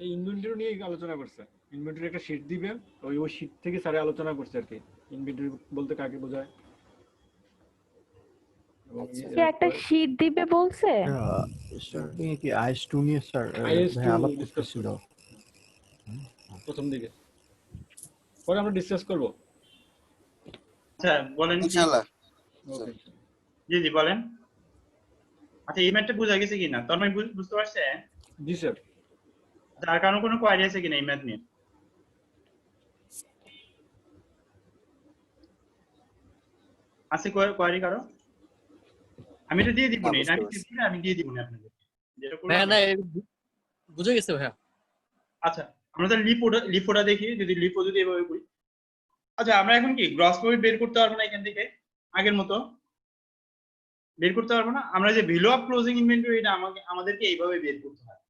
Speaker 8: এই ইনভেন্টরি নিয়ে আলোচনা করছে। ইনভেন্টরি একটা শীট দিবে, ওই শীট থেকে স্যারে আলোচনা করছে আর কি, ইনভেন্টরি বলতে কাকে বোঝায়। এবং
Speaker 10: সে একটা শীট দিবে বলছে।
Speaker 11: আপনি কি IS2 নিয়ে স্যার
Speaker 8: IS2
Speaker 11: ভাই আলাপ
Speaker 8: ডিসকাস
Speaker 11: করতেছিল?
Speaker 8: প্রথম দিকে, পরে আমরা ডিসকাস করব।
Speaker 1: আচ্ছা বলেন কি?
Speaker 7: ইনশাআল্লাহ।
Speaker 8: ওকে,
Speaker 1: জি জি বলেন। আচ্ছা এই ম্যাথটা বোঝা গেছে কিনা, তোর মানে বুঝতে পারছেন?
Speaker 8: জি স্যার।
Speaker 1: তার কারণে কোনো কোয়ারি আছে কিনা এই ম্যাথ নিয়ে? আছে কোয়ারি কারো? আমি তো দিয়ে দিব না, এটা আমি টিপছি না, আমি দিয়ে দিব না আপনাদের যেটা করব।
Speaker 2: ভাইয়া না বুঝে গেছে ভাইয়া।
Speaker 1: আচ্ছা আমরা তাহলে লিফোটা দেখি, যদি লিফো যদি এভাবে করি। আচ্ছা আমরা এখন কি গ্রস প্রফিট বের করতে পারবো না এখান থেকে আগের মতো? বের করতে পারবো না। আমরা যে ভ্যালু অফ ক্লোজিং ইনভেন্টরি, এটা আমাদেরকে এইভাবে বের করতে হয়,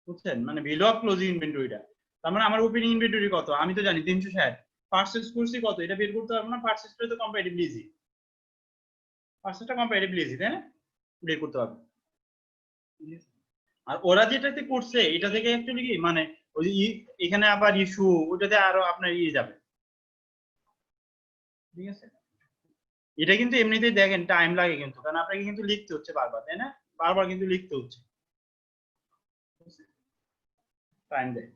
Speaker 1: বুঝছেন? মানে ভ্যালু অফ ক্লোজিং ইনভেন্টরিটা, তার মানে আমার ওপেনিং ইনভেন্টরি কত আমি তো জানি 360, পারচেজ করছি কত এটা বের করতে পারবো না। পারচেজটা তো কম্পারেটিভলি ইজি, পারচেজটা কম্পারেটিভলি ইজি, তাই না? বের করতে পারবো। আর ওরা যেটাতে করছে এটা থেকে অ্যাকচুয়ালি কি মানে ওই এখানে আবার ইস্যু, ওটাতে আরো আপনার যাবে, ঠিক আছে? এটা কিন্তু এমনিতেই দেখেন টাইম লাগে কিন্তু, কারণ আপনাকে কিন্তু লিখতে হচ্ছে বারবার, তাই না? বারবার কিন্তু লিখতে হচ্ছে, টাইম দেয়।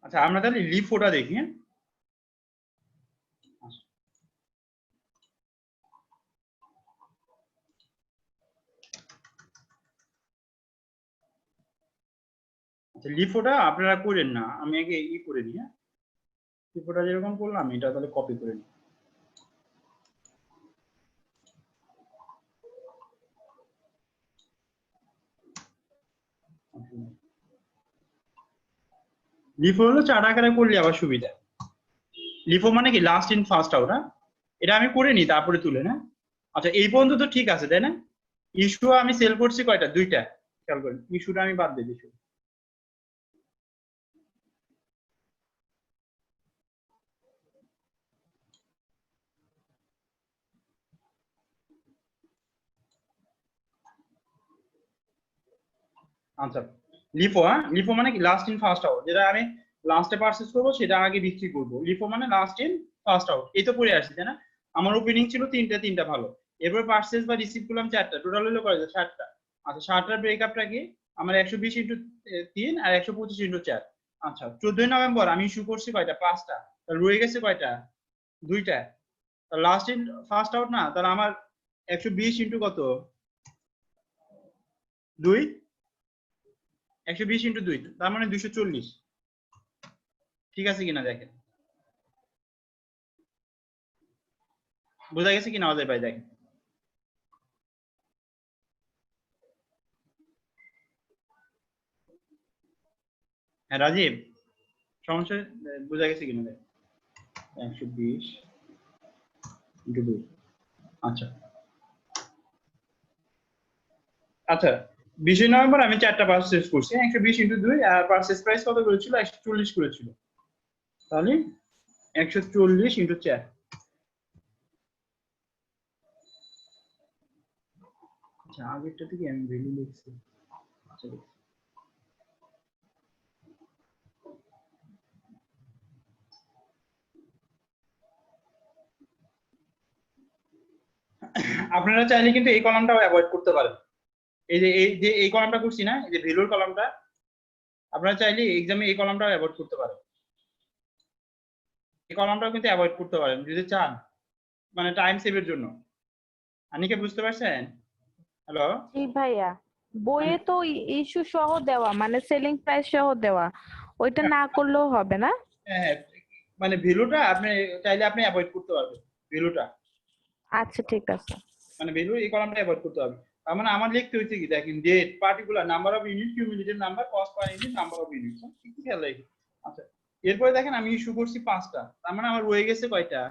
Speaker 1: আচ্ছা আমরা তাহলে লিফোটা দেখি। হ্যাঁ আচ্ছা লিফোটা আপনারা করেন না, আমি আগে করে নিই। হ্যাঁ লিফোটা যেরকম করলাম এটা তাহলে কপি করে নিই। লিফো হলো 4 আকারে করলে আবার সুবিধা। লিফো মানে কি লাস্ট ইন ফার্স্ট আউট। হ্যাঁ এটা আমি করে নিই তারপরে তুলে না। আচ্ছা এই পর্যন্ত তো ঠিক আছে, তাই না? ইস্যু আমি সেল করছি কয়টা? 2টা। খেয়াল করেন ইস্যুটা আমি বাদ দিয়ে দিচ্ছি। আচ্ছা লিফো, হ্যাঁ লিফো মানে কি লাস্ট ইন ফার্স্ট আউট, যেটা আমি লাস্টে পারচেজ করবো সেটা আগে বিক্রি করবো। লিফো মানে লাস্ট ইন ফার্স্ট আউট, এই তো পড়ে আসছে, তাই না? আমার ওপেনিং ছিল 3টা ভালো, এরপর পারচেজ বা রিসিভ করলাম 4টা, টোটাল হলো কয়টা? 7টা। আচ্ছা 7টার ব্রেকআপটা কি? আমার 120 × 3 আর 125 × 4। আচ্ছা 14 নভেম্বর আমি ইস্যু করছি কয়টা? 5টা। তাহলে রয়ে গেছে কয়টা? 2টা। লাস্ট ইন ফার্স্ট আউট না, তাহলে আমার 120 × কত? 2, 120 × 2, তার মানে 240। ঠিক আছে কিনা দেখেন, বোঝা গেছে কিনা আমাদের ভাই? দেখেন হ্যাঁ রাজীব, সমস্যা বোঝা গেছে কিনা দেখেন। 120 × 2। আচ্ছা আচ্ছা 20 নভেম্বর আমি 4টা পারচেজ করছি, 120 × 2 আর পারচেজ প্রাইস কত করেছিল? 140 করেছিল, তাহলে 140 × 4। আচ্ছা আগেরটা থেকে আমি ভ্যালু লিখছি। আচ্ছা আপনারা চাইলে কিন্তু এই কলামটাও অ্যাভয়েড করতে পারেন। এই কলামটা করছি না, এই যে ভ্যালুর কলামটা, আপনারা চাইলে এক্সামে এই কলামটাও অ্যাভয়েড করতে পারেন। এই কলামটাও কিন্তু অ্যাভয়েড করতে পারেন যদি চান, মানে টাইম সেভের জন্য। আনিকে বুঝতে পারছেন? হ্যালো
Speaker 10: জি ভাইয়া, বইয়ে তো ইস্যু সহ দেওয়া, মানে সেলিং প্রাইস সহ দেওয়া, ওইটা না করলেও হবে না?
Speaker 1: হ্যাঁ মানে ভ্যালুটা আপনি চাইলে আপনি অ্যাভয়েড করতে পারবেন ভ্যালুটা।
Speaker 10: আচ্ছা ঠিক আছে।
Speaker 1: মানে ভ্যালু এই কলামটা অ্যাভয়েড করতে হবে। তার মানে আমার লিখতে হচ্ছে কি দেখেন, date, particular number of unit, cumulated number, cost per unit, number of unit. ঠিক আছে খেয়াল রাখি। আচ্ছা এরপরে দেখেন আমি ইস্যু করছি 5টা, তার মানে আমার রয়ে গেছে কয়টা?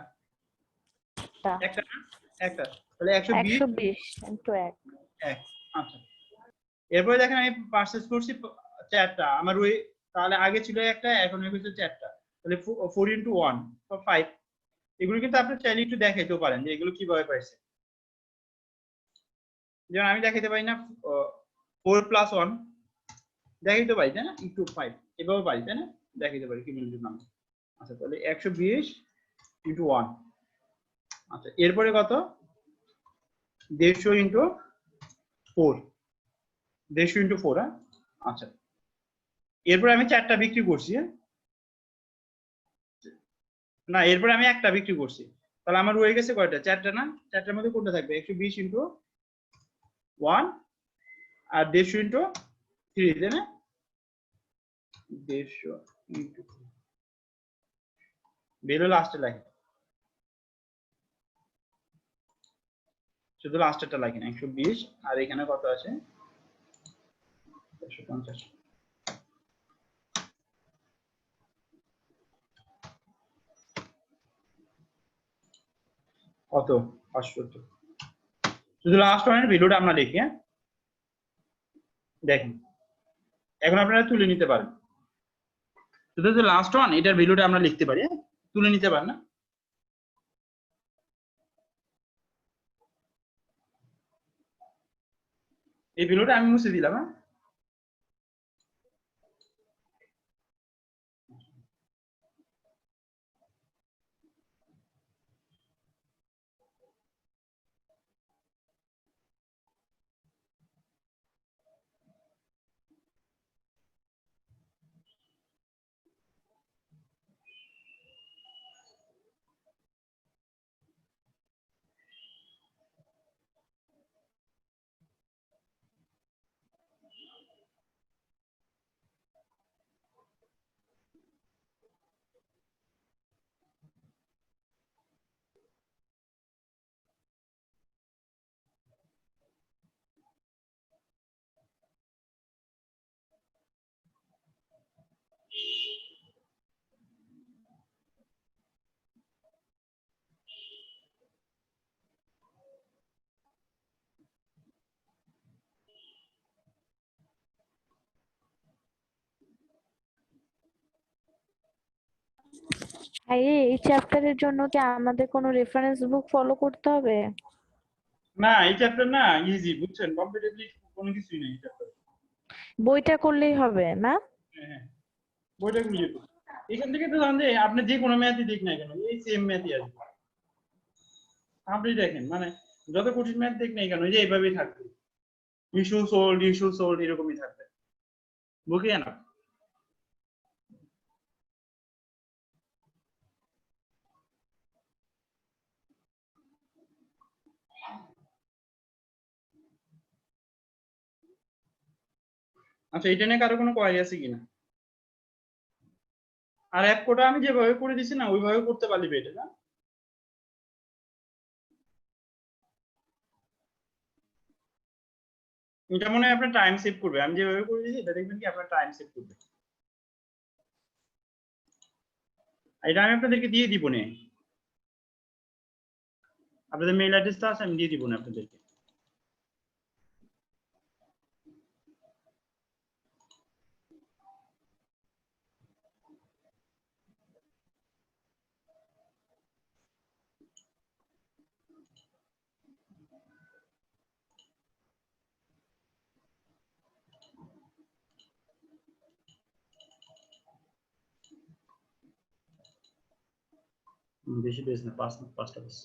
Speaker 1: একটা। তাহলে 120
Speaker 10: × 1।
Speaker 1: আচ্ছা এরপরে দেখেন আমি পারচেজ করছি 4টা, আমার তাহলে আগে ছিল একটা, এখন হয়ে গেছে 4টা। তাহলে 4 into 1 5। এগুলো কিন্তু আপনি চাইলে একটু দেখাইতেও পারেন যে এগুলো কিভাবে পাইছে। যেমন আমি দেখাইতে পারি না 4 + 1 দেখাইতে পারি, তাই না? ইনটু 5 এভাবে পারি, তাই না? দেখাইতে পারি কিউমুলেটিভ নাম্বার। আচ্ছা তাহলে 120 into 1। আচ্ছা এরপরে কত? 150 into 4। 150 into 4। হ্যাঁ আচ্ছা এরপরে আমি 4টা বিক্রি করছি। না এরপরে আমি একটা বিক্রি করছি, তাহলে আমার রয়ে গেছে কয়টা? 4টা না? 4টার মধ্যে কোনটা থাকবে? 120 into 1 আর 150 into 3, তাই না? 150 into 3 বেরো লাস্টে লাগে, শুধু লাস্টেরটা লাগে না। 120 আর এখানে কত আছে? 150। কত? 570। শুধু লাস্ট ওয়ানের ভ্যালুটা আমরা লিখি। হ্যাঁ দেখেন এখন আপনারা তুলে নিতে পারেন, শুধু যে লাস্ট ওয়ান এটার ভ্যালুটা আমরা লিখতে পারি। হ্যাঁ তুলে নিতে পারেন না? এই ভ্যালুটা আমি মুছে দিলাম। হ্যাঁ
Speaker 10: এই চ্যাপ্টারের জন্য কি আমাদের কোনো রেফারেন্স বুক ফলো করতে হবে?
Speaker 1: না এই চ্যাপ্টার না ইজি, বুঝছেন? কম্পিটিটিভলি কোনো কিছুই নেই এই চ্যাপ্টার।
Speaker 10: বইটা করলেই হবে না?
Speaker 1: হ্যাঁ বইটা খুঁজে তো এখান থেকে তো জানেন যে আপনি যে কোনো ম্যাথই দেখ না কেন এই সেম ম্যাথই আসবে। আপনি দেখেন মানে যত কঠিন ম্যাথ দেখ না কেন এই যে এইভাবেই থাকবে, ইস্যু সোল্ড এরকমই থাকবে, বুঝিয়ে না? আচ্ছা এটা নিয়ে কারো কোনো কোয়ারি আছে কিনা? আর এক কোটা আমি যেভাবে করে দিছি না ওইভাবে করতে পারলি বেটে না? এটা মনে হয় আপনার টাইম সেভ করবে, আমি যেভাবে করে দিয়েছি এটা দেখবেন কি আপনার টাইম সেভ করবে। এটা আমি আপনাদেরকে দিয়ে দিব নে, আপনাদের মেইল অ্যাড্রেসটা আছে আমি দিয়ে দিব না আপনাদেরকে। বেশি পেজ না, 5টা পেজ।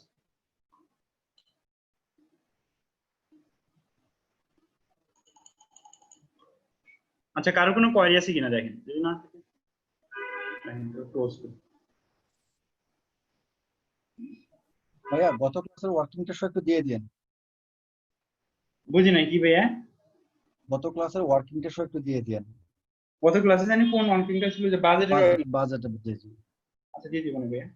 Speaker 1: আচ্ছা কারো কোনো কোয়ারি আছে কিনা দেখেন, যদি না থাকে দেখেন তো ক্লোজ করুন।
Speaker 5: ভাইয়া গত ক্লাসের ওয়ার্কিংটা সব একটু দিয়ে দিন।
Speaker 1: বুঝি নাই কি ভাইয়া?
Speaker 5: গত ক্লাসের ওয়ার্কিংটা সব একটু দিয়ে দিন।
Speaker 1: কত ক্লাসে জানি কোন ওয়ার্কিংটা ছিল যে বাজেটের?
Speaker 5: বাজেটে বুঝেছি।
Speaker 1: আচ্ছা দিয়ে দিব না ভাইয়া,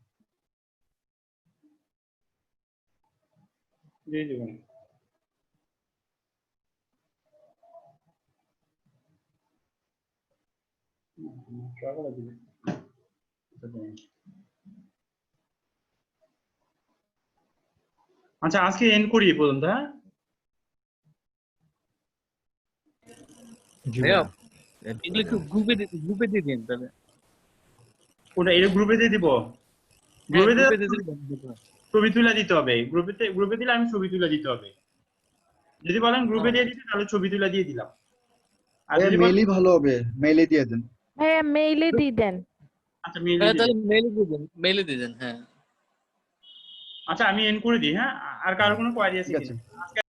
Speaker 1: দিয়ে দিব না। আচ্ছা আজকে এন্ড করি এই পর্যন্ত। হ্যাঁ
Speaker 11: জি
Speaker 2: ভাইয়া
Speaker 11: ভাইয়া।
Speaker 2: এগুলো একটু গ্রুপে দিয়ে দিন তাহলে।
Speaker 1: ওটা এই গ্রুপে দিয়ে দিব, গ্রুপে
Speaker 2: গ্রুপে দিয়ে দিলে
Speaker 1: ছবি তুলে দিতে হবে, গ্রুপে দিলে আমি ছবি তুলে দিতে হবে। যদি বলেন গ্রুপে দিয়ে দিতে তাহলে ছবি তুলে দিয়ে দিলাম। আর যদি
Speaker 12: মেইলই ভালো হবে, মেইলে দিয়ে দেন।
Speaker 10: ভাইয়া মেইলে দিয়ে দেন।
Speaker 1: আচ্ছা মেইল
Speaker 2: তাহলে মেইলে দিয়ে দেন। হ্যাঁ
Speaker 1: আচ্ছা আমি এন্ড করে দিই। হ্যাঁ আর কারো কোনো কোয়ারি আছে
Speaker 12: ঠিক
Speaker 1: কিনা?
Speaker 12: আছে।
Speaker 1: আজকে